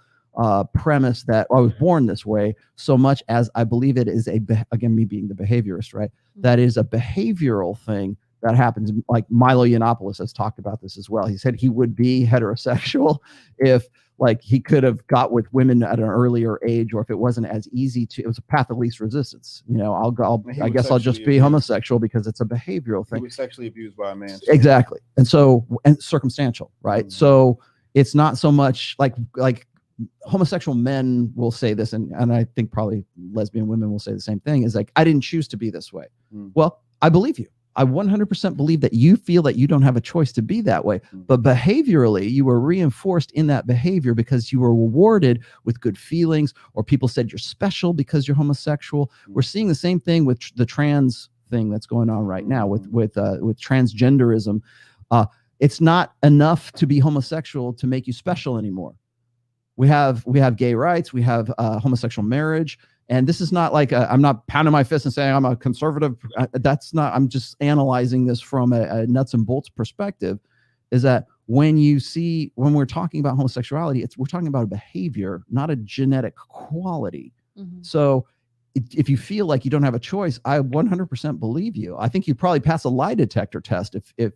premise that I was born this way, so much as I believe it is again, me being the behaviorist, right? That is a behavioral thing that happens. Like Milo Yiannopoulos has talked about this as well. He said he would be heterosexual if like he could have got with women at an earlier age, or if it wasn't as easy to, it was a path of least resistance. You know, I guess I'll just be homosexual because it's a behavioral thing.
He was sexually abused by a man.
Exactly. And circumstantial, right? So it's not so much like homosexual men will say this, and I think probably lesbian women will say the same thing, is like, I didn't choose to be this way. Well, I believe you. I 100% believe that you feel that you don't have a choice to be that way. But behaviorally, you were reinforced in that behavior because you were rewarded with good feelings, or people said you're special because you're homosexual. We're seeing the same thing with the trans thing that's going on right now with transgenderism. It's not enough to be homosexual to make you special anymore. We have gay rights. We have homosexual marriage. And this is not like I'm not pounding my fist and saying I'm a conservative. That's not. I'm just analyzing this from a nuts and bolts perspective. Is that when we're talking about homosexuality, we're talking about a behavior, not a genetic quality. So if you feel like you don't have a choice, I 100% believe you. I think you probably pass a lie detector test if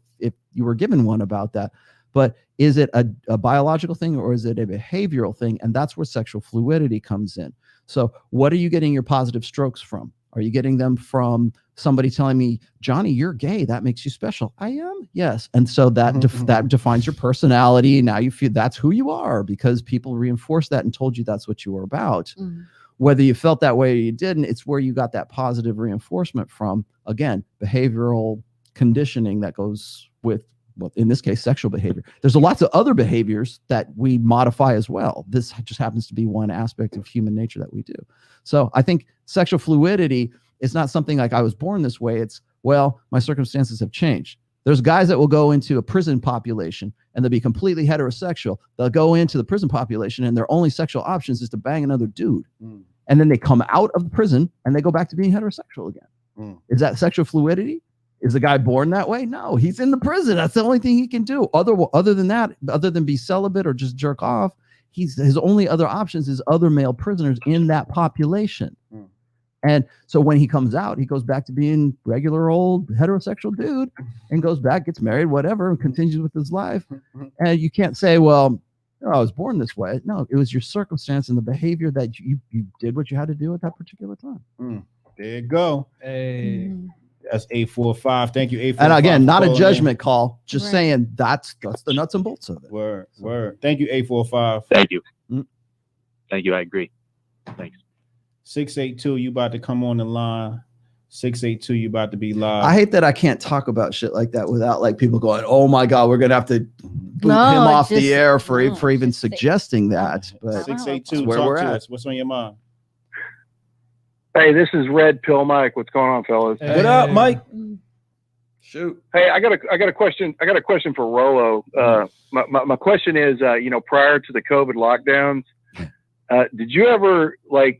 you were given one about that. But is it a biological thing or is it a behavioral thing? And that's where sexual fluidity comes in. So what are you getting your positive strokes from? Are you getting them from somebody telling me, Johnny, you're gay, that makes you special? I am. Yes. And so that defines your personality. Now you feel that's who you are because people reinforced that and told you that's what you were about. Whether you felt that way or you didn't, it's where you got that positive reinforcement from. Again, behavioral conditioning that goes with, well, in this case, sexual behavior. There's lots of other behaviors that we modify as well. This just happens to be one aspect of human nature that we do. So I think sexual fluidity is not something like I was born this way. It's, well, my circumstances have changed. There's guys that will go into a prison population and they'll be completely heterosexual. They'll go into the prison population and their only sexual options is to bang another dude. And then they come out of the prison and they go back to being heterosexual again. Is that sexual fluidity? Is the guy born that way? No, he's in the prison. That's the only thing he can do. Other than that, other than be celibate or just jerk off, his only other options is other male prisoners in that population. And so when he comes out, he goes back to being regular old heterosexual dude and goes back, gets married, whatever, and continues with his life. And you can't say, well, I was born this way. No, it was your circumstance and the behavior that you did what you had to do at that particular time.
There you go.
Hey.
That's 845. Thank you, 845.
And again, not a
calling
judgment call, just
Right.
saying that's the nuts and bolts of it.
Word. Thank you, 845.
Thank you. Thank you. I agree. Thanks.
682, you about to come on the line. 682, you about to be live.
I hate that I can't talk about shit like that without like people going, "Oh my God, we're gonna have to boot
No,
him off
just-
the air for
no,
even
just say-
suggesting that." But
682,
That's where
talk
we're
to
at.
us. What's on your mind?
Hey, this is Red Pill Mike. What's going on, fellas?
Hey.
What up, Mike?
shoot,
Hey, I got a question. I got a question for Rolo. My question is, prior to the COVID lockdowns, did you ever like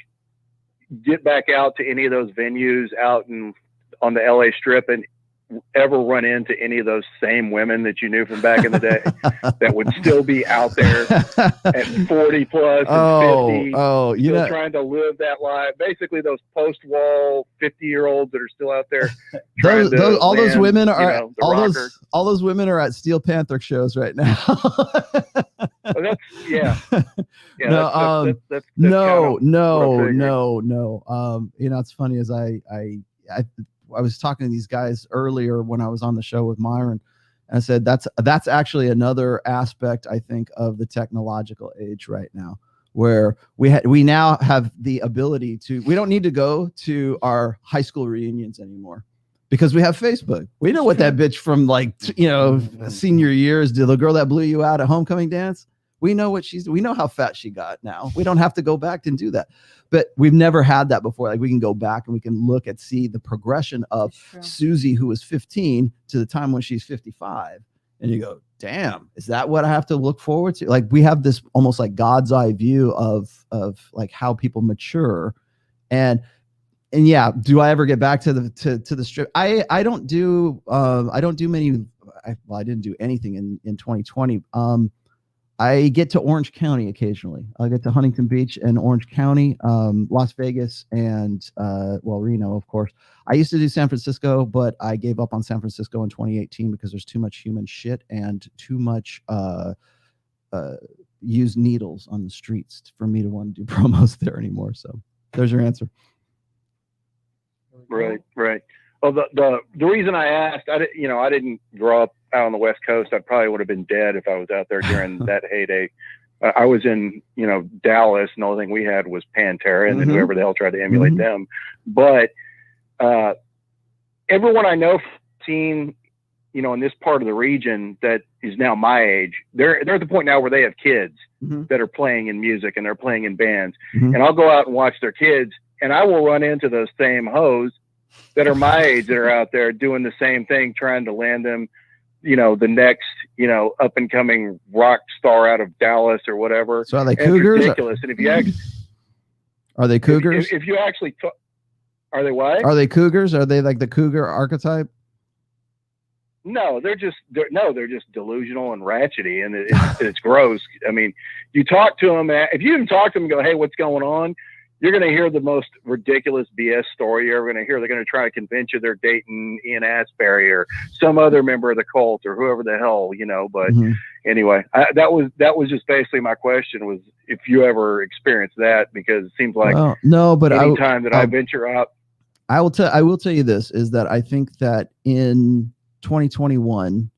get back out to any of those venues out on the LA Strip and ever run into any of those same women that you knew from back in the day that would still be out there at 40 plus and 50, still trying to live that life? Basically, those post-wall 50-year-olds that are still out there.
all those women are
rocker.
all those women are at Steel Panther shows right now.
Oh, that's yeah.
No,
that's
no. It's funny as I was talking to these guys earlier when I was on the show with Myron, and I said that's actually another aspect, I think, of the technological age right now, where we now have the ability to, we don't need to go to our high school reunions anymore because we have Facebook. We know what that bitch from senior years did, the girl that blew you out at homecoming dance. We know we know how fat she got now. We don't have to go back and do that. But we've never had that before. Like we can go back and we can see the progression of Susie, who was 15, to the time when she's 55. And you go, damn, is that what I have to look forward to? Like we have this almost like God's eye view of like how people mature. And yeah, do I ever get back to the strip? I don't do many. I didn't do anything in 2020. I get to Orange County occasionally. I get to Huntington Beach and Orange County, Las Vegas, and Reno, of course. I used to do San Francisco, but I gave up on San Francisco in 2018 because there's too much human shit and too much used needles on the streets for me to want to do promos there anymore. So there's your answer.
Right. Well, the reason I asked, I didn't grow up out on the West Coast. I probably would have been dead if I was out there during that heyday. I was in, Dallas, and the only thing we had was Pantera, and then whoever the hell tried to emulate them. But everyone I know seen, in this part of the region that is now my age, they're at the point now where they have kids that are playing in music and they're playing in bands. And I'll go out and watch their kids, and I will run into those same hoes that are my age that are out there doing the same thing, trying to land them, the next, up and coming rock star out of Dallas or whatever.
So are they cougars?
It's ridiculous. And if you actually,
are they cougars?
If you actually, are they what?
Are they cougars? Are they like the cougar archetype?
No, they're just delusional and ratchety, and it's gross. I mean, you talk to them, if you even talk to them and go, "Hey, what's going on?" You're going to hear the most ridiculous BS story you're ever going to hear. They're going to try to convince you they're dating Ian Asbury or some other member of the cult or whoever the hell, But anyway, that was just basically my question, was if you ever experienced that, because it seems like
no, but
anytime that I venture out,
I will tell you this, is that I think that in 2021,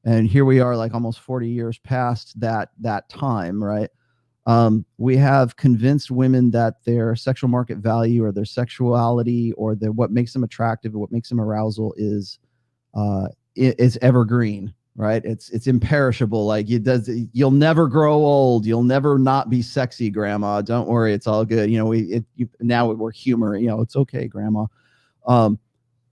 and here we are, like almost 40 years past that time, right? We have convinced women that their sexual market value or their sexuality or what makes them attractive or what makes them arousal is evergreen, right? It's imperishable. Like you'll never grow old. You'll never not be sexy, grandma. Don't worry. It's all good. Now we're humor, it's okay, grandma.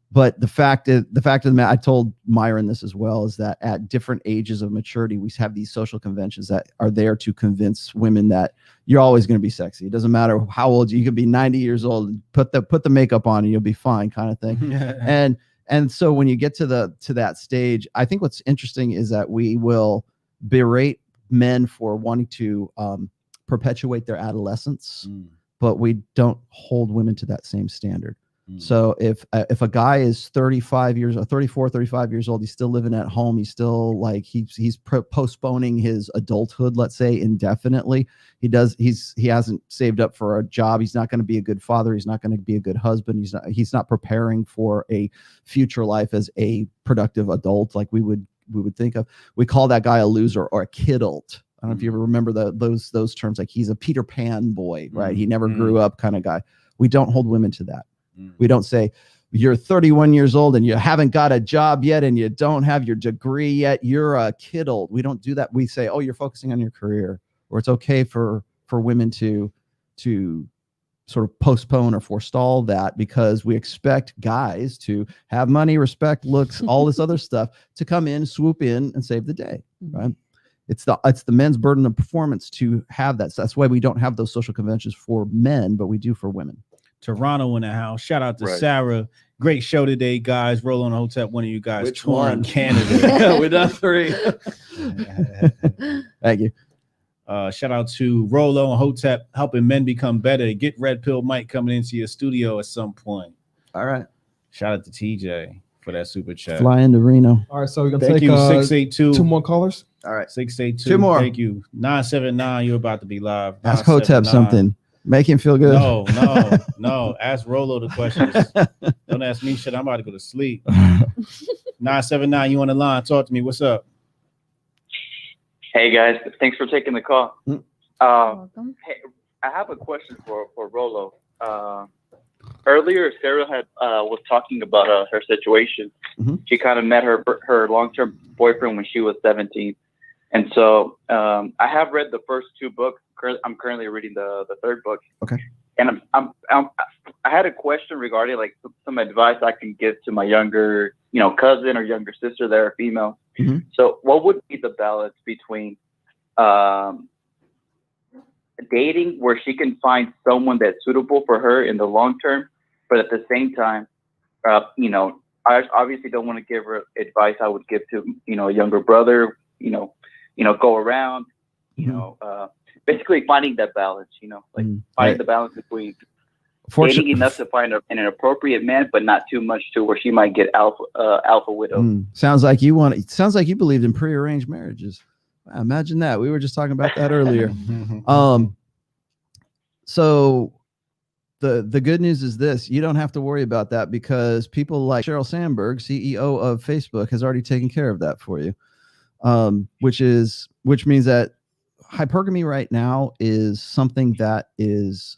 But the fact of the matter, I told Myron this as well, is that at different ages of maturity, we have these social conventions that are there to convince women that you're always going to be sexy. It doesn't matter how old you can be, 90 years old, put the makeup on and you'll be fine, kind of thing. And so when you get to that stage, I think what's interesting is that we will berate men for wanting to perpetuate their adolescence, but we don't hold women to that same standard. So if a guy is 35 years or 34, 35 years old, he's still living at home. He's still like, he's postponing his adulthood, let's say, indefinitely. He hasn't saved up for a job. He's not going to be a good father. He's not going to be a good husband. He's not preparing for a future life as a productive adult like we would think of. We call that guy a loser or a kidult. I don't know if you ever remember those terms, like he's a Peter Pan boy, right? He never grew up kind of guy. We don't hold women to that. We don't say, you're 31 years old and you haven't got a job yet and you don't have your degree yet, you're a kidult. We don't do that. We say, oh, you're focusing on your career, or it's okay for women to sort of postpone or forestall that, because we expect guys to have money, respect, looks, all this other stuff to come in, swoop in and save the day, right? It's the men's burden of performance to have that. So that's why we don't have those social conventions for men, but we do for women.
Toronto in the house. Shout out to
Right.
Sarah. Great show today, guys. Roll on Hotep. One of you guys.
Which
touring
one?
Canada.
We done 3. Thank you.
Shout out to Rolo and Hotep, helping men become better. Get Red Pill Mike coming into your studio at some point.
All right.
Shout out to TJ for that super chat.
Fly into Reno.
All right, so we're gonna
Thank
take
you. 682.
2 more callers.
All right.
682.
2 more.
Thank you. 979. You're about to be live.
Ask Hotep
979.
something. Make him feel good.
No. Ask Rolo the questions. Don't ask me shit. I'm about to go to sleep. 979. You on the line? Talk to me. What's up?
Hey guys, thanks for taking the call.
Welcome.
Hey, I have a question for Rolo. Earlier, Sarah was talking about her situation. She kind of met her long-term boyfriend when she was 17, and so I have read the first 2 books. I'm currently reading the 3rd book.
Okay.
And I had a question regarding like some advice I can give to my younger, cousin or younger sister that are female. So what would be the balance between dating where she can find someone that's suitable for her in the long term, but at the same time, I obviously don't want to give her advice I would give to, a younger brother, go around, basically finding that balance, finding the balance between dating enough to find an appropriate man, but not too much to where she might get alpha widow.
Sounds like you believed in prearranged marriages. Wow, imagine that. We were just talking about that earlier. So the good news is this: you don't have to worry about that, because people like Sheryl Sandberg, CEO of Facebook, has already taken care of that for you. Which means that hypergamy right now is something that is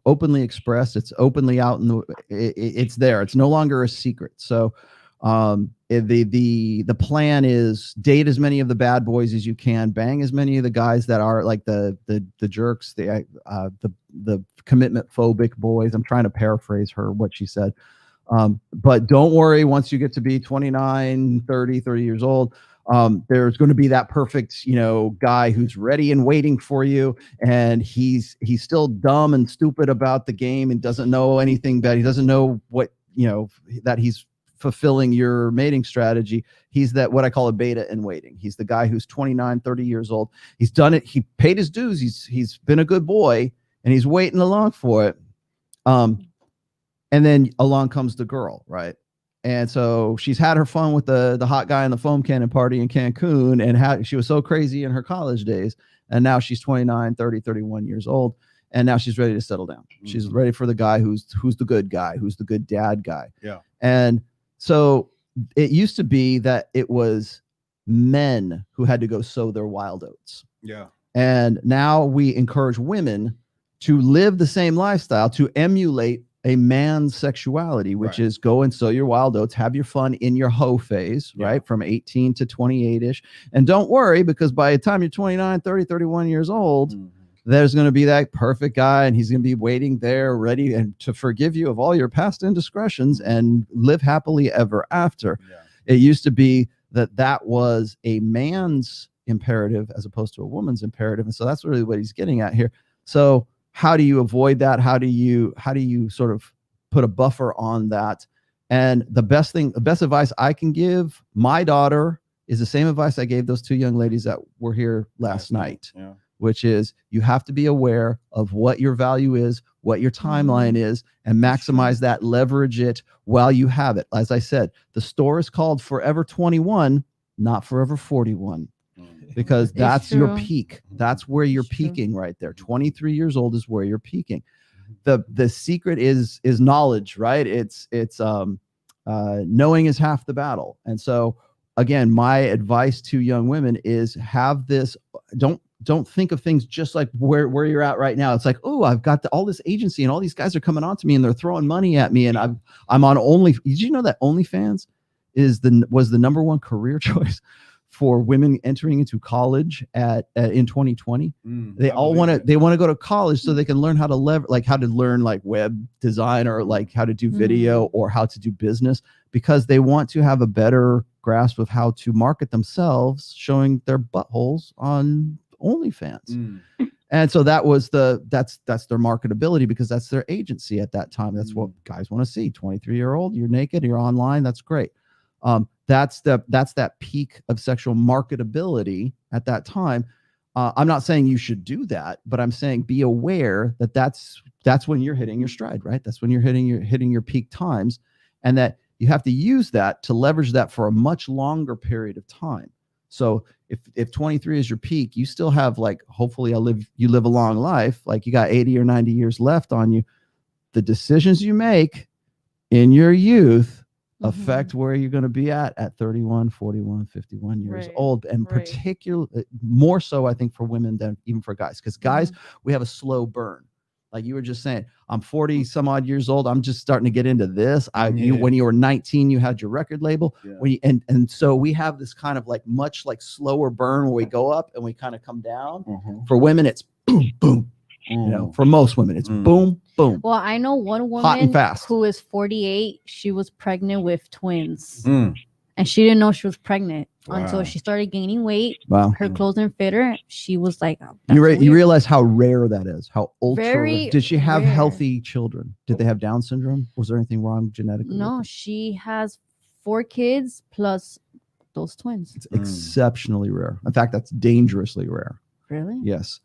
openly expressed. It's openly out it's there. It's no longer a secret. So the plan is date as many of the bad boys as you can, bang as many of the guys that are like the jerks, the commitment phobic boys. I'm trying to paraphrase what she said. But don't worry, once you get to be 29, 30 years old, there's going to be that perfect, guy who's ready and waiting for you. And he's still dumb and stupid about the game and doesn't know anything, but he doesn't know what, that he's fulfilling your mating strategy. He's what I call a beta in waiting. He's the guy who's 29, 30 years old. He's done it. He paid his dues. He's been a good boy and he's waiting along for it. And then along comes the girl, right? And so she's had her fun with the hot guy in the foam cannon party in Cancun, and she was so crazy in her college days. And now she's 29, 30, 31 years old. And now she's ready to settle down. She's ready for the guy who's the good guy, who's the good dad guy.
Yeah.
And so it used to be that it was men who had to go sow their wild oats.
Yeah.
And now we encourage women to live the same lifestyle, to emulate a man's sexuality, which is go and sow your wild oats, have your fun in your hoe phase, right? From 18 to 28-ish. And don't worry, because by the time you're 29, 30, 31 years old, there's going to be that perfect guy, and he's going to be waiting there, ready and to forgive you of all your past indiscretions and live happily ever after. It used to be that was a man's imperative as opposed to a woman's imperative. And so that's really what he's getting at here. So how do you avoid that? How do you sort of put a buffer on that? And the best advice I can give my daughter is the same advice I gave those 2 young ladies that were here last night. which is you have to be aware of what your value is, what your timeline is, and maximize that, leverage it while you have it. As I said, the store is called Forever 21, not Forever 41, because that's your peak. That's where you're peaking right there. 23 years old is where you're peaking. The secret is knowledge, right? It's knowing is half the battle. And so again, my advice to young women is have this, don't think of things just like where you're at right now. It's like, oh, I've got all this agency and all these guys are coming on to me and they're throwing money at me and I'm on did you know that OnlyFans was the number one career choice for women entering into college in 2020? They all want to go to college so they can learn how to learn like web design or like how to do video or how to do business, because they want to have a better grasp of how to market themselves, showing their buttholes on OnlyFans. And so that's their marketability, because that's their agency at that time. That's what guys want to see. 23-year-old, you're naked, you're online, that's great. That's that peak of sexual marketability at that time. I'm not saying you should do that, but I'm saying be aware that that's when you're hitting your stride, right? That's when you're hitting your peak times, and that you have to use that to leverage that for a much longer period of time. So if 23 is your peak, you still have, like, hopefully you live a long life, like you got 80 or 90 years left on you. The decisions you make in your youth affect where you're going to be at 31, 41, 51 years old. And particularly more so, I think, for women than even for guys, because guys, we have a slow burn. Like you were just saying, I'm 40 some odd years old. I'm just starting to get into this. When you were 19, you had your record label. And so we have this kind of like much like slower burn where we go up and we kind of come down. For women, it's boom, boom. You know, for most women, it's boom, boom.
Well, I know one
Hot and
woman
fast.
who is 48. She was pregnant with twins. And she didn't know she was pregnant until she started gaining weight.
Wow.
Her clothes didn't fit her. She was like, oh,
you realize how rare that is. How ultra
Very
rare. Did she have
rare.
healthy children? Did they have Down syndrome? Was there anything wrong genetically?
No, she has 4 kids plus those twins.
It's exceptionally rare. In fact, that's dangerously rare.
Really?
Yes.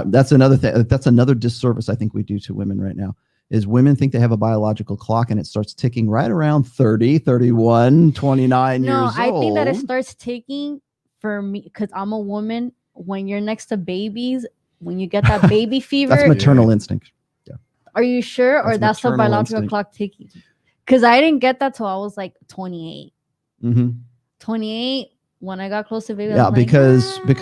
That's another thing. That's another disservice I think we do to women right now, is women think they have a biological clock and it starts ticking right around 30, 31, 29 years old.
No, I think that it starts ticking for me because I'm a woman. When you're next to babies, when you get that baby fever.
That's maternal instinct. Yeah.
Are you sure? Or that's the biological
instinct.
clock ticking? Because I didn't get that till I was like 28. 28. When I got close to baby,
Yeah,
I'm
because
like,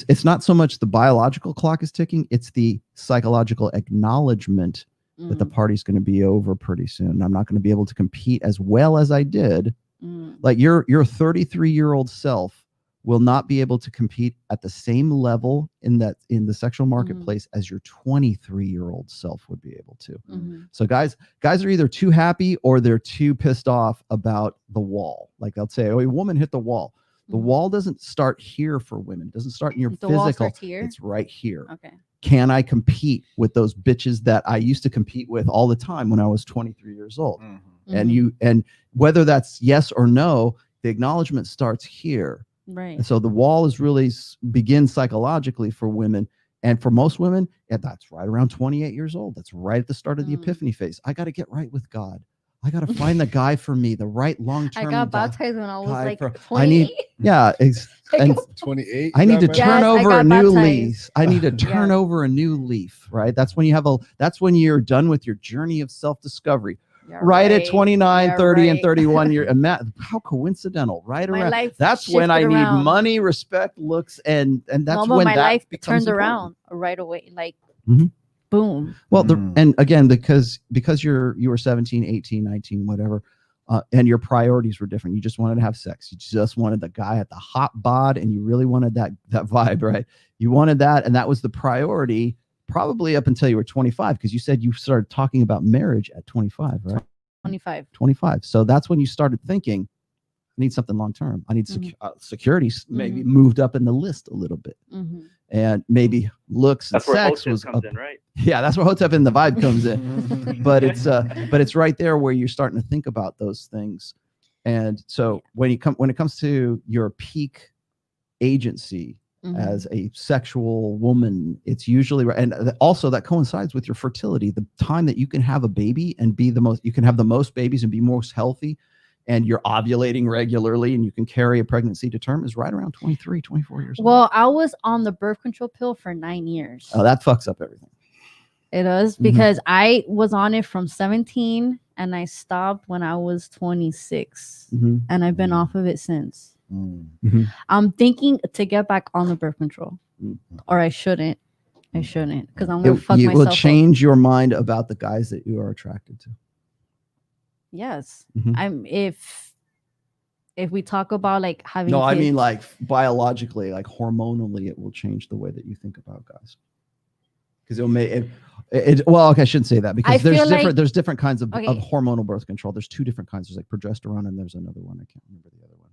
it's not so much the biological clock is ticking, it's the psychological acknowledgement that the party's going to be over pretty soon. I'm not going to be able to compete as well as I did. Like your 33-year-old self will not be able to compete at the same level in the sexual marketplace as your 23-year-old self would be able to. So guys are either too happy or they're too pissed off about the wall. Like they'll say, oh, a woman hit the wall. The wall doesn't start here for women. It doesn't start in your physical. It's right here.
Okay.
Can I compete with those bitches that I used to compete with all the time when I was 23 years old? And whether that's yes or no, the acknowledgement starts here.
Right.
And so the wall is really begins psychologically for women. And for most women, that's right around 28 years old. That's right at the start of the epiphany phase. I got to get right with God. I got to find the guy for me, the right long-term.
I got baptized when I was like 28.
I need, and
28.
I need to turn over a new
baptized.
leaf. I need to turn over a new leaf, right? That's when that's when you're done with your journey of self-discovery. Right at 29, 30, and 31 years. How coincidental, right? Around. That's when I need money, respect, looks, and that's when
my
that
life
becomes
turned
important.
around right away. Like, boom.
Well, and again, because you were 17, 18, 19, whatever, and your priorities were different. You just wanted to have sex. You just wanted the guy at the hot bod, and you really wanted that vibe, right? You wanted that, and that was the priority probably up until you were 25, because you said you started talking about marriage at 25, right? 25. So that's when you started thinking, I need something long-term. I need security, maybe moved up in the list a little bit. And maybe looks and sex was
comes in, right?
Yeah, that's where Hotep and the vibe comes in. but it's right there where you're starting to think about those things. And so when it comes to your peak agency as a sexual woman, it's usually, and also that coincides with your fertility. The time that you can have a baby and be you can have the most babies and be most healthy, and you're ovulating regularly and you can carry a pregnancy to term is right around 23, 24 years old.
Well, I was on the birth control pill for 9 years.
Oh, that fucks up everything.
It does, because I was on it from 17 and I stopped when I was 26, and I've been off of it since. I'm thinking to get back on the birth control, or I shouldn't, because I'm gonna fuck myself
will
up.
change your mind about the guys that you are attracted to.
Yes, if we talk about like having
no,
kids,
I mean like biologically, like hormonally, it will change the way that you think about guys. Because it'll make it. Well, okay, I shouldn't say that, because there's different kinds of hormonal birth control. There's two different kinds. There's like progesterone, and there's another one. I can't remember the other one.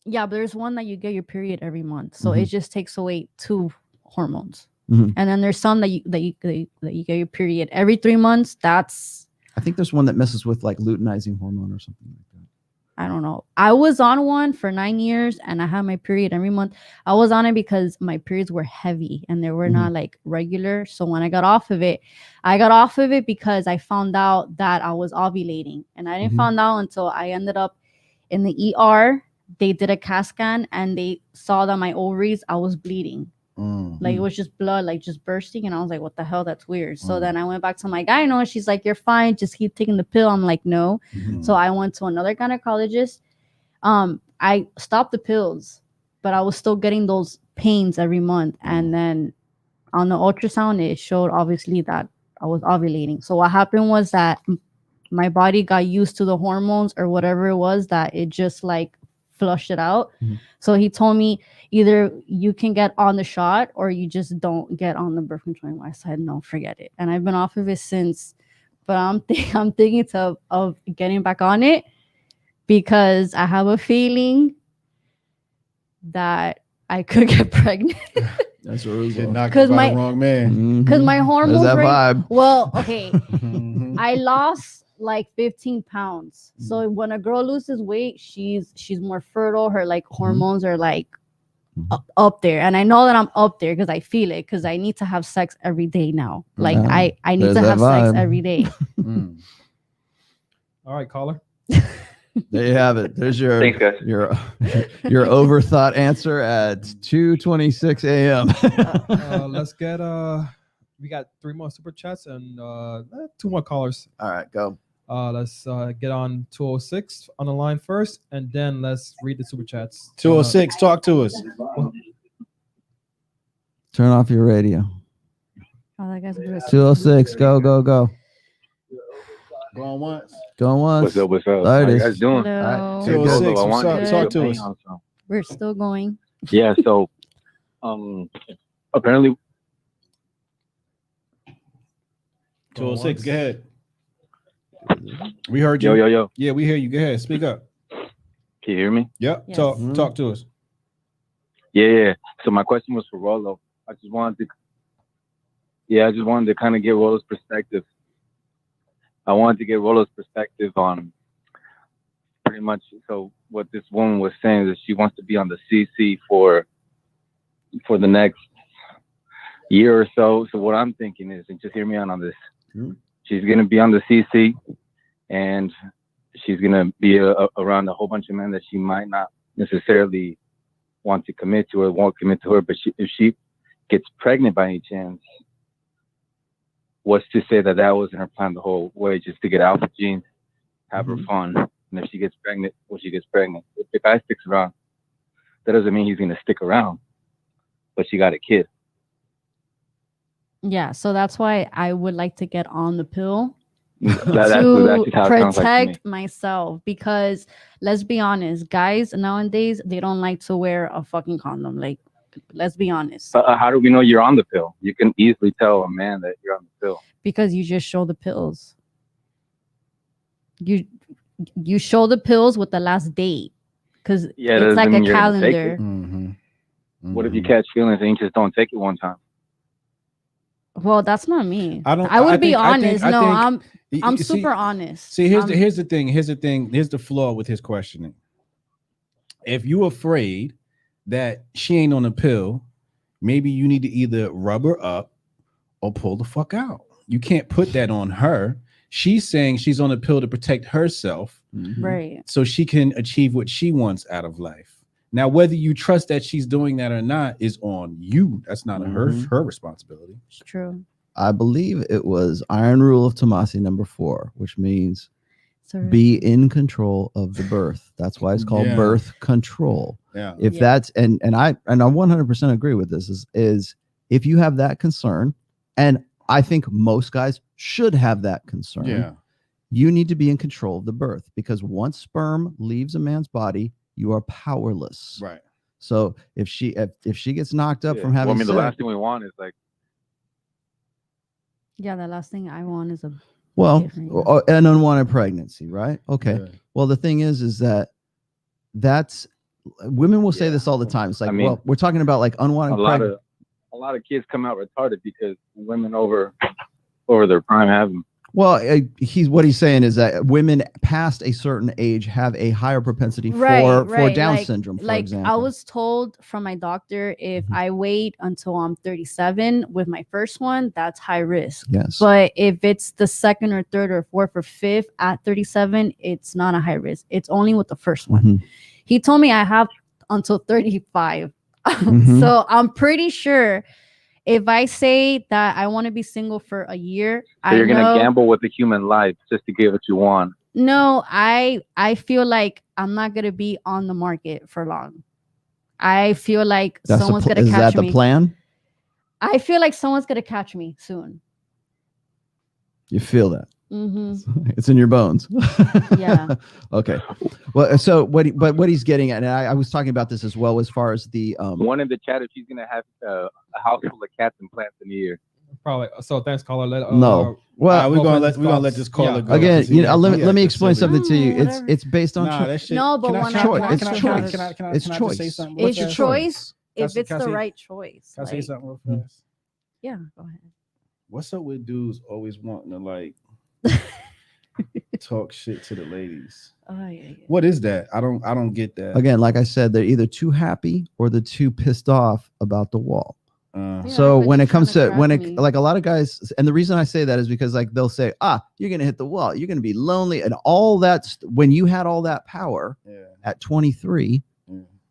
Yeah, but there's one that you get your period every month, so it just takes away 2 hormones. And then there's some that you get your period every 3 months.
I think there's one that messes with like luteinizing hormone or something like that.
I don't know. I was on one for 9 years and I had my period every month. I was on it because my periods were heavy and they were not like regular. So when I got off of it, because I found out that I was ovulating, and I didn't find out until I ended up in the ER. They did a CAT scan and they saw that my ovaries, I was bleeding. Like it was just blood, like just bursting. And I was like, what the hell? That's weird. So then I went back to my gyno and she's like, you're fine. Just keep taking the pill. I'm like, no. So I went to another gynecologist. I stopped the pills, but I was still getting those pains every month. And then on the ultrasound, it showed obviously that I was ovulating. So what happened was that my body got used to the hormones or whatever it was, that it just like flushed it out. So he told me either you can get on the shot or you just don't get on the birth control. I said, no, forget it. And I've been off of it since, but I'm thinking of getting back on it, because I have a feeling that I could get pregnant.
That's what it was. Because my wrong man.
Because my hormones.
That vibe.
Well, okay. I lost like 15 pounds. So when a girl loses weight, she's more fertile. Her like hormones are like up there. And I know that I'm up there because I feel it, because I need to have sex every day now. Like I need to have sex every day.
All right, caller.
There you have it. There's your
Thanks, guys.
your overthought answer at 2:26 a.m.
Let's get we got 3 more super chats and 2 more callers.
All right, go.
Let's get on 206 on the line first, and then let's read the super chats.
206, talk to us.
Turn off your radio.
Oh, that guy's
206, go.
Going once.
Going once.
What's up?
There it
How you
is.
guys doing?
Hello.
206,
I
what's
want
up?
to
Talk
get
to
your
us.
opinion on something.
We're still going.
Yeah, so apparently
206, go ahead. We heard you.
Yo.
Yeah, we hear you. Go ahead. Speak up.
Can you hear me?
Yep.
Yes.
Talk to us.
Yeah. So my question was for Rollo. I just wanted to kind of get Rollo's perspective. I wanted to get Rollo's perspective on pretty much. So what this woman was saying is she wants to be on the CC for the next year or so. So what I'm thinking is, and just hear me out on this. She's going to be on the CC, and she's going to be around a whole bunch of men that she might not necessarily want to commit to or won't commit to her. But if she gets pregnant by any chance, what's to say that wasn't her plan the whole way, just to get alpha genes, have her fun. And if she gets pregnant, she gets pregnant. If the guy sticks around, that doesn't mean he's going to stick around. But she got a kid.
Yeah, so that's why I would like to get on the pill
That's just how it sounds like to me.
protect myself, because let's be honest, guys nowadays, they don't like to wear a fucking condom. Like, let's be honest.
How do we know you're on the pill? You can easily tell a man that you're on the pill.
Because you just show the pills. You show the pills with the last date, because it's like a calendar.
What if you catch feelings and you just don't take it one time?
Well, that's not me. I'm super honest.
See, here's the thing. Here's the flaw with his questioning. If you're afraid that she ain't on a pill maybe you need to either rub her up or pull the fuck out. You can't put that on her. She's saying she's on a pill to protect herself,
right?
So she can achieve what she wants out of life. Now, whether you trust that she's doing that or not is on you. That's not her responsibility.
It's true.
I believe it was Iron Rule of Tomasi number 4, which means be in control of the birth. That's why it's called birth control.
Yeah.
If that's and I 100% agree with this is if you have that concern, and I think most guys should have that concern.
Yeah.
You need to be in control of the birth, because once sperm leaves a man's body, you are powerless.
Right.
So if she gets knocked up from having
well, I mean, the
sex,
last thing we want is like,
Yeah, the last thing I want is a
an unwanted pregnancy, right? Okay.
Yeah.
Well, the thing is that's women will say this all the time. It's like,
I mean,
well, we're talking about like unwanted pregnancy.
a lot of kids come out retarded because women over their prime have them.
Well, what he's saying is that women past a certain age have a higher propensity for Down syndrome, for example.
I was told from my doctor, if I wait until I'm 37 with my first one, that's high risk.
Yes.
But if it's the second or third or fourth or fifth at 37, it's not a high risk. It's only with the first one. He told me I have until 35. So I'm pretty sure if I say that I want to be single for a year,
So you're going to gamble with the human life just to get what you want.
No, I feel like I'm not going to be on the market for long. I feel like someone's going to catch me.
Is that the plan?
I feel like someone's going to catch me soon.
You feel that? It's in your bones.
Yeah.
Okay. Well, so what he's getting at, and I was talking about this as well, as far as the
one in the chat, if she's gonna have a house full of cats and plants in a year.
Probably. So thanks, caller.
No. Well,
we're gonna let this caller go.
Again, let me explain something to you. It's based on choice.
No, but when
it's choice.
It's
choice.
It's choice if it's the right choice.
Can I say something real fast?
Yeah, go ahead.
What's up with dudes always wanting to like talk shit to the ladies? What is that? I don't get that.
Again, like I said, they're either too happy or they're too pissed off about the wall. So when it comes to like a lot of guys, and the reason I say that is because like they'll say, you're gonna hit the wall, you're gonna be lonely, and all that's when you had all that power at 23.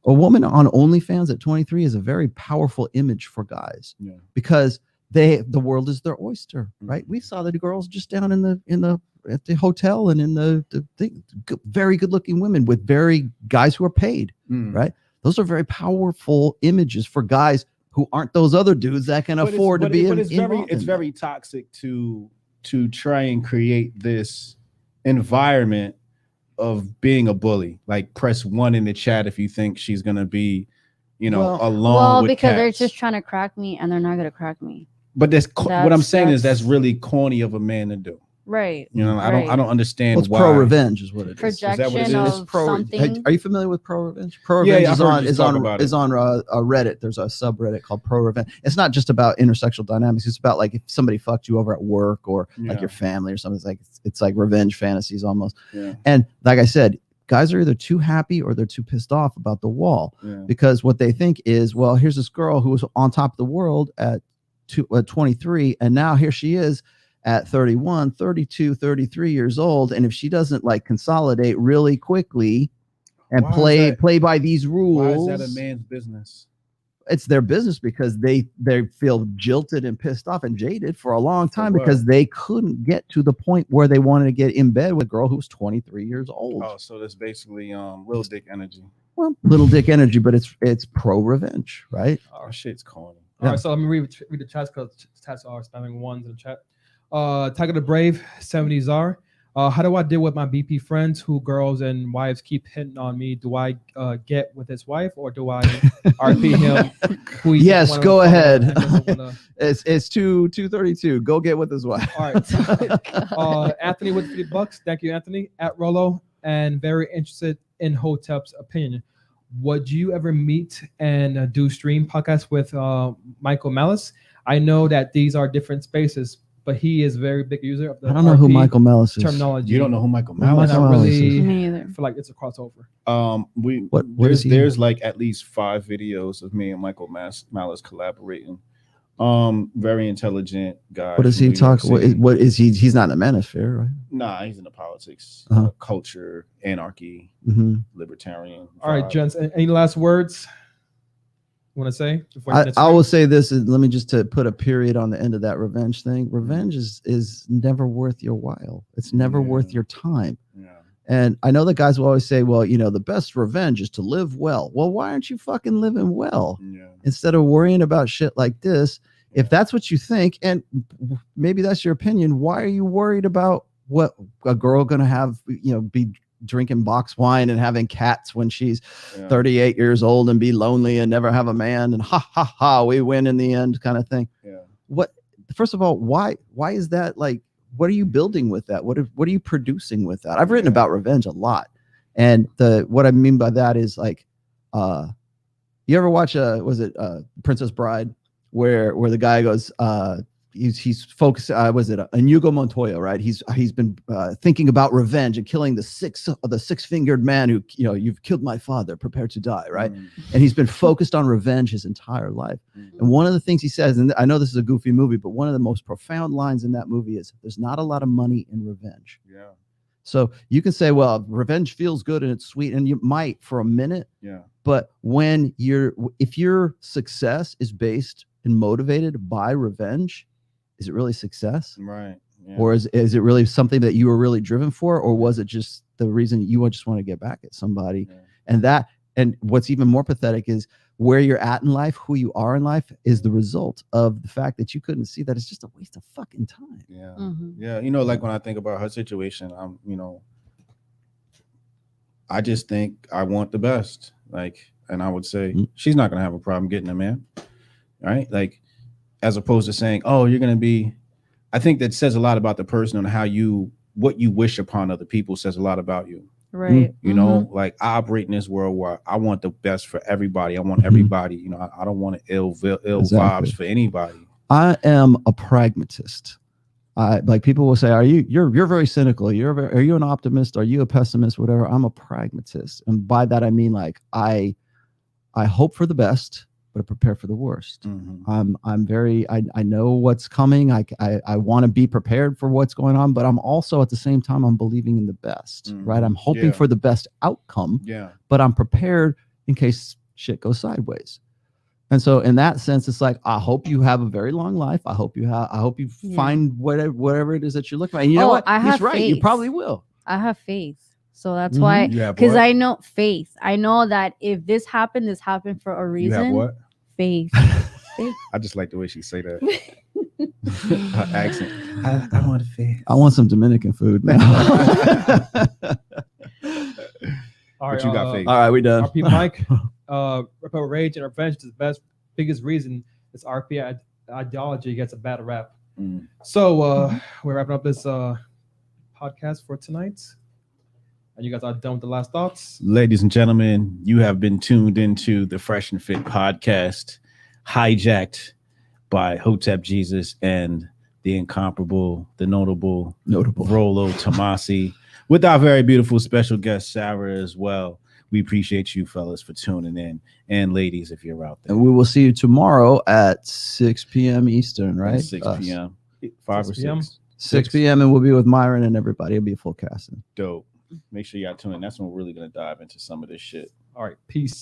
A woman on OnlyFans at 23 is a very powerful image for guys because the world is their oyster, right? We saw the girls just down at the hotel and in the thing, very good looking women with guys who are paid, right? Those are very powerful images for guys who aren't those other dudes that can afford to be in.
It's very toxic to try and create this environment of being a bully. Like, press 1 in the chat if you think she's gonna be, alone.
Well,
with
because
cats.
they're just trying to crack me, and they're not gonna crack me.
But what I'm saying is that's really corny of a man to do.
Right.
I don't understand
why. Pro revenge is what it is.
Projection
Is that what it is?
of something.
Are you familiar with pro revenge? Pro revenge is on Reddit. There's a subreddit called Pro Revenge. It's not just about intersexual dynamics. It's about like if somebody fucked you over at work or like your family or something. It's like revenge fantasies almost. Yeah. And like I said, guys are either too happy or they're too pissed off about the wall because what they think is, well, here's this girl who was on top of the world at 23, and now here she is at 31, 32, 33 years old. And if she doesn't like consolidate really quickly and play by these rules,
why is that a man's business?
It's their business because they feel jilted and pissed off and jaded for a long time because they couldn't get to the point where they wanted to get in bed with a girl who was 23 years old.
Oh, so that's basically little dick energy.
Well, little dick energy, but it's pro revenge, right?
Oh, shit's corny.
All right, so let me read the chats because chats are spamming ones in the chat. Tiger the Brave 70s are. How do I deal with my BP friends who girls and wives keep hitting on me? Do I get with his wife or do I RP him?
Yes, go ahead. It's 232. Go get with his wife.
All right. Anthony with $50. Thank you, Anthony. At Rollo, and very interested in Hotep's opinion. Would you ever meet and do stream podcasts with Michael Malice? I know that these are different spaces, but he is a very big user of the
I don't know who
RP
Michael Malice is.
terminology.
You don't know who Michael
And
Malice is?
I really
Me either.
feel like it's a crossover.
What is he?
There's like at least 5 videos of me and Michael Malice collaborating. Very intelligent guy.
What does he talk? What is he? He's not in the manosphere, right?
Nah, he's in the politics, culture, anarchy, libertarian.
All right, gents. Any last words you want to say?
I will say this. Let me just to put a period on the end of that revenge thing. Revenge is never worth your while. It's never worth your time.
Yeah.
And I know that guys will always say, well, the best revenge is to live well. Well, why aren't you fucking living well?
Yeah.
Instead of worrying about shit like this, if that's what you think, and maybe that's your opinion, why are you worried about what a girl gonna have, be drinking box wine and having cats when she's 38 years old and be lonely and never have a man and ha ha ha, we win in the end kind of thing. Yeah. First of all, why is that? Like, what are you building with that? What are you producing with that? I've written about revenge a lot. And what I mean by that is like, you ever watch Princess Bride, where the guy goes, he's focused. Was it Inigo Montoya? Right. He's been thinking about revenge and killing the six-fingered man who you've killed my father. Prepare to die. Right. And he's been focused on revenge his entire life. And one of the things he says, and I know this is a goofy movie, but one of the most profound lines in that movie is, "There's not a lot of money in revenge."
Yeah.
So you can say, well, revenge feels good and it's sweet, and you might for a minute. Yeah. But if your success is based and motivated by revenge, is it really success?
Right. Yeah.
Or is it really something that you were really driven for? Or was it just the reason you just want to get back at somebody? Yeah. And what's even more pathetic is where you're at in life, who you are in life, is the result of the fact that you couldn't see that it's just a waste of fucking time.
Yeah. Yeah. Like when I think about her situation, I just think I want the best. And I would say she's not going to have a problem getting a man. Right. Like, as opposed to saying, oh, you're going to be, I think that says a lot about the person and what you wish upon other people says a lot about you.
Right.
Like I operate in this world where I want the best for everybody. I want everybody, I don't want ill vibes for anybody.
I am a pragmatist. Like people will say, you're very cynical. Are you an optimist? Are you a pessimist? Whatever. I'm a pragmatist. And by that, I mean, like, I hope for the best, but I prepare for the worst. I know what's coming. I want to be prepared for what's going on, but I'm also at the same time, I'm believing in the best, right? I'm hoping for the best outcome, but I'm prepared in case shit goes sideways. And so in that sense, it's like, I hope you have a very long life. I hope you find whatever it is that you're looking for. And you know what? He's right. Faith. You probably will.
I have faith. So that's why, because I know faith. I know that if this happened for a reason.
You have what?
Faith.
I just like the way she say that. Her accent. I want faith.
I want some Dominican food now.
All right,
you got faith.
All right, we done.
RP Mike, repel rage and revenge is the biggest reason this RP ideology gets a bad rap. So we're wrapping up this podcast for tonight. And you guys are done with the last thoughts.
Ladies and gentlemen, you have been tuned into the Fresh and Fit podcast, hijacked by Hotep Jesus and the incomparable, the notable Rollo Tomasi, with our very beautiful special guest, Sarah, as well. We appreciate you fellas for tuning in, and ladies, if you're out there.
And we will see you tomorrow at 6 p.m. Eastern, right?
6 p.m. 5 or 6.
6 p.m. and we'll be with Myron and everybody. It'll be a full casting.
Dope. Make sure y'all tune in. That's when we're really going to dive into some of this shit.
All right. Peace.